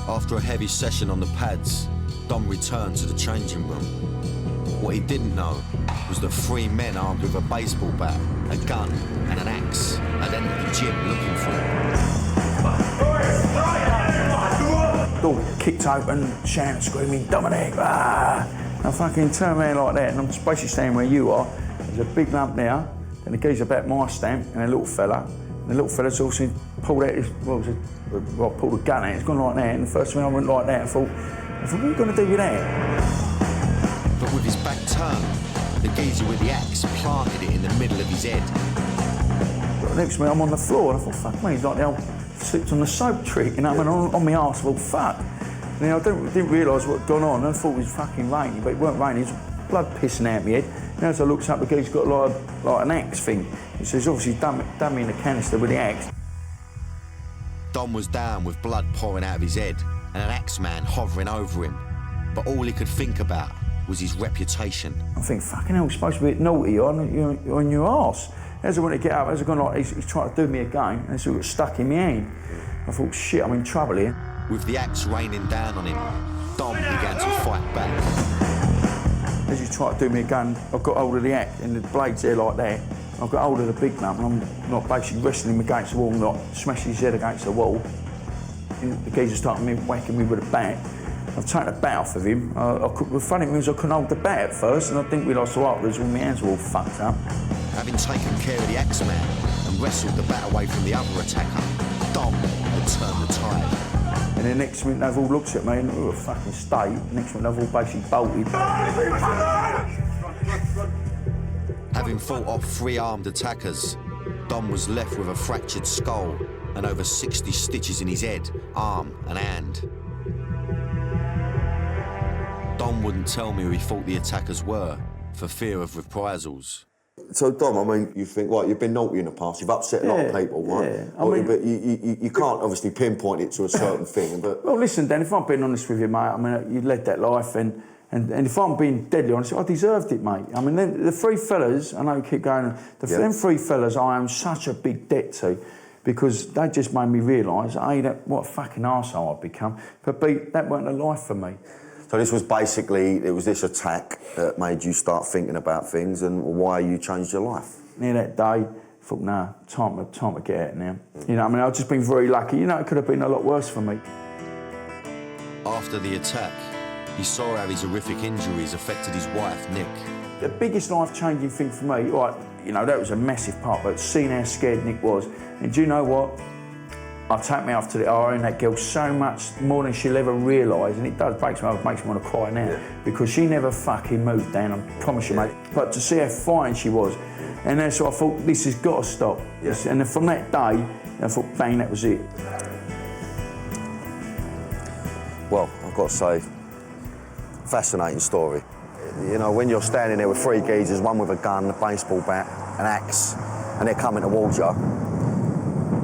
After a heavy session on the pads, Dom returned to the changing room. What he didn't know was that 3 men armed with a baseball bat, a gun and an axe had entered the gym looking for him. Door kicked open, shouting, screaming, Dominic, ah! I fucking turned around like that, and I'm basically standing where you are. There's a big lump there, and the geezer about my stamp, and a little fella. And the little fella's also pulled out his, pulled a gun out, it's gone like that, and the first thing I went like that, I thought, what are you going to do with that? But with his back turned, the geezer with the axe planted it in the middle of his head. But next to me, I'm on the floor, and I thought, fuck me, he's like the old slipped on the soap trick, you know, and on my arse, I thought, fuck. And I didn't realise what had gone on, and I thought it was fucking raining, but it weren't raining, it was blood pissing out my head. And as I looked up, the geezer's got like an axe thing. So he's obviously done me in a canister with the axe. Dom was down with blood pouring out of his head and an axe man hovering over him. But all he could think about was his reputation. I think, fucking hell, he's supposed to be naughty on your arse. As I went to get up, as I gone like, he's trying to do me again, and so it got stuck in my hand. I thought, shit, I'm in trouble here. With the axe raining down on him, Dom began to fight back. As he tried to do me again, I got hold of the axe, and the blade's there like that. I got hold of the big lump, and I'm like basically wrestling him against the wall, and like smashing his head against the wall. And the geezer started whacking me with a bat. I've taken the bat off of him. The funny thing was I couldn't hold the bat at first, and I didn't realise till afterwards all my hands were all fucked up. Having taken care of the axe man and wrestled the bat away from the other attacker, Dom had turned the tide. And the next minute they've all looked at me and we were fucking state. The next minute they've all basically bolted. Having fought off 3 armed attackers, Dom was left with a fractured skull and over 60 stitches in his head, arm and hand. Dom wouldn't tell me who he thought the attackers were for fear of reprisals. So, Dom, I mean, you think, right, you've been naughty in the past, you've upset a lot of people, right? Yeah. But you can't obviously pinpoint it to a certain thing, but... Well, listen, Dan, if I'm being honest with you, mate, I mean, you led that life, and if I'm being deadly honest, I deserved it, mate. I mean, the 3 fellas, I know you keep going, them 3 fellas I am such a big debt to, because they just made me realise, A, what a fucking arsehole I've become, but B, that weren't a life for me. So this was basically, it was this attack that made you start thinking about things and why you changed your life? Near that day, I thought, nah, time to get out now. You know, I mean, I've just been very lucky. You know, it could have been a lot worse for me. After the attack, he saw how his horrific injuries affected his wife, Nick. The biggest life-changing thing for me, right, you know, that was a massive part, but seeing how scared Nick was. And do you know what? I take me off to the I own that girl so much more than she'll ever realise, and it makes me want to cry now, because she never fucking moved, Dan, I promise you, mate. But to see how fine she was, and then so I thought, this has got to stop. Yes. And then from that day, I thought, bang, that was it. Well, I've got to say, fascinating story. You know, when you're standing there with 3 geezers, one with a gun, a baseball bat, an axe, and they're coming towards you,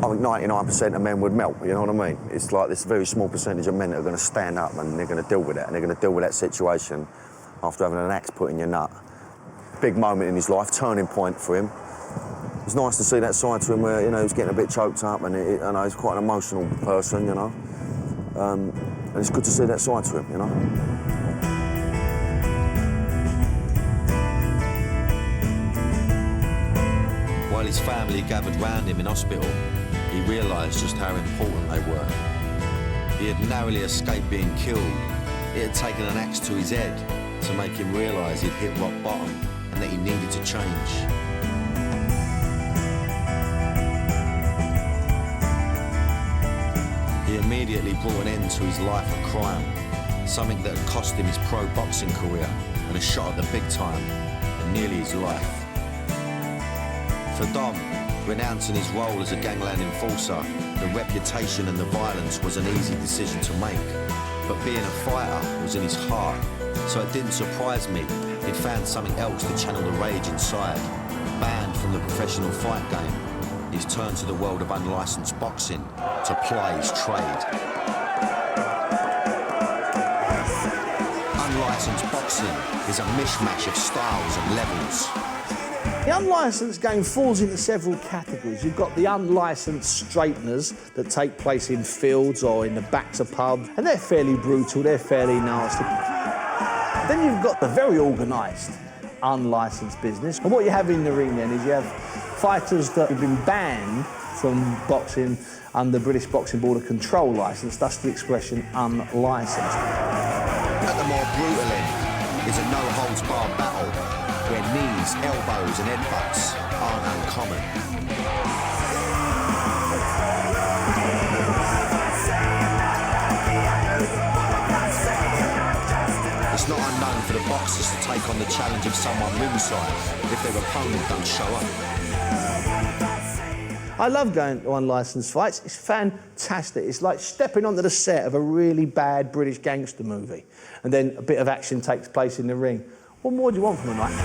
I think 99% of men would melt, you know what I mean? It's like this very small percentage of men that are going to stand up and they're going to deal with it, and they're going to deal with that situation after having an axe put in your nut. Big moment in his life, turning point for him. It's nice to see that side to him where, you know, he was getting a bit choked up, and I know he's quite an emotional person, you know. And it's good to see that side to him, you know. While his family gathered round him in hospital, he realised just how important they were. He had narrowly escaped being killed. It had taken an axe to his head to make him realise he'd hit rock bottom and that he needed to change. immediately brought an end to his life of crime, something that had cost him his pro boxing career and a shot at the big time and nearly his life. For Dom, renouncing his role as a gangland enforcer, the reputation and the violence was an easy decision to make. But being a fighter was in his heart, so it didn't surprise me he'd found something else to channel the rage inside. Banned from the professional fight game, he's turned to the world of unlicensed boxing to ply his trade. Unlicensed boxing is a mishmash of styles and levels. The unlicensed game falls into several categories. You've got the unlicensed straighteners that take place in fields or in the backs of pubs, and they're fairly brutal, they're fairly nasty. Then you've got the very organised unlicensed business. And what you have in the ring then is you have fighters that have been banned from boxing under British Boxing Board of Control licence, thus the expression unlicensed. At the more brutal end is a no-holds-barred battle where knees, elbows and headbutts aren't uncommon. It's not unknown for the boxers to take on the challenge of someone ringside if their opponent don't show up. I love going to unlicensed fights. It's fantastic. It's like stepping onto the set of a really bad British gangster movie, and then a bit of action takes place in the ring. What more do you want from a night? I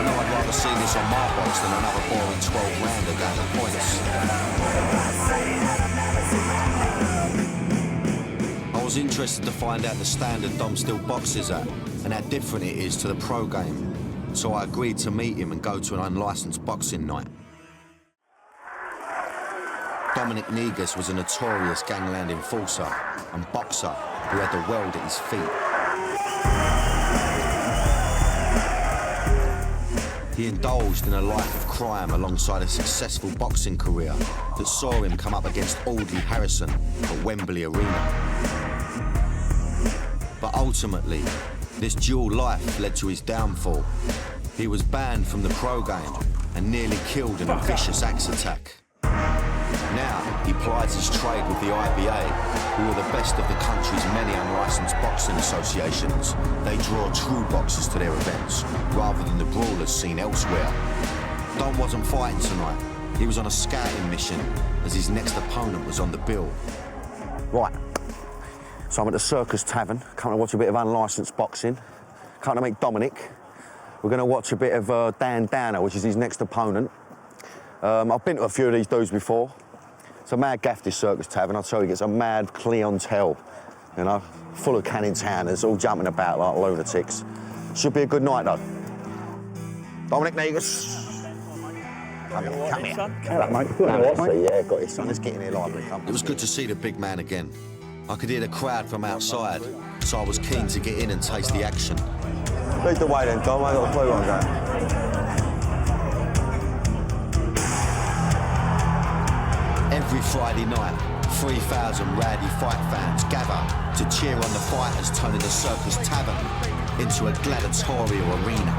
know I'd rather see this on my box than another boring 12-rounder down the points. I was interested to find out the standard Dom still boxes at and how different it is to the pro game. So I agreed to meet him and go to an unlicensed boxing night. Dominic Negus was a notorious gangland enforcer and boxer who had the world at his feet. He indulged in a life of crime alongside a successful boxing career that saw him come up against Audley Harrison at Wembley Arena. But ultimately, this dual life led to his downfall. He was banned from the pro game and nearly killed in a vicious axe attack. Now, he plies his trade with the IBA, who are the best of the country's many unlicensed boxing associations. They draw true boxers to their events, rather than the brawlers seen elsewhere. Dom wasn't fighting tonight. He was on a scouting mission, as his next opponent was on the bill. Right, so I'm at the Circus Tavern, coming to watch a bit of unlicensed boxing. Coming to meet Dominic. We're going to watch a bit of Dan Dyer, which is his next opponent. I've been to a few of these dudes before. It's a mad gaff, this Circus Tavern. I'll tell you, it's a mad clientele, you know, full of canning towners, all jumping about like lunatics. Should be a good night, though. Dominic Negus. Come here. Hello, mate. Yeah, got his son. Let's get in here lively. It was good to see the big man again. I could hear the crowd from outside, so I was keen to get in and taste the action. Lead the way then, Dom. I got a clue where I'm going. Every Friday night, 3,000 rowdy fight fans gather to cheer on the fighters turning the Circus Tavern into a gladiatorial arena.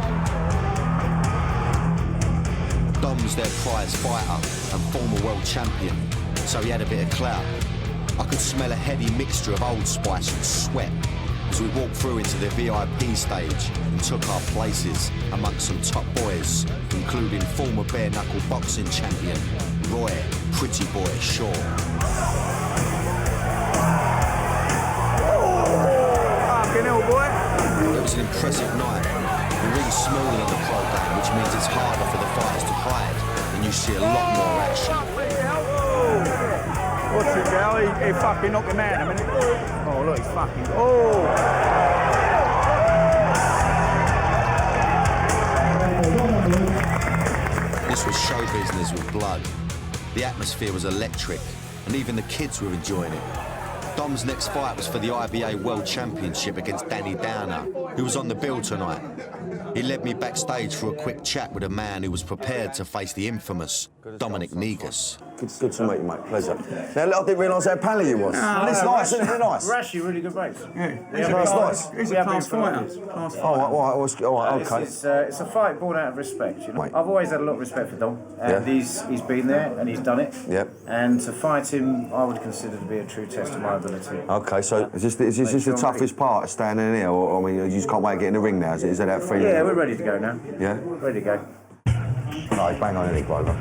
Dom's their prize fighter and former world champion, so he had a bit of clout. I could smell a heady mixture of Old Spice and sweat as we walked through into the VIP stage and took our places amongst some top boys, including former bare-knuckle boxing champion Roy Pretty Boy Shaw. Fucking hell, boy. It was an impressive night. The ring's smaller than the pro game, which means it's harder for the fighters to hide, and you see a lot more action. What's it, Gal? He fucking knocked him out in a minute. Oh, look, he's fucking... This was show business with blood. The atmosphere was electric, and even the kids were enjoying it. Dom's next fight was for the IBA World Championship against Danny Dyer, who was on the bill tonight. He led me backstage for a quick chat with a man who was prepared to face the infamous Dominic Negus. Good to meet you, mate. Pleasure. Now, I didn't realise how pally you was. No, it's nice, isn't it? Nice. We're actually really good mates. Yeah. It's nice. He's a class fighter. All right, okay. It's a fight born out of respect, you know. Mate. I've always had a lot of respect for Dom, and he's been there and he's done it. Yep. And to fight him, I would consider to be a true test of my ability. Okay, so is this the toughest part of standing in here, or I mean, you just can't wait to get in the ring now? Is that that feeling? Yeah, we're ready to go now. Yeah. Ready to go. No, bang on any Grover.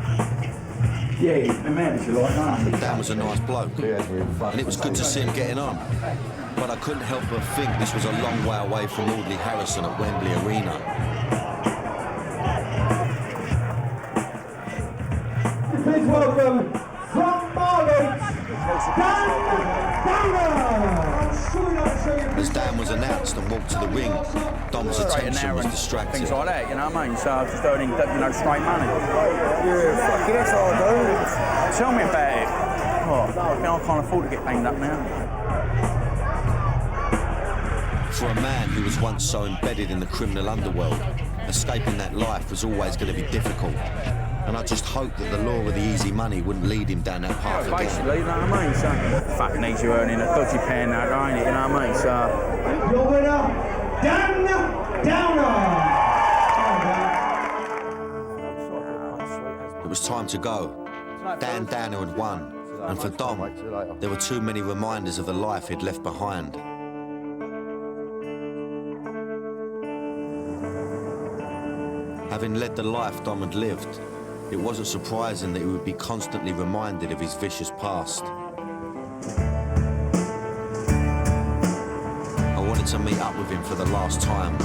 Yeah, he's the man, if you like. Dan was a nice bloke, and it was good to see him getting on. But I couldn't help but think this was a long way away from Audley Harrison at Wembley Arena. Please welcome from Marlow, Dan Dyer. As Dan was announced and walked to the ring, Dom's attention was distracted. Things like that, you know what I mean? So I was just earning, straight money. Yeah, fucking that's all I do. Tell me about it. Oh, I can't afford to get banged up now. For a man who was once so embedded in the criminal underworld, escaping that life was always going to be difficult. And I just hoped that the law of the easy money wouldn't lead him down that path again. Basically, you know what I mean? So, fucking easy earning a dodgy pound now, ain't it? You know what I mean? So, Your winner, Dan Downer. It was time to go. Dan Downer had won. And for Dom, there were too many reminders of the life he'd left behind. Having led the life Dom had lived, it wasn't surprising that he would be constantly reminded of his vicious past. I wanted to meet up with him for the last time,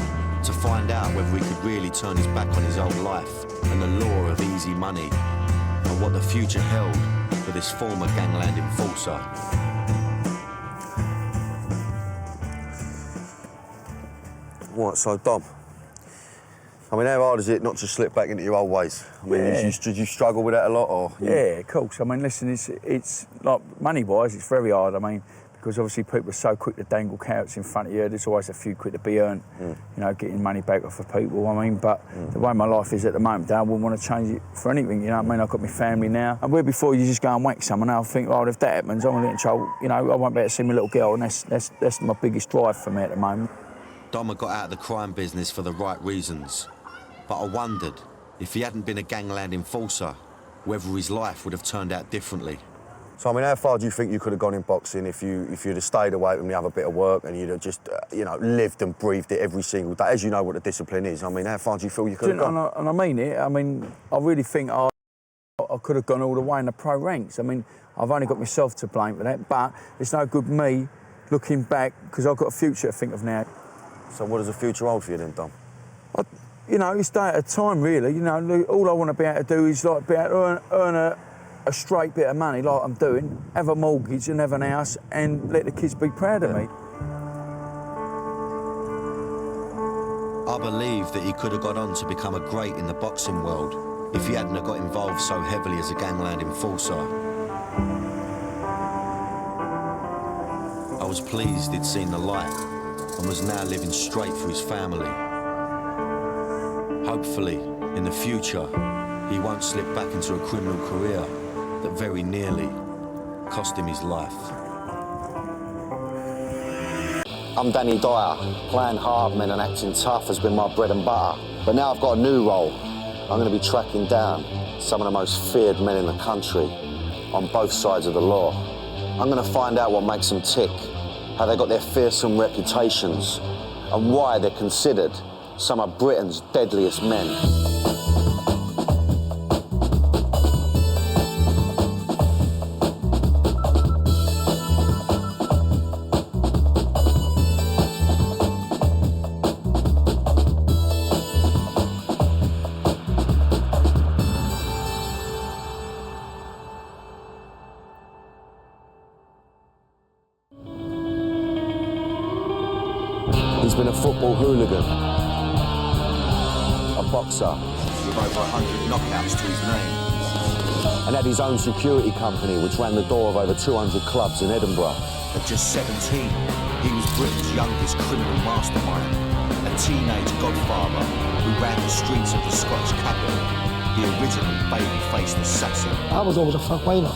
to find out whether he could really turn his back on his old life and the law of easy money, and what the future held for this former gangland enforcer. What, so Dom? I mean, how hard is it not to slip back into your old ways? I mean, did you struggle with that a lot, or? Yeah, of course. I mean, listen, it's like money-wise, it's very hard. I mean, because obviously people are so quick to dangle carrots in front of you. There's always a few quid to be earned, you know, getting money back off of people. I mean, but the way my life is at the moment, I wouldn't want to change it for anything. You know what I mean? I've got my family now, and where before you just go and whack someone, I think, oh, if that happens, I'm gonna get in trouble. You know, I won't be able to see my little girl, and that's my biggest drive for me at the moment. Dom had got out of the crime business for the right reasons. But I wondered, if he hadn't been a gangland enforcer, whether his life would have turned out differently. So, I mean, how far do you think you could have gone in boxing if you'd have stayed away from the other bit of work and you'd have just, lived and breathed it every single day, as you know what the discipline is? I mean, how far do you feel you could have gone? And I mean it. I mean, I really think I could have gone all the way in the pro ranks. I mean, I've only got myself to blame for that, but it's no good me looking back, because I've got a future to think of now. So what does the future hold for you then, Dom? It's day at a time, really. You know, all I want to be able to do is like be able to earn a straight bit of money, like I'm doing, have a mortgage and have an house, and let the kids be proud of me. I believe that he could have got on to become a great in the boxing world if he hadn't have got involved so heavily as a gangland enforcer. I was pleased he'd seen the light and was now living straight for his family. Hopefully, in the future, he won't slip back into a criminal career that very nearly cost him his life. I'm Danny Dyer. Playing hard men and acting tough has been my bread and butter. But now I've got a new role. I'm going to be tracking down some of the most feared men in the country on both sides of the law. I'm going to find out what makes them tick, how they got their fearsome reputations, and why they're considered some of Britain's deadliest men. He's been a football hooligan, a boxer with over 100 knockouts to his name, and had his own security company which ran the door of over 200 clubs in Edinburgh. At just 17, he was Britain's youngest criminal mastermind. teenage godfather who ran the streets of the Scottish capital, the original baby-faced assassin. I was always a frontliner.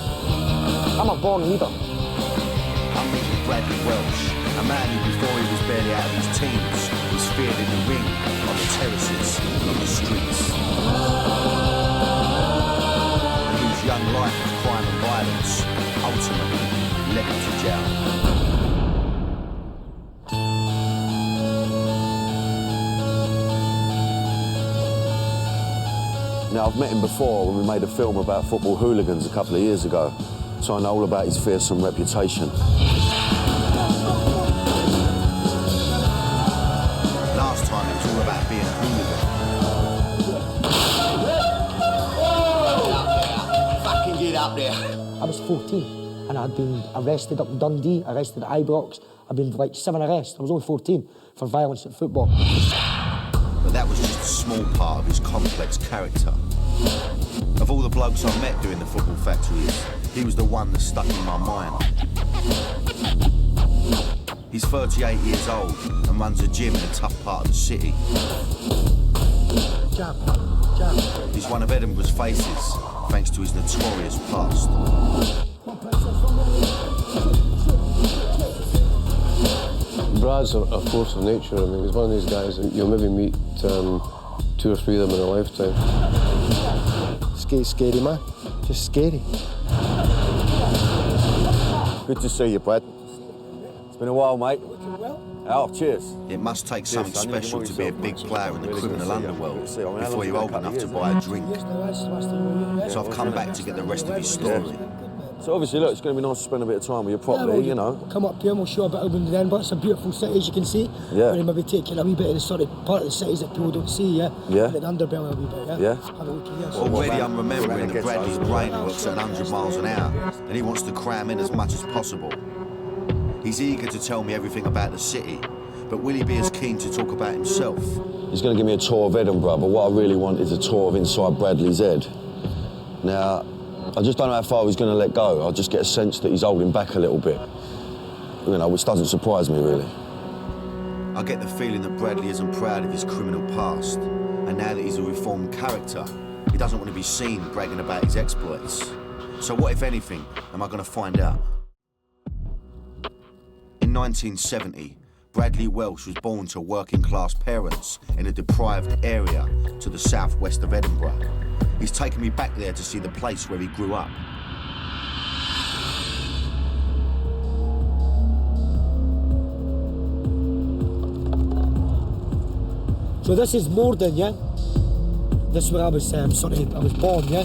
I'm a born leader. I'm meeting Bradley Welsh, a man who before he was barely out of his teens was feared in the ring, on the terraces, and on the streets. And whose young life of crime and violence ultimately led him to jail. Now, I've met him before when we made a film about football hooligans a couple of years ago, so I know all about his fearsome reputation. Last time it was all about being a hooligan. Fucking get up there. I was 14 and I'd been arrested up in Dundee, arrested at Ibrox. I'd been like 7 arrests. I was only 14 for violence at football. But that was just a small part of his complex character. Of all the blokes I met doing the football factories, he was the one that stuck in my mind. He's 38 years old and runs a gym in a tough part of the city. Jab. He's one of Edinburgh's faces, thanks to his notorious past. Brad's a force of nature. I mean, he's one of these guys that you'll maybe meet 2 or 3 of them in a lifetime. Scary, man. Just scary. Good to see you, Brad. It's been a while, mate. Oh, cheers. It must take something special to be a big player in the criminal underworld before you're old enough to buy a drink. So I've come back to get the rest of his story. So obviously, look, it's going to be nice to spend a bit of time with you properly, you know. Come up here and we'll show a bit of Edinburgh. It's a beautiful city, as you can see. Yeah. We'll maybe take you a wee bit of the sort of part of the cities that people don't see, yeah? Yeah. And the underbelly a wee bit, yeah? Yeah. Have a look here. Already I'm remembering that Bradley's brain works at 100 miles an hour and he wants to cram in as much as possible. He's eager to tell me everything about the city, but will he be as keen to talk about himself? He's going to give me a tour of Edinburgh, but what I really want is a tour of inside Bradley's head. Now, I just don't know how far he's going to let go. I just get a sense that he's holding back a little bit, you know, which doesn't surprise me, really. I get the feeling that Bradley isn't proud of his criminal past, and now that he's a reformed character, he doesn't want to be seen bragging about his exploits. So what, if anything, am I going to find out? In 1970, Bradley Welsh was born to working-class parents in a deprived area to the southwest of Edinburgh. He's taken me back there to see the place where he grew up. So this is Morden, yeah? This is where I was I was born, yeah?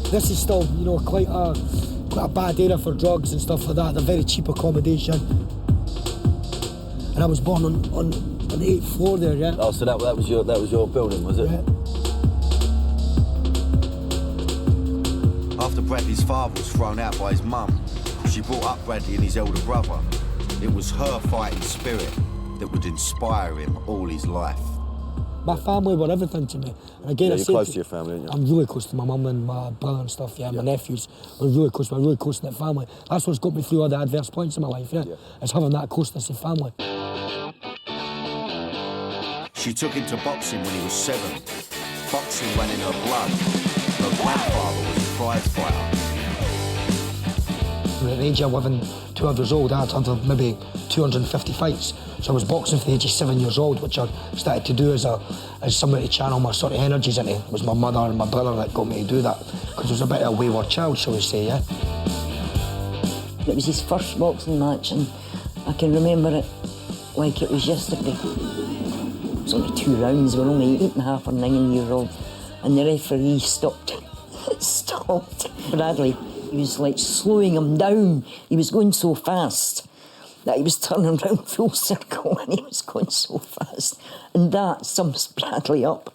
This is still, you know, quite a bad area for drugs and stuff like that. They're very cheap accommodation. And I was born on the 8th floor there, yeah? Oh, so that was your building, was it? Yeah. After Bradley's father was thrown out by his mum, she brought up Bradley and his elder brother. It was her fighting spirit that would inspire him all his life. My family were everything to me. And again, yeah, you're close to your family, aren't you? I'm really close to my mum and my brother and stuff, yeah. My nephews. We're really close to that family. That's what's got me through all the adverse points in my life, yeah. It's having that closeness of family. She took him to boxing when he was 7. Boxing ran in her blood. Her grandfather was a prize fighter. At the age of 11, 12 years old, I had maybe 250 fights. So I was boxing from the age of 7 years old, which I started to do as somebody to channel my sort of energies into. It was my mother and my brother that got me to do that, because I was a bit of a wayward child, shall we say, yeah? It was his first boxing match, and I can remember it like it was yesterday. It was only 2 rounds, we were only 8.5 or 9 years old, and the referee stopped Bradley. He was like slowing him down. He was going so fast that he was turning around full circle and he was going so fast. And that sums Bradley up.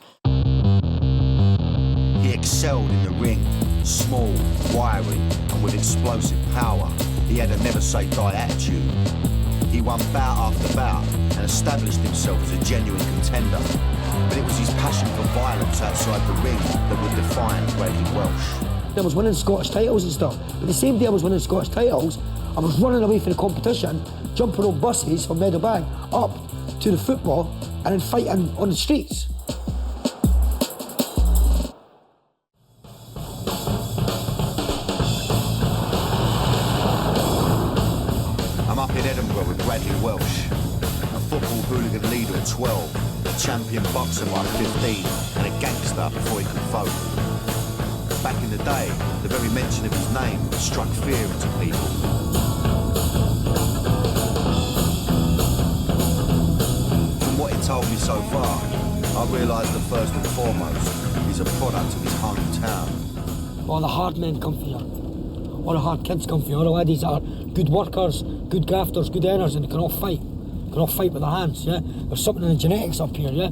He excelled in the ring, small, wiry, and with explosive power. He had a never-say-die attitude. He won bout after bout and established himself as a genuine contender. But it was his passion for violence outside the ring that would define Bradley Welsh. I was winning Scottish titles and stuff. But the same day I was winning Scottish titles, I was running away from the competition, jumping on buses from Edinburgh up to the football and then fighting on the streets. I'm up in Edinburgh with Bradley Welsh, a football hooligan leader at 12, a champion boxer by 15, and a gangster before he could vote. Back in the day, the very mention of his name struck fear into people. From what he told me so far, I realised that first and foremost, he's a product of his hometown. All the hard men come from here. All the hard kids come from here. All the ladies that are good workers, good grafters, good earners, and they can all fight. They can all fight with their hands, yeah? There's something in the genetics up here, yeah?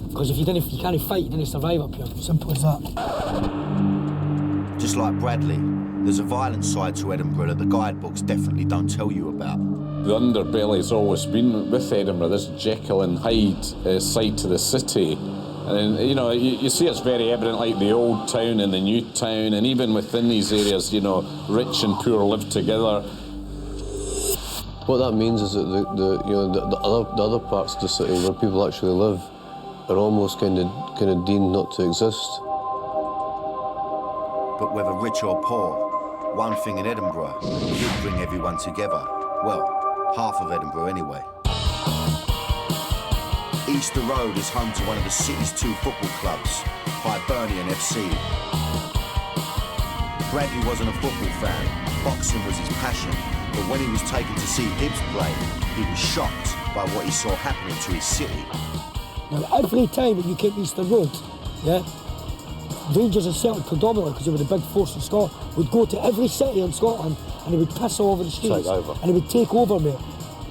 Because if you can't fight, you didn't survive up here. Simple as that. Just like Bradley, there's a violent side to Edinburgh that the guidebooks definitely don't tell you about. The underbelly's always been with Edinburgh, this Jekyll and Hyde side to the city. And you know, you see it's very evident, like the old town and the new town, and even within these areas, you know, rich and poor live together. What that means is that the other parts of the city where people actually live are almost kind of deemed not to exist. But whether rich or poor, one thing in Edinburgh did bring everyone together. Well, half of Edinburgh anyway. Easter Road is home to one of the city's two football clubs, Hibernian FC. Bradley wasn't a football fan, boxing was his passion, but when he was taken to see Hibs play, he was shocked by what he saw happening to his city. Now, every time that you came Easter Road, yeah, Rangers and Celtic predominantly, because they were the big force in Scotland, would go to every city in Scotland and they would piss all over the streets. And they would take over me.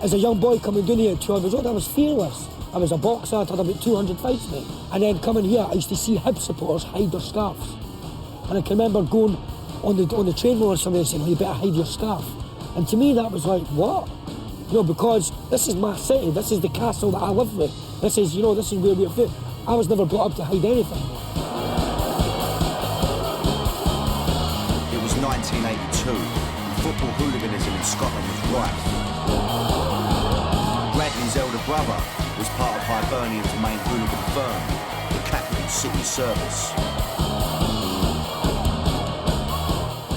As a young boy coming down here at 12 years old, I was fearless. I was a boxer, I'd had about 200 fights, mate. And then coming here, I used to see Hibs supporters hide their scarves. And I can remember going on the train with somebody and saying, well, you better hide your scarf. And to me, that was like, what? You know, because this is my city, this is the castle that I live with. This is, you know, this is where we're from. I was never brought up to hide anything. It was 1982, and football hooliganism in Scotland was rife. Bradley's elder brother was part of Hibernian's main hooligan firm, the Capital City Service.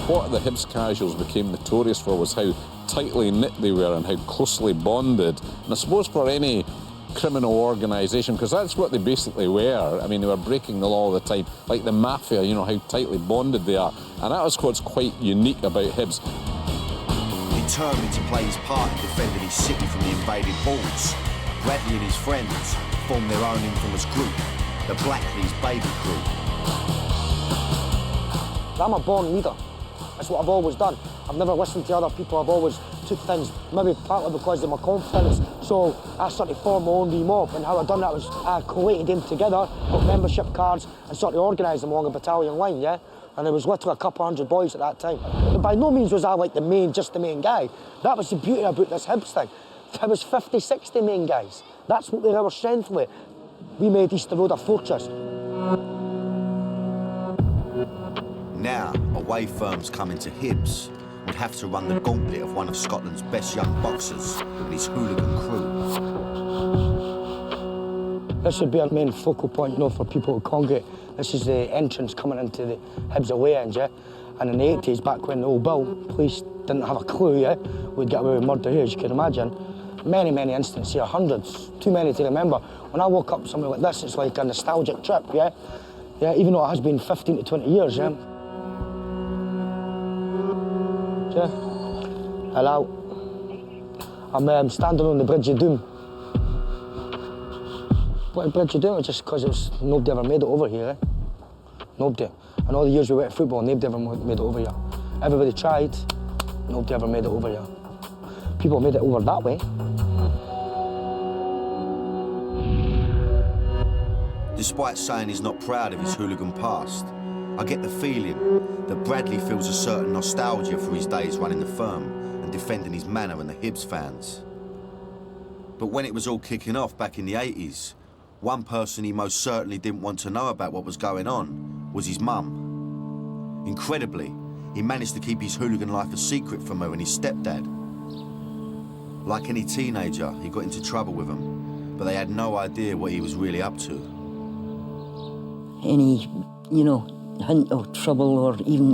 What the Hibs casuals became notorious for was how tightly knit they were and how closely bonded. And I suppose for any criminal organisation, because that's what they basically were. I mean, they were breaking the law all the time, like the mafia, you know, how tightly bonded they are. And that was what's quite unique about Hibs. Determined to play his part in defending his city from the invaded Bulls, Bradley and his friends formed their own infamous group, the Blackley's Baby Crew. I'm a born leader. That's what I've always done. I've never listened to other people. I've always took things, maybe partly because of my confidence. So I started to form my own wee mob, and how I done that was I collated them together, got membership cards, and started to organise them along a battalion line, yeah? And there was literally a couple hundred boys at that time. But by no means was I like just the main guy. That was the beauty about this Hibs thing. There was 50, 60 main guys. That's what our strength was. We made Easter Road a fortress. Now, away firms coming to Hibs would have to run the gauntlet of one of Scotland's best young boxers with his hooligan crew. This would be our main focal point, you know, for people to congregate. This is the entrance coming into the Hibs away end, yeah? And in the 80s, back when the old Bill police didn't have a clue, yeah? We'd get away with murder here, as you can imagine. Many, many incidents here, hundreds, too many to remember. When I woke up somewhere like this, it's like a nostalgic trip, yeah? Yeah, even though it has been 15 to 20 years, yeah? Yeah. Hello. I'm standing on the Bridge of Doom. What Bridge of Doom? It's just because nobody ever made it over here, eh? Nobody. And all the years we went to football, nobody ever made it over here. Everybody tried, nobody ever made it over here. People made it over that way. Despite saying he's not proud of his hooligan past, I get the feeling that Bradley feels a certain nostalgia for his days running the firm and defending his manor and the Hibs fans. But when it was all kicking off back in the 80s, one person he most certainly didn't want to know about what was going on was his mum. Incredibly, he managed to keep his hooligan life a secret from her and his stepdad. Like any teenager, he got into trouble with them, but they had no idea what he was really up to. Any, hint of trouble or even,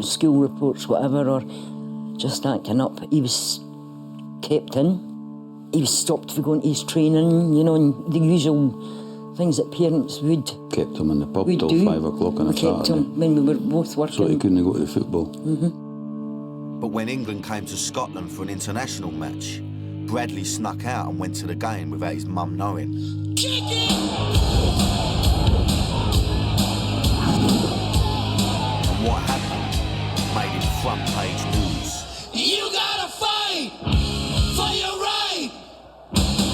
school reports, whatever, or just acting up, he was kept in. He was stopped for going to his training, and the usual things that parents would. Kept him in the pub till 5 o'clock on a Saturday. Kept him when we were both working. So he couldn't go to the football. But when England came to Scotland for an international match, Bradley snuck out and went to the game without his mum knowing. And what happened made him front page news. You gotta fight for your right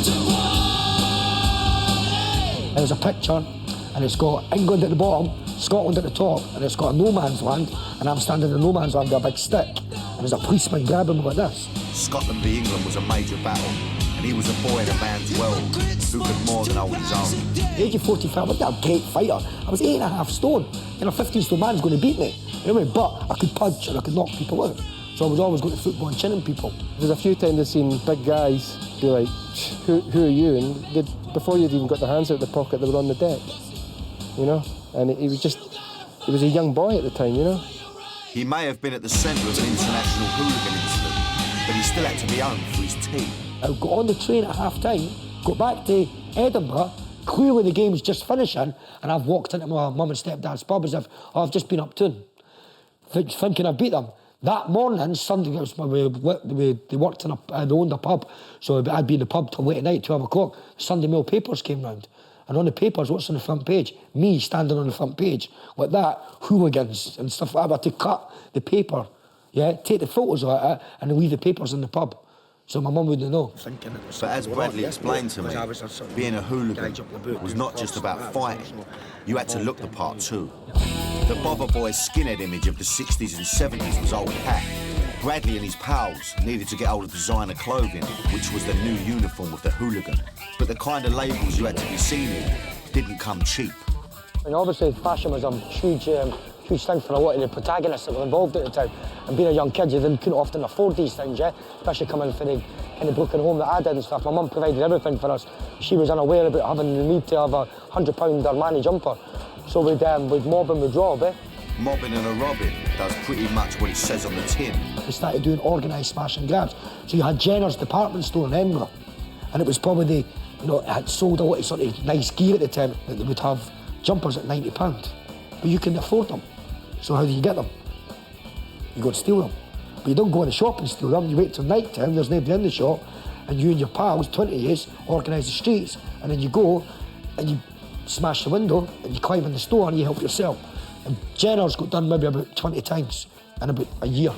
to play. There's a picture, and it's got England at the bottom, Scotland at the top, and it's got a no man's land, and I'm standing in no man's land with a big stick, and there's a policeman grabbing me like this. Scotland v England was a major battle, and he was a boy in a man's world who could more than hold his own. At the age of 45, I wasn't a great fighter. I was 8.5 stone. A 15-stone man's going to beat me. You know what I mean? But I could punch and I could knock people out. So I was always going to football and chinning people. There's a few times I've seen big guys be like, who are you? And before you'd even got their hands out of the pocket, they were on the deck. And he was a young boy at the time, He may have been at the centre of an international hooligan incident, but he still had to be home for his team. I got on the train at half-time, got back to Edinburgh, clearly the game's just finishing, and I've walked into my mum and stepdad's pub as if, I've just been up to them, thinking I beat them. That morning, Sunday, they worked in they owned a pub, so I'd be in the pub till late at night, 12 o'clock. The Sunday Mail papers came round. And on the papers, what's on the front page? Me standing on the front page, like that, hooligans and stuff like that. I had to cut the paper, take the photos of it, and leave the papers in the pub. So my mum wouldn't know. But as Bradley explained to me, being a hooligan was not just about fighting. You had to look the part too. The Bother Boys skinhead image of the 60s and 70s was old hat. Bradley and his pals needed to get hold of designer clothing, which was the new uniform of the hooligan. But the kind of labels you had to be seen in didn't come cheap. And obviously fashion was a huge thing for a lot of the protagonists that were involved at the time. And being a young kid, you couldn't often afford these things, especially coming from the kind of broken home that I did and stuff. My mum provided everything for us. She was unaware about having the need to have a £100 Armani jumper. So we'd mob and we'd rob, Mobbing and a robbing does pretty much what it says on the tin. We started doing organised smash and grabs. So you had Jenner's department store in Edinburgh, and it was probably it had sold a lot of sort of nice gear at the time that they would have jumpers at £90. But you couldn't afford them. So how do you get them? You go to steal them. But you don't go in the shop and steal them. You wait till night time, there's nobody in the shop, and you and your pals, 20 years, organise the streets, and then you go and you smash the window and you climb in the store and you help yourself. And Jenner's got done maybe about 20 times in about a year.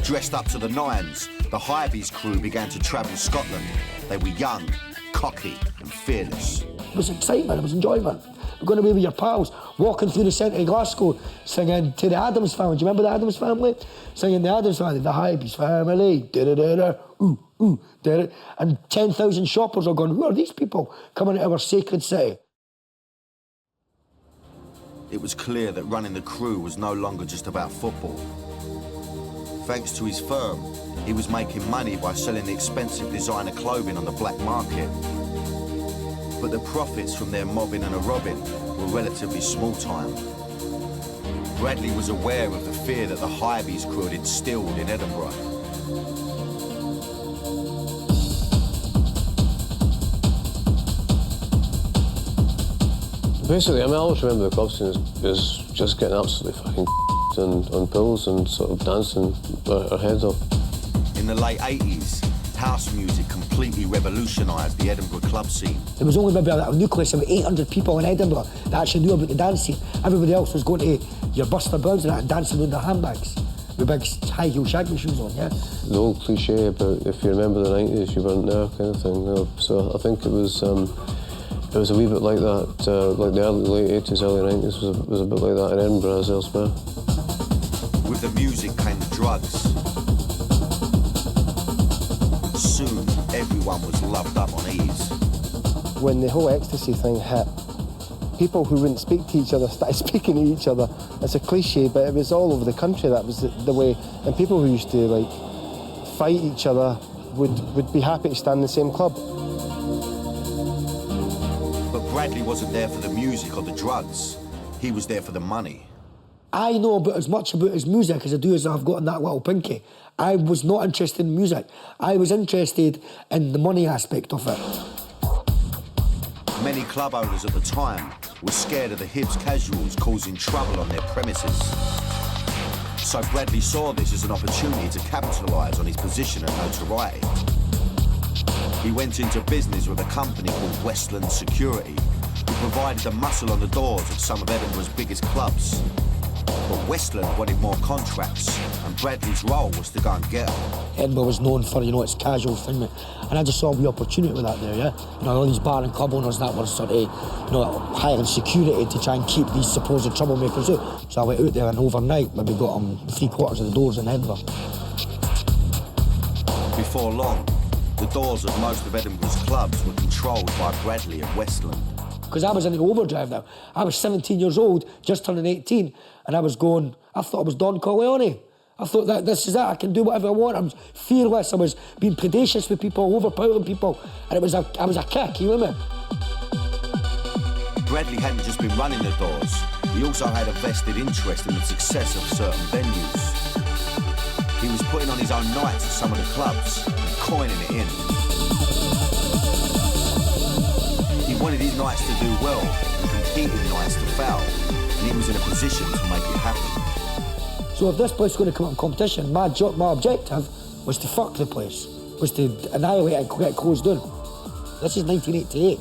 Dressed up to the nines, the Hybe's crew began to travel Scotland. They were young, cocky and fearless. It was excitement, it was enjoyment. We're going away with your pals, walking through the centre of Glasgow, singing to the Addams Family. Do you remember the Addams Family? Singing the Addams Family, the Hybe's family, da-da-da-da, ooh, ooh, da-da. And 10,000 shoppers are going, who are these people coming into our sacred city? It was clear that running the crew was no longer just about football. Thanks to his firm, he was making money by selling the expensive designer clothing on the black market. But the profits from their mobbing and a robbing were relatively small time. Bradley was aware of the fear that the Hybe's crew had instilled in Edinburgh. Basically, I always remember the club scene as just getting absolutely fucking on pills and sort of dancing our heads off. In the late 80s, house music completely revolutionised the Edinburgh club scene. There was only maybe a nucleus of 800 people in Edinburgh that actually knew about the dance scene. Everybody else was going to your Buster Browns and that and dancing with their handbags with big high-heel shaggy shoes on, The old cliche about if you remember the 90s, you weren't there kind of thing. So I think it was a wee bit like that, like the late 80s, early 90s was a bit like that in Edinburgh as elsewhere. With the music came the drugs. Soon, everyone was loved up on ease. When the whole ecstasy thing hit, people who wouldn't speak to each other started speaking to each other. It's a cliche, but it was all over the country. That was the way. And people who used to fight each other would be happy to stand in the same club. But Bradley wasn't there for the music or the drugs. He was there for the money. I know about as much about his music as I do as I've got in that little pinky. I was not interested in music. I was interested in the money aspect of it. Many club owners at the time were scared of the Hibs casuals causing trouble on their premises. So Bradley saw this as an opportunity to capitalise on his position and notoriety. He went into business with a company called Westland Security, who provided the muscle on the doors of some of Edinburgh's biggest clubs. But Westland wanted more contracts, and Bradley's role was to go and get them. Edinburgh was known for, its casual thing, mate. And I just saw the opportunity with that there, yeah? All these bar and club owners that were sort of, hiring security to try and keep these supposed troublemakers out. So I went out there and overnight, maybe got them 3/4 of the doors in Edinburgh. Before long, the doors of most of Edinburgh's clubs were controlled by Bradley and Westland. Because I was in the overdrive now. I was 17 years old, just turning 18, and I thought I was Don Corleone. I thought that this is it, I can do whatever I want. I was fearless, I was being predacious with people, overpowering people, and I was a kick, you know what I mean? Bradley hadn't just been running the doors, he also had a vested interest in the success of certain venues. He was putting on his own nights at some of the clubs and coining it in. He wanted his nights to do well and competing nights to foul, and he was in a position to make it happen. So if this place was going to come up in competition, my objective was to fuck the place, was to annihilate it and get it closed down. This is 1988,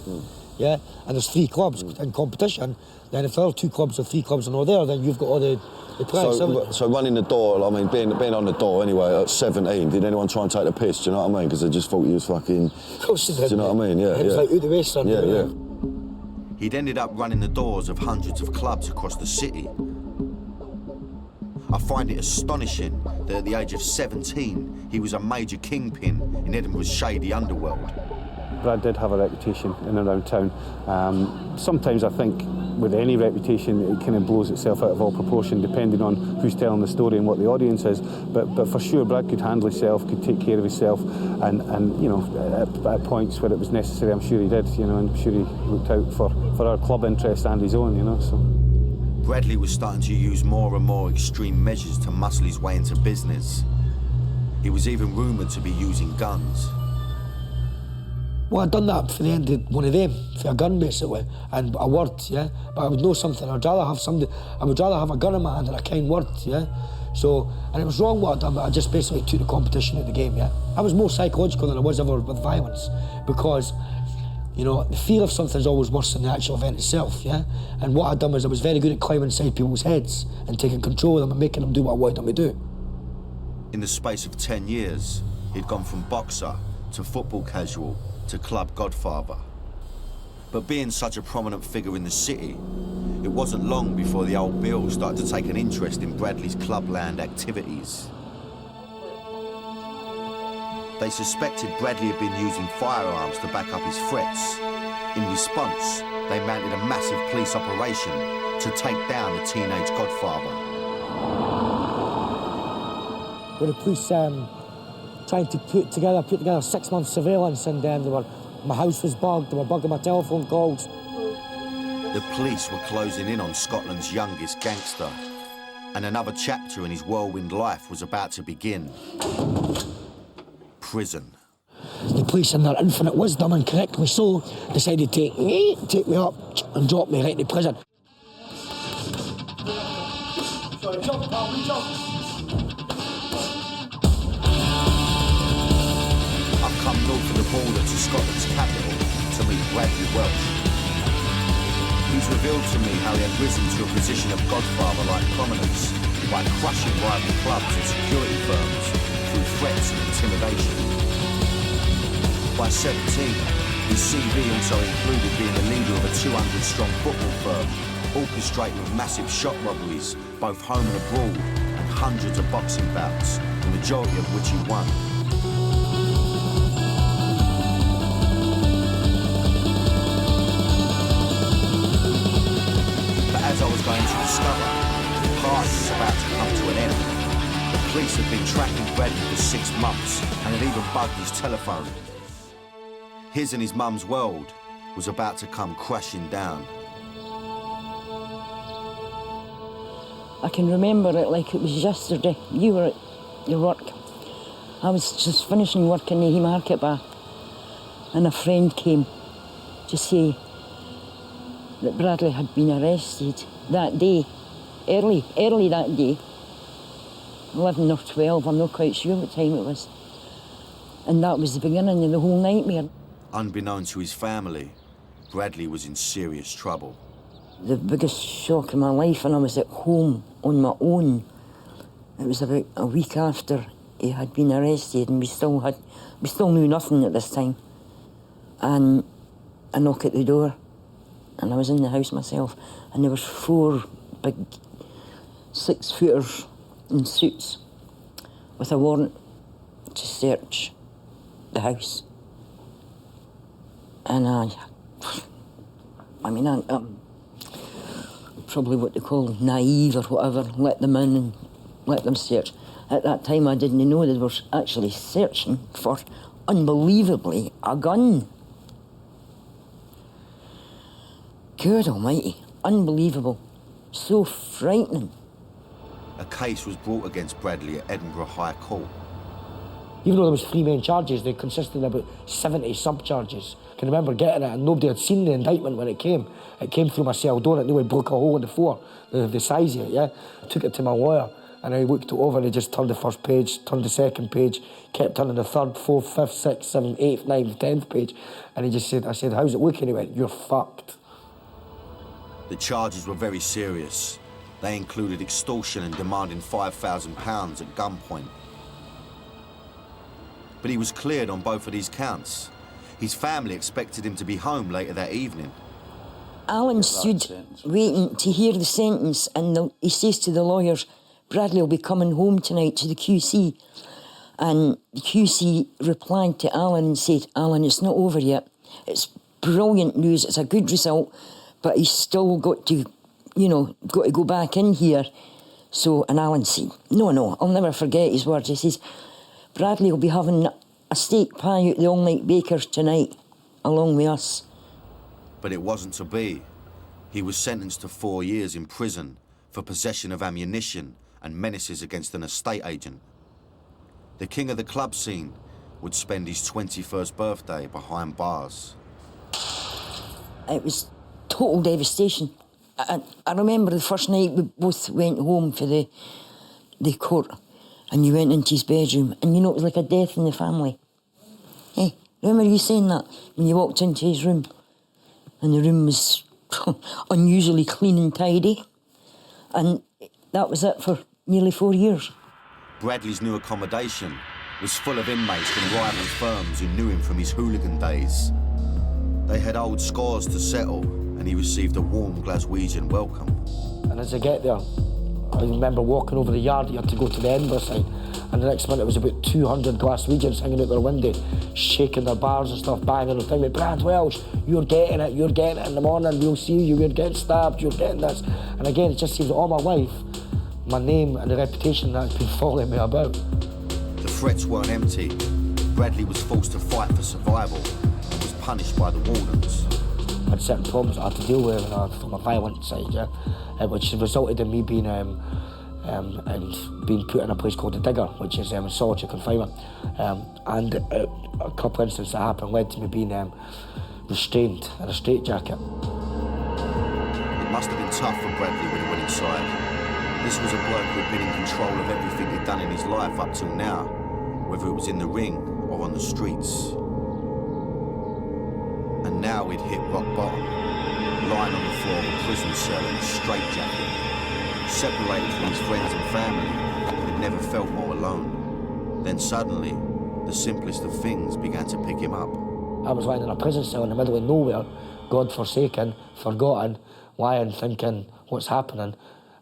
yeah? And there's 3 clubs in competition. Then if there are 2 clubs or 3 clubs and all there, then you've got all the prize. So running the door, I mean, being on the door anyway, at 17, did anyone try and take the piss, do you know what I mean? Because they just thought you was fucking... Of course they did. Do you know what I mean? Yeah, it was like, out the way, son. Yeah. He'd ended up running the doors of hundreds of clubs across the city. I find it astonishing that at the age of 17, he was a major kingpin in Edinburgh's shady underworld. Brad did have a reputation in and around town. Sometimes I think with any reputation it kind of blows itself out of all proportion depending on who's telling the story and what the audience is. But for sure Brad could handle himself, could take care of himself, and at points where it was necessary, I'm sure he did, and I'm sure he looked out for our club interest and his own, so. Bradley was starting to use more and more extreme measures to muscle his way into business. He was even rumoured to be using guns. Well, I'd done that for the end of one of them, for a gun basically, and a word, yeah? But I would know something, I would rather have a gun in my hand than a kind word, yeah? So, and it was wrong what I'd done, but I just basically took the competition out of the game, yeah? I was more psychological than I was ever with violence, because the fear of something's always worse than the actual event itself, yeah? And what I'd done was I was very good at climbing inside people's heads and taking control of them and making them do what I wanted them to do. In the space of 10 years, he'd gone from boxer to football casual to club godfather. But being such a prominent figure in the city, it wasn't long before the old Bill started to take an interest in Bradley's clubland activities. They suspected Bradley had been using firearms to back up his threats. In response, they mounted a massive police operation to take down the teenage godfather. With the police trying to put together 6 months surveillance, and my house was bugged, they were bugging my telephone calls. The police were closing in on Scotland's youngest gangster, and another chapter in his whirlwind life was about to begin. Prison. The police, in their infinite wisdom, and correctly so, decided to take me up and drop me right to prison. Sorry, jump, pal, we jump. I've come north of the border to Scotland's capital to meet Bradley Welsh. He's revealed to me how he had risen to a position of godfather-like prominence by crushing rival clubs and security firms through threats and intimidation. By 17, his CV also included being the leader of a 200-strong football firm, orchestrating massive shop robberies, both home and abroad, and hundreds of boxing bouts, the majority of which he won. But as I was going to discover, the party was about to come to an end. The Police had been tracking Bradley for 6 months and had even bugged his telephone. His and his mum's world was about to come crashing down. I can remember it like it was yesterday. You were at your work. I was just finishing work in the Haymarket bar, and a friend came to say that Bradley had been arrested that day, early that day, 11 or 12, I'm not quite sure what time it was. And that was the beginning of the whole nightmare. Unbeknown to his family, Bradley was in serious trouble. The biggest shock of my life when I was at home on my own. It was about a week after he had been arrested, and we still knew nothing at this time. And I knock at the door, and I was in the house myself, and there was 4 big 6-footers in suits with a warrant to search the house. And I'm probably what they call naive or whatever, let them in and let them search. At that time, I didn't know they were actually searching for, unbelievably, a gun. God almighty, unbelievable, so frightening. A case was brought against Bradley at Edinburgh High Court. Even though there was 3 main charges, they consisted of about 70 sub-charges. I can remember getting it, and nobody had seen the indictment when it came. It came through my cell door, and it nearly broke a hole in the floor, the size of it, yeah? I took it to my lawyer, and I looked it over, and he just turned the first page, turned the second page, kept turning the 3rd, 4th, 5th, 6th, 7th, 8th, 9th, 10th page, and he just said, I said, how's it looking? He went, you're fucked. The charges were very serious. They included extortion and demanding £5,000 at gunpoint. But he was cleared on both of these counts. His family expected him to be home later that evening. Alan stood waiting to hear the sentence, and he says to the lawyers, Bradley will be coming home tonight to the QC. And the QC replied to Alan and said, Alan, it's not over yet. It's brilliant news, it's a good result, but he's still got to, got to go back in here. So, and Alan said, no, I'll never forget his words. He says, Bradley will be having a steak pie at the all-night baker's tonight, along with us. But it wasn't to be. He was sentenced to 4 years in prison for possession of ammunition and menaces against an estate agent. The king of the club scene would spend his 21st birthday behind bars. It was total devastation. I remember the first night we both went home for the court, and you went into his bedroom, and it was like a death in the family. Hey, remember you saying that when you walked into his room, and the room was unusually clean and tidy, and that was it for nearly 4 years. Bradley's new accommodation was full of inmates from rival firms who knew him from his hooligan days. They had old scores to settle, and he received a warm Glaswegian welcome. And as I get there, I remember walking over the yard here to go to the Edinburgh side, and the next minute it was about 200 Glaswegians hanging out their window, shaking their bars and stuff, banging their thing with Brad Welsh, you're getting it in the morning, we'll see you, you're getting stabbed, you're getting this. And again, it just seems that all my life, my name and the reputation that's been following me about. The threats weren't empty. Bradley was forced to fight for survival and was punished by the wardens. I had certain problems I had to deal with from a violent side, yeah, which resulted in me being and being put in a place called the Digger, which is solitary confinement. And a couple of incidents that happened led to me being restrained in a straitjacket. It must have been tough for Bradley when he went inside. This was a bloke who had been in control of everything he'd done in his life up till now, whether it was in the ring or on the streets. And now he'd hit rock bottom, lying on the floor of a prison cell in a straitjacket, separated from his friends and family, he'd never felt more alone. Then suddenly, the simplest of things began to pick him up. I was lying in a prison cell in the middle of nowhere, God-forsaken, forgotten, lying thinking, what's happening?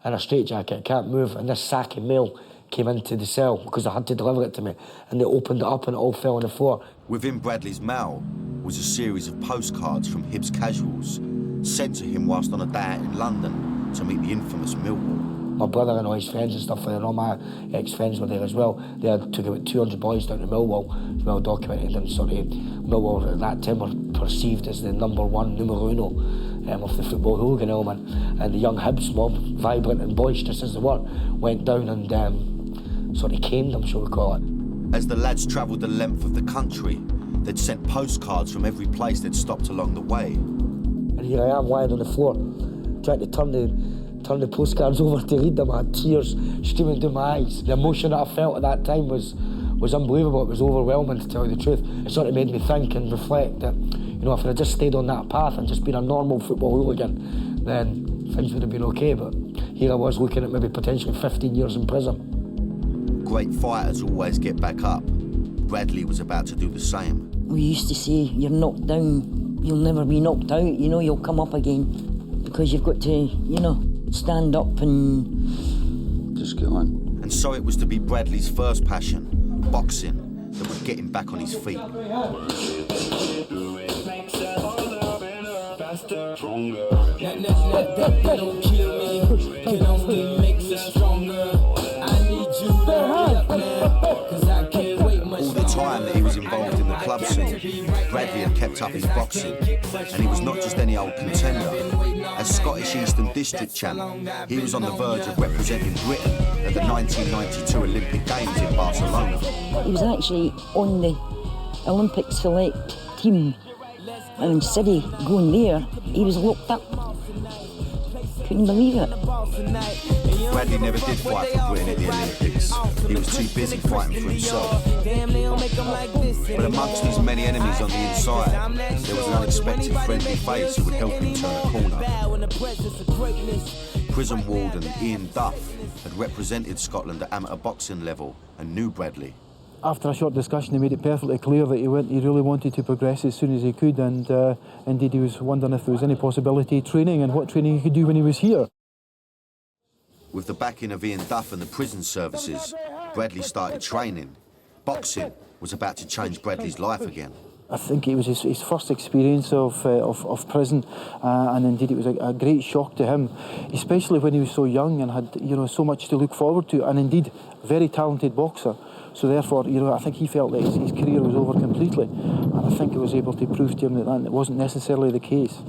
In a straitjacket, can't move, and this sack of mail came into the cell because I had to deliver it to me, and they opened it up and it all fell on the floor. Within Bradley's mail was a series of postcards from Hibs casuals sent to him whilst on a day out in London to meet the infamous Millwall. my brother and all his friends and stuff, and all my ex-friends were there as well. They took about 200 boys down to Millwall. It's well documented, and sort of Millwall at that time were perceived as the #1 numero uno of the football hooligan element. And the young Hibs mob, vibrant and boisterous as they were, went down and sort of caned them, shall we call it. As the lads travelled the length of the country, they'd sent postcards from every place they'd stopped along the way. And here I am lying on the floor, trying to turn the postcards over to read them. I had tears streaming down my eyes. The emotion that I felt at that time was unbelievable. It was overwhelming, to tell you the truth. It sort of made me think and reflect that, you know, if I had just stayed on that path and just been a normal football hooligan, then things would have been okay. But here I was looking at maybe potentially 15 years in prison. Great fighters always get back up. Bradley was about to do the same. We used to say, you're knocked down, you'll never be knocked out, you know, you'll come up again. Because you've got to, you know, stand up and... just get on. And so it was to be Bradley's first passion, boxing, that would get him back on his feet. All the time that he was involved in the club scene, Bradley had kept up his boxing, and he was not just any old contender. As Scottish Eastern District champ, he was on the verge of representing Britain at the 1992 Olympic Games in Barcelona. He was actually on the Olympic select team, and instead of going there, he was locked up. Couldn't believe it. Bradley never did fight for Britain at the Olympics. He was too busy fighting for himself. But amongst his many enemies on the inside, there was an unexpected friendly face who would help him turn a corner. Prison warden Ian Duff had represented Scotland at amateur boxing level and knew Bradley. After a short discussion, he made it perfectly clear that he really wanted to progress as soon as he could, and indeed he was wondering if there was any possibility of training and what training he could do when he was here. With the backing of Ian Duff and the prison services, Bradley started training. Boxing was about to change Bradley's life again. I think it was his first experience of prison, and indeed it was a great shock to him, especially when he was so young and had, you know, so much to look forward to, and indeed a very talented boxer. So therefore, you know, I think he felt that his career was over completely, and I think he was able to prove to him that that wasn't necessarily the case.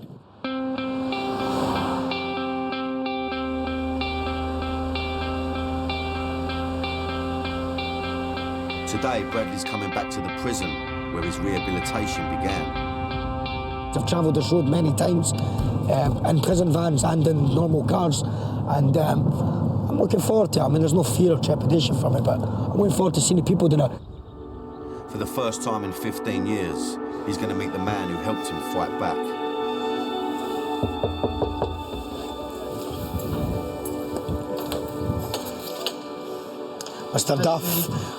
Today, Bradley's coming back to the prison where his rehabilitation began. I've travelled this road many times, in prison vans and in normal cars, and I'm looking forward to it. I mean, there's no fear or trepidation from it, but I'm looking forward to seeing the people doing it. For the first time in 15 years, he's going to meet the man who helped him fight back. Mr. Duff,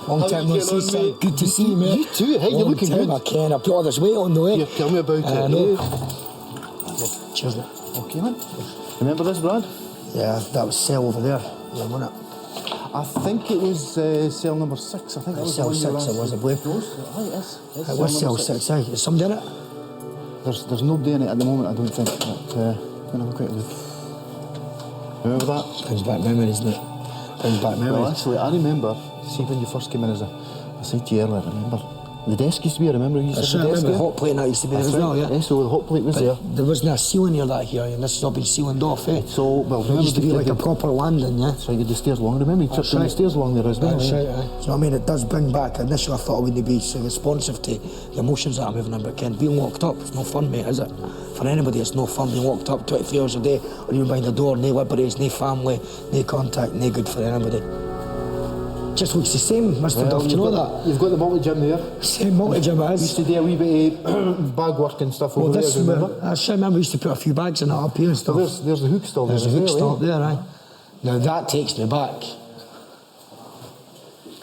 long time no see, son. Good to see you, mate. You too, hey, you're looking good. I can. I put all this weight on the way. Yeah, tell me about it. Cheers, mate. Okay, man. Remember this, Brad? Yeah, that was cell over there. Yeah, wasn't it? I think it was cell number 6. I think it was cell 6. It was, I believe. It was cell 6. Aye. Is somebody in it? There's nobody in it at the moment, I don't think. But I'm gonna have a quick look. Remember that? Brings back memories, isn't it? Brings back memories. Well, actually, I remember. See, when you first came in as I said to you earlier, I remember. The desk used to be, I remember. You I remember the hot plate and that used to be there as well, yeah. Yeah, so the hot plate was there. There wasn't a ceiling here that here, and this has all been sealing off, eh? So, well, it used to be like a proper landing, yeah? So you get the stairs along. Remember, you tripped down the stairs along there as well. That's right, aye. So, I mean, it does bring back. Initially, I thought I wouldn't be so responsive to the emotions that I'm having, but Ken, being locked up, it's no fun, mate, is it? For anybody, it's no fun being locked up 23 hours a day, or even behind the door, no liberties, no family, no contact, no good for anybody. Just looks the same, Mr. Duff, do you know that? You've got the multi-gym there. Same multi-gym it is. Used to do a wee bit of bag work and stuff over there, remember? I remember we used to put a few bags in it up here and stuff. There's the hook still there. There's a hook still up there, aye. Now that takes me back.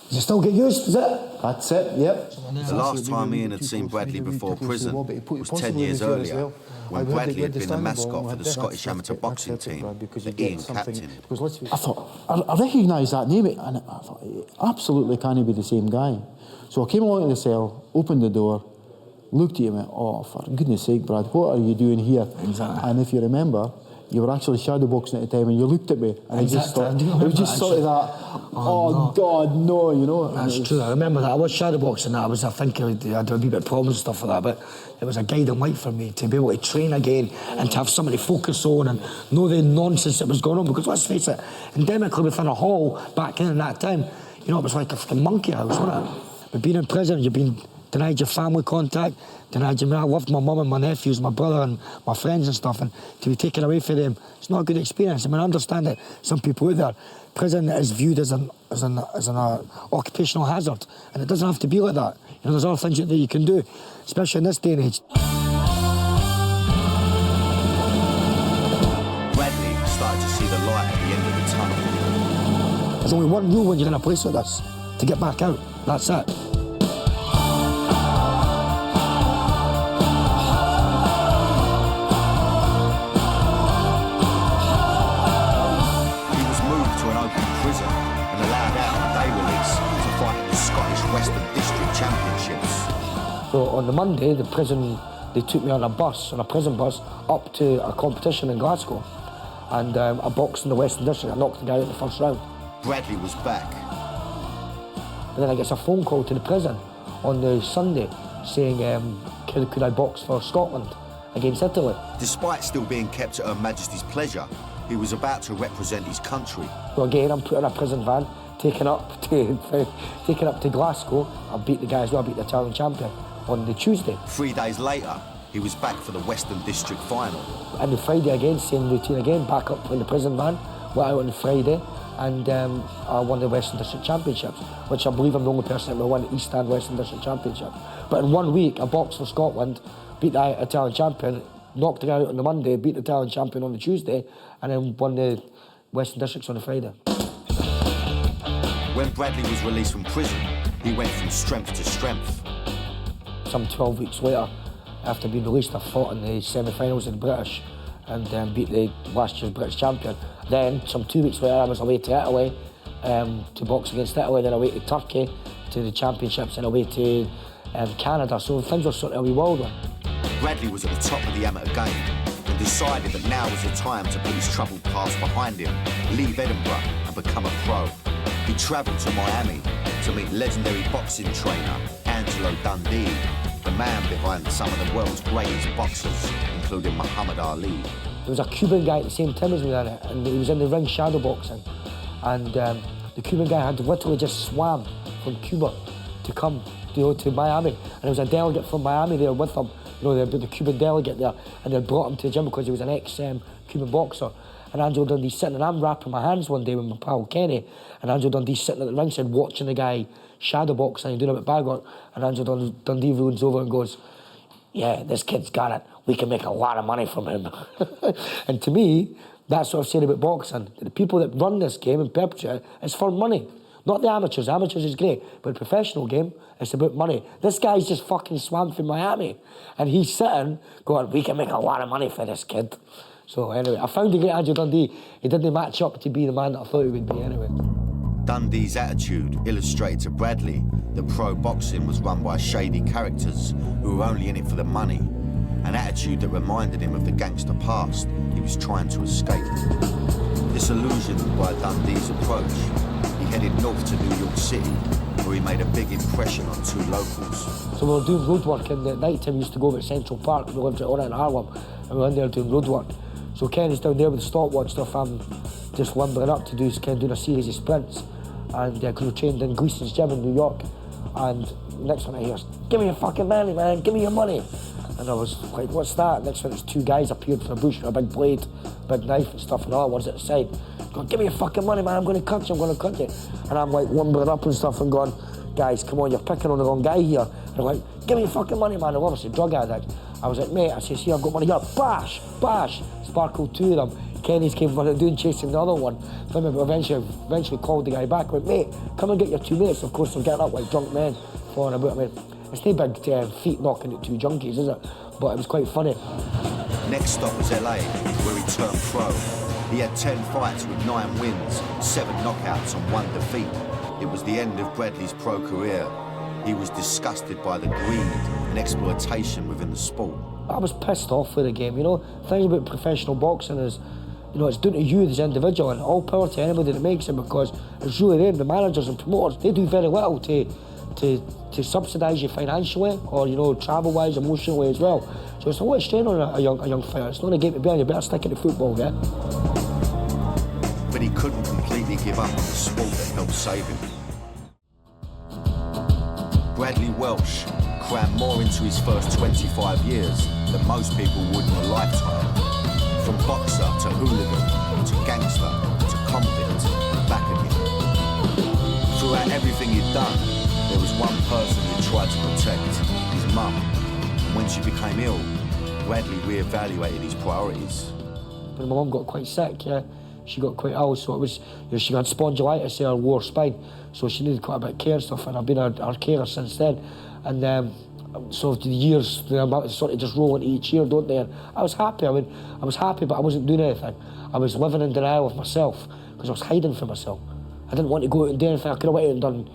Does it still get used, is it? That's it, yep. The last time Ian had seen Bradley before prison was 10 years earlier, when Bradley had been the mascot for the Scottish amateur boxing team that Ian captained. I thought, I recognised that name, and I thought, it absolutely can't be the same guy. So I came along to the cell, opened the door, looked at him and went, oh, for goodness sake, Brad, what are you doing here? Exactly. And if you remember, you were actually shadowboxing at the time, and you looked at me, and I just thought, it was just sort of that, oh God, no, you know. That's true, I remember that. I was shadowboxing that. I think I had a wee bit of problems and stuff like that, but it was a guiding light for me to be able to train again and to have somebody to focus on and know the nonsense that was going on, because let's face it, endemically within a hall back in that time, you know, it was like a fucking monkey house, wasn't it? But being in prison, you've been denied your family contact, denied your... I loved my mum and my nephews, my brother and my friends and stuff, and to be taken away from them, it's not a good experience. I mean, I understand that some people out there, prison is viewed as an occupational hazard, and it doesn't have to be like that. You know, there's other things that you can do, especially in this day and age. Bradley started to see the light at the end of the tunnel. There's only one rule when you're in a place like this, to get back out. That's it. So on the Monday, the prison, they took me on a prison bus, up to a competition in Glasgow. And I boxed in the Western District. I knocked the guy out in the first round. Bradley was back. And then I get a phone call to the prison on the Sunday saying, could I box for Scotland against Italy? Despite still being kept at Her Majesty's pleasure, he was about to represent his country. So again, I'm put in a prison van, taken up to Glasgow. I beat the guy as well, I beat the Italian champion on the Tuesday. 3 days later, he was back for the Western District final. And the Friday again, same routine again, back up in the prison van, went out on the Friday, and I won the Western District Championships, which I believe I'm the only person that won the East and Western District Championship. But in 1 week, I boxed for Scotland, beat the Italian champion, knocked the guy out on the Monday, beat the Italian champion on the Tuesday, and then won the Western Districts on the Friday. When Bradley was released from prison, he went from strength to strength. Some 12 weeks later, after being released, I fought in the semi-finals of the British and beat the last year's British champion. Then, some 2 weeks later, I was away to Italy to box against Italy, then away to Turkey to the championships, and away to Canada. So things were sort of a wee whirlwind. Bradley was at the top of the amateur game and decided that now was the time to put his troubled past behind him, leave Edinburgh and become a pro. He travelled to Miami to meet legendary boxing trainer Angelo Dundee, the man behind some of the world's greatest boxers, including Muhammad Ali. There was a Cuban guy at the same time as me in it, and he was in the ring shadowboxing. And the Cuban guy had literally just swam from Cuba to come to Miami. And there was a delegate from Miami there with him, the Cuban delegate there, and they brought him to the gym because he was an ex-Cuban boxer. And Angelo Dundee's sitting, and I'm wrapping my hands one day with my pal Kenny, and Angelo Dundee's sitting at the ringside watching the guy shadowboxing and doing a bit of bag work, and Angelo Dundee runs over and goes, yeah, this kid's got it. We can make a lot of money from him. And to me, that's what I've said about boxing. The people that run this game and perpetrate it, it's for money. Not the amateurs. Amateurs is great, but the professional game, it's about money. This guy's just fucking swam from Miami, and he's sitting going, we can make a lot of money for this kid. So anyway, I found the great Angelo Dundee. He didn't match up to be the man that I thought he would be anyway. Dundee's attitude illustrated to Bradley that pro boxing was run by shady characters who were only in it for the money, an attitude that reminded him of the gangster past he was trying to escape. Disillusioned by Dundee's approach, he headed north to New York City, where he made a big impression on two locals. So we were doing road work, and at night time we used to go over to Central Park. We lived right on it in Harlem, and we were in there doing road work. So Kenny's down there with the stopwatch stuff. I'm just lumbering up to doing a series of sprints, and because we trained in Gleason's gym in New York. And next one I hear, give me your fucking money, man, give me your money. And I was like, what's that? Next one, there's two guys appeared from the bush with a big blade, big knife and stuff, and all one's at the side. Going, give me your fucking money, man, I'm going to cut you, I'm going to cut you. And I'm like lumbering up and stuff and going, guys, come on, you're picking on the wrong guy here. And I'm like, give me your fucking money, man. I'm obviously a drug addict. I was like, mate, I says, here, I've got money here. Bash, bash. Sparkled two of them. Kenny's came running doing chasing the other one. Eventually called the guy back. Went, mate, come and get your 2 minutes. Of course, they're getting up like drunk men, falling about. I mean, it's no big feet knocking at two junkies, is it? But it was quite funny. Next stop was LA, where he turned pro. He had 10 fights with 9 wins, 7 knockouts and 1 defeat. It was the end of Bradley's pro career. He was disgusted by the greed and and exploitation within the sport. I was pissed off with the game, you know. The thing about professional boxing is, you know, it's down to you as an individual, and all power to anybody that makes it, because it's really them, the managers and promoters, they do very little to subsidise you financially or, you know, travel-wise, emotionally as well. So it's a lot of strain on a young fighter. It's not a game to be on, you better stick it to football, yeah? But he couldn't completely give up on the sport that helped save him. Bradley Welsh crammed more into his first 25 years than most people would in a lifetime. From boxer to hooligan, to gangster, to convict, and back again. Throughout everything he'd done, there was one person he tried to protect, his mum. And when she became ill, Bradley re-evaluated his priorities. When my mum got quite sick, yeah, she got quite ill, so it was, you know, she had spondylitis in her lower spine, so she needed quite a bit of care and stuff, and I've been her carer since then. And so the years, the amount sort of just roll into each year, don't they? And I was happy, I mean, I was happy, but I wasn't doing anything. I was living in denial of myself, because I was hiding from myself. I didn't want to go out and do anything. I could have went out and done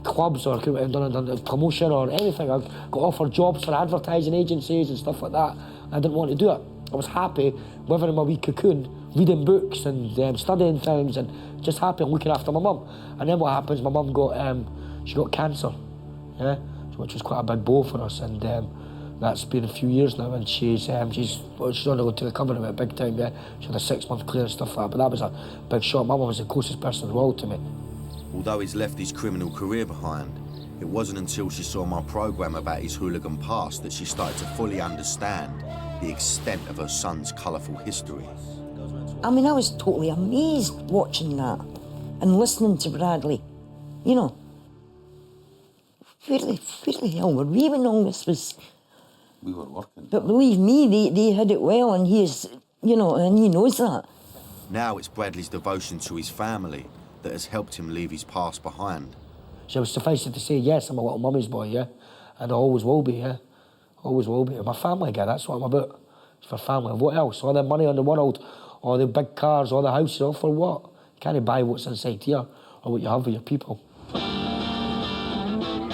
clubs, or I could have went and done promotion or anything. I got offered jobs for advertising agencies and stuff like that. I didn't want to do it. I was happy living in my wee cocoon, reading books and studying things, and just happy and looking after my mum. And then what happens, my mum got, she got cancer, yeah, which was quite a big blow for us, and that's been a few years now, and she's on the road to recovery of it big time, yeah. She had a 6-month clear and stuff like that, but that was a big shock. My mum was the closest person in the world to me. Although he's left his criminal career behind, it wasn't until she saw my programme about his hooligan past that she started to fully understand the extent of her son's colourful history. I mean, I was totally amazed watching that and listening to Bradley. You know, where the hell were we when all this was? We were working. But believe me, they had it well, and he's, you know, and he knows that. Now it's Bradley's devotion to his family that has helped him leave his past behind. So suffice it to say, yes, I'm a little mummy's boy, yeah, and I always will be, yeah, always will be. I'm a family guy, that's what I'm about. It's for family. What else? All the money in the world, all the big cars, all the houses, all for what? You can't buy what's inside here, or what you have with your people.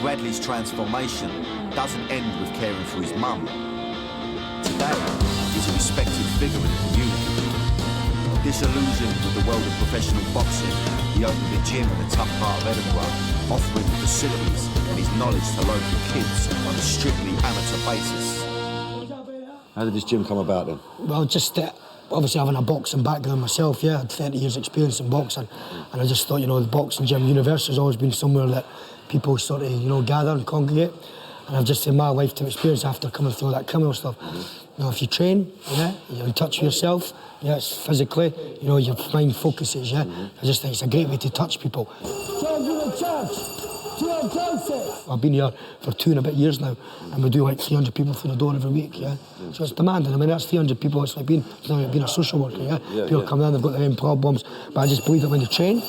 Bradley's transformation doesn't end with caring for his mum. Today, he's a respected figure in the community. Disillusioned with the world of professional boxing, he opened a gym in the tough part of Edinburgh, offering facilities and his knowledge to local kids on a strictly amateur basis. How did this gym come about then? Well, just obviously having a boxing background myself, yeah, I had 30 years experience in boxing, and I just thought, you know, the boxing gym, university has always been somewhere that people sort of, you know, gather and congregate, and I've just in my lifetime experience after coming through all that criminal stuff, you know, if you train, yeah, you're in touch with yourself, yeah, it's physically, you know, your mind focuses, yeah. I just think it's a great way to touch people. I've been here for 2 and a bit years now, and we do like 300 people through the door every week, yeah. So it's demanding. I mean, that's 300 people. It's like being a social worker, yeah. People come in, they've got their own problems, but I just believe that when you train,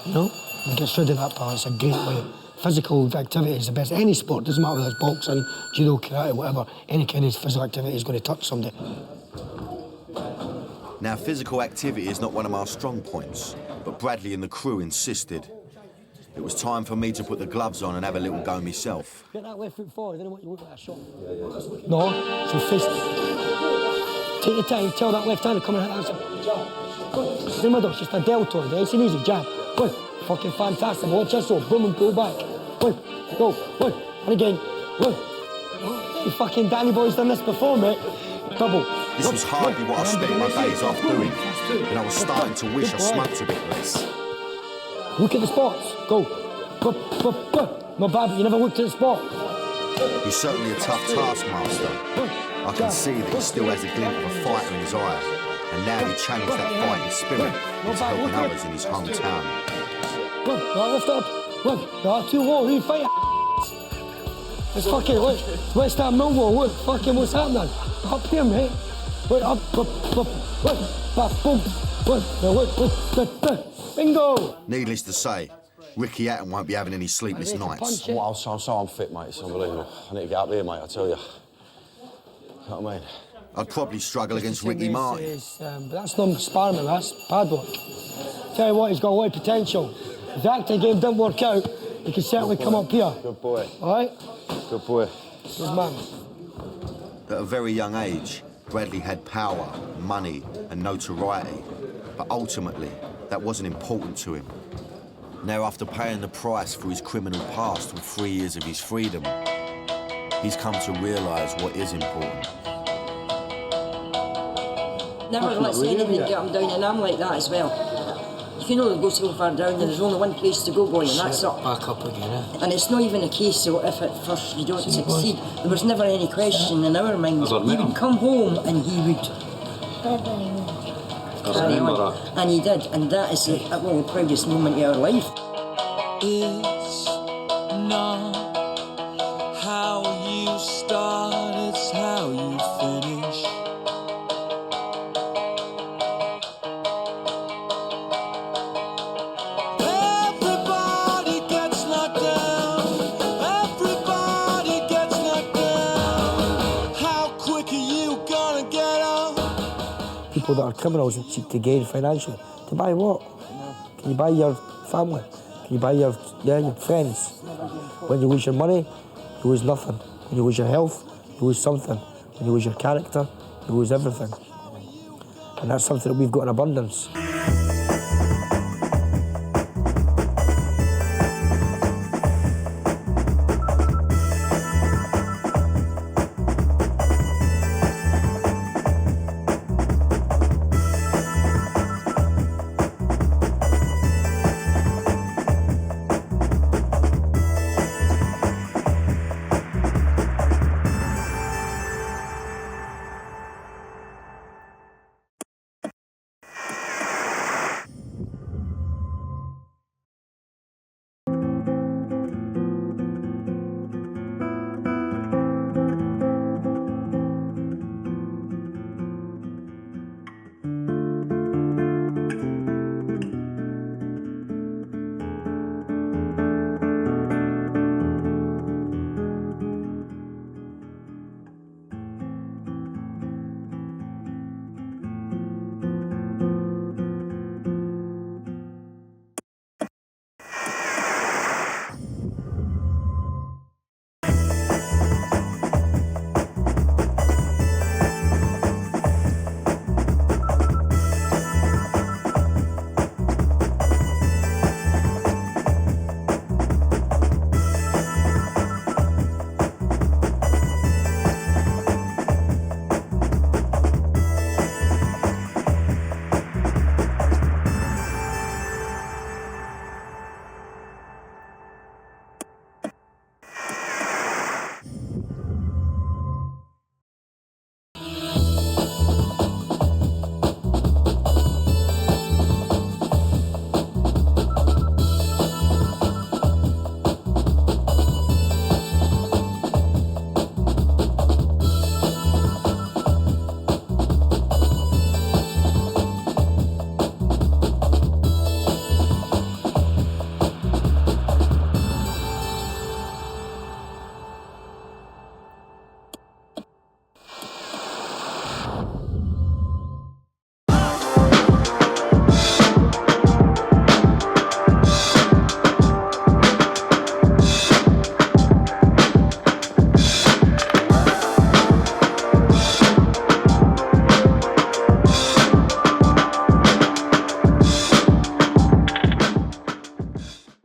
you know, and get rid of that part, it's a great way. Physical activity is the best. Any sport, doesn't matter whether it's boxing, judo, karate, whatever, any kind of physical activity is going to touch somebody. Now, physical activity is not one of our strong points, but Bradley and the crew insisted. It was time for me to put the gloves on and have a little go myself. Get that left foot forward, then I want you to look at that shot. No, so fist. Take your time, tell that left hand to come and hit that jab. Good. In the middle, it's just a deltoid, it's an easy jab. Good. Fucking fantastic. Watch this though, boom and pull back. Good. Go. Good. And again. Good. You fucking Danny boy's done this before, mate. Double. This was hardly what I spent my days off doing, and I was starting to wish I smoked a bit less. Look at the spots. Go. Go. Go. Go. Not bad, but you never looked at the spot. He's certainly a tough taskmaster. I can see that he still has a glint of a fighter in his eye, and now he channels that fighting spirit into helping others in his hometown. Good. Right, lift up. Look. Right, too low. Who you fight? It's fucking, look. Where's that Millwall? Look. Fucking what's happening? Up here, mate. Look, up. Look. Back. Boom. Look. Bingo. Needless to say, Ricky Hatton won't be having any sleepless nights. I'm so unfit, mate. It's unbelievable. I need to get up here, mate, I tell you. You know what I mean? I'd probably struggle against Ricky Martin. But that's not sparring, that's pad work. Tell you what, he's got a lot of potential. If the acting game didn't work out, he could certainly come up here. Good boy. All right? Good boy. Good man. At a very young age, Bradley had power, money and notoriety, but ultimately that wasn't important to him. Now, after paying the price for his criminal past with 3 years of his freedom, he's come to realise what is important. Never lets anybody get him down, and I'm like that as well. You can only go so far down, and there's only one place to go going, and that's up. Back up again, eh? And it's not even a case of if at first you don't succeed. There was never any question in our minds. He would come home and he would carry on. And he did, and that is the proudest moment of our life. It's not how you start, it's how you finish. Everybody gets knocked down. Everybody gets knocked down. How quick are you gonna get up? People that are criminals and seek to gain financially. To buy what? Can you buy your family? Can you buy your friends? When you lose your money, you lose nothing. When you lose your health, you lose something. When you lose your character, you lose everything. And that's something that we've got in abundance.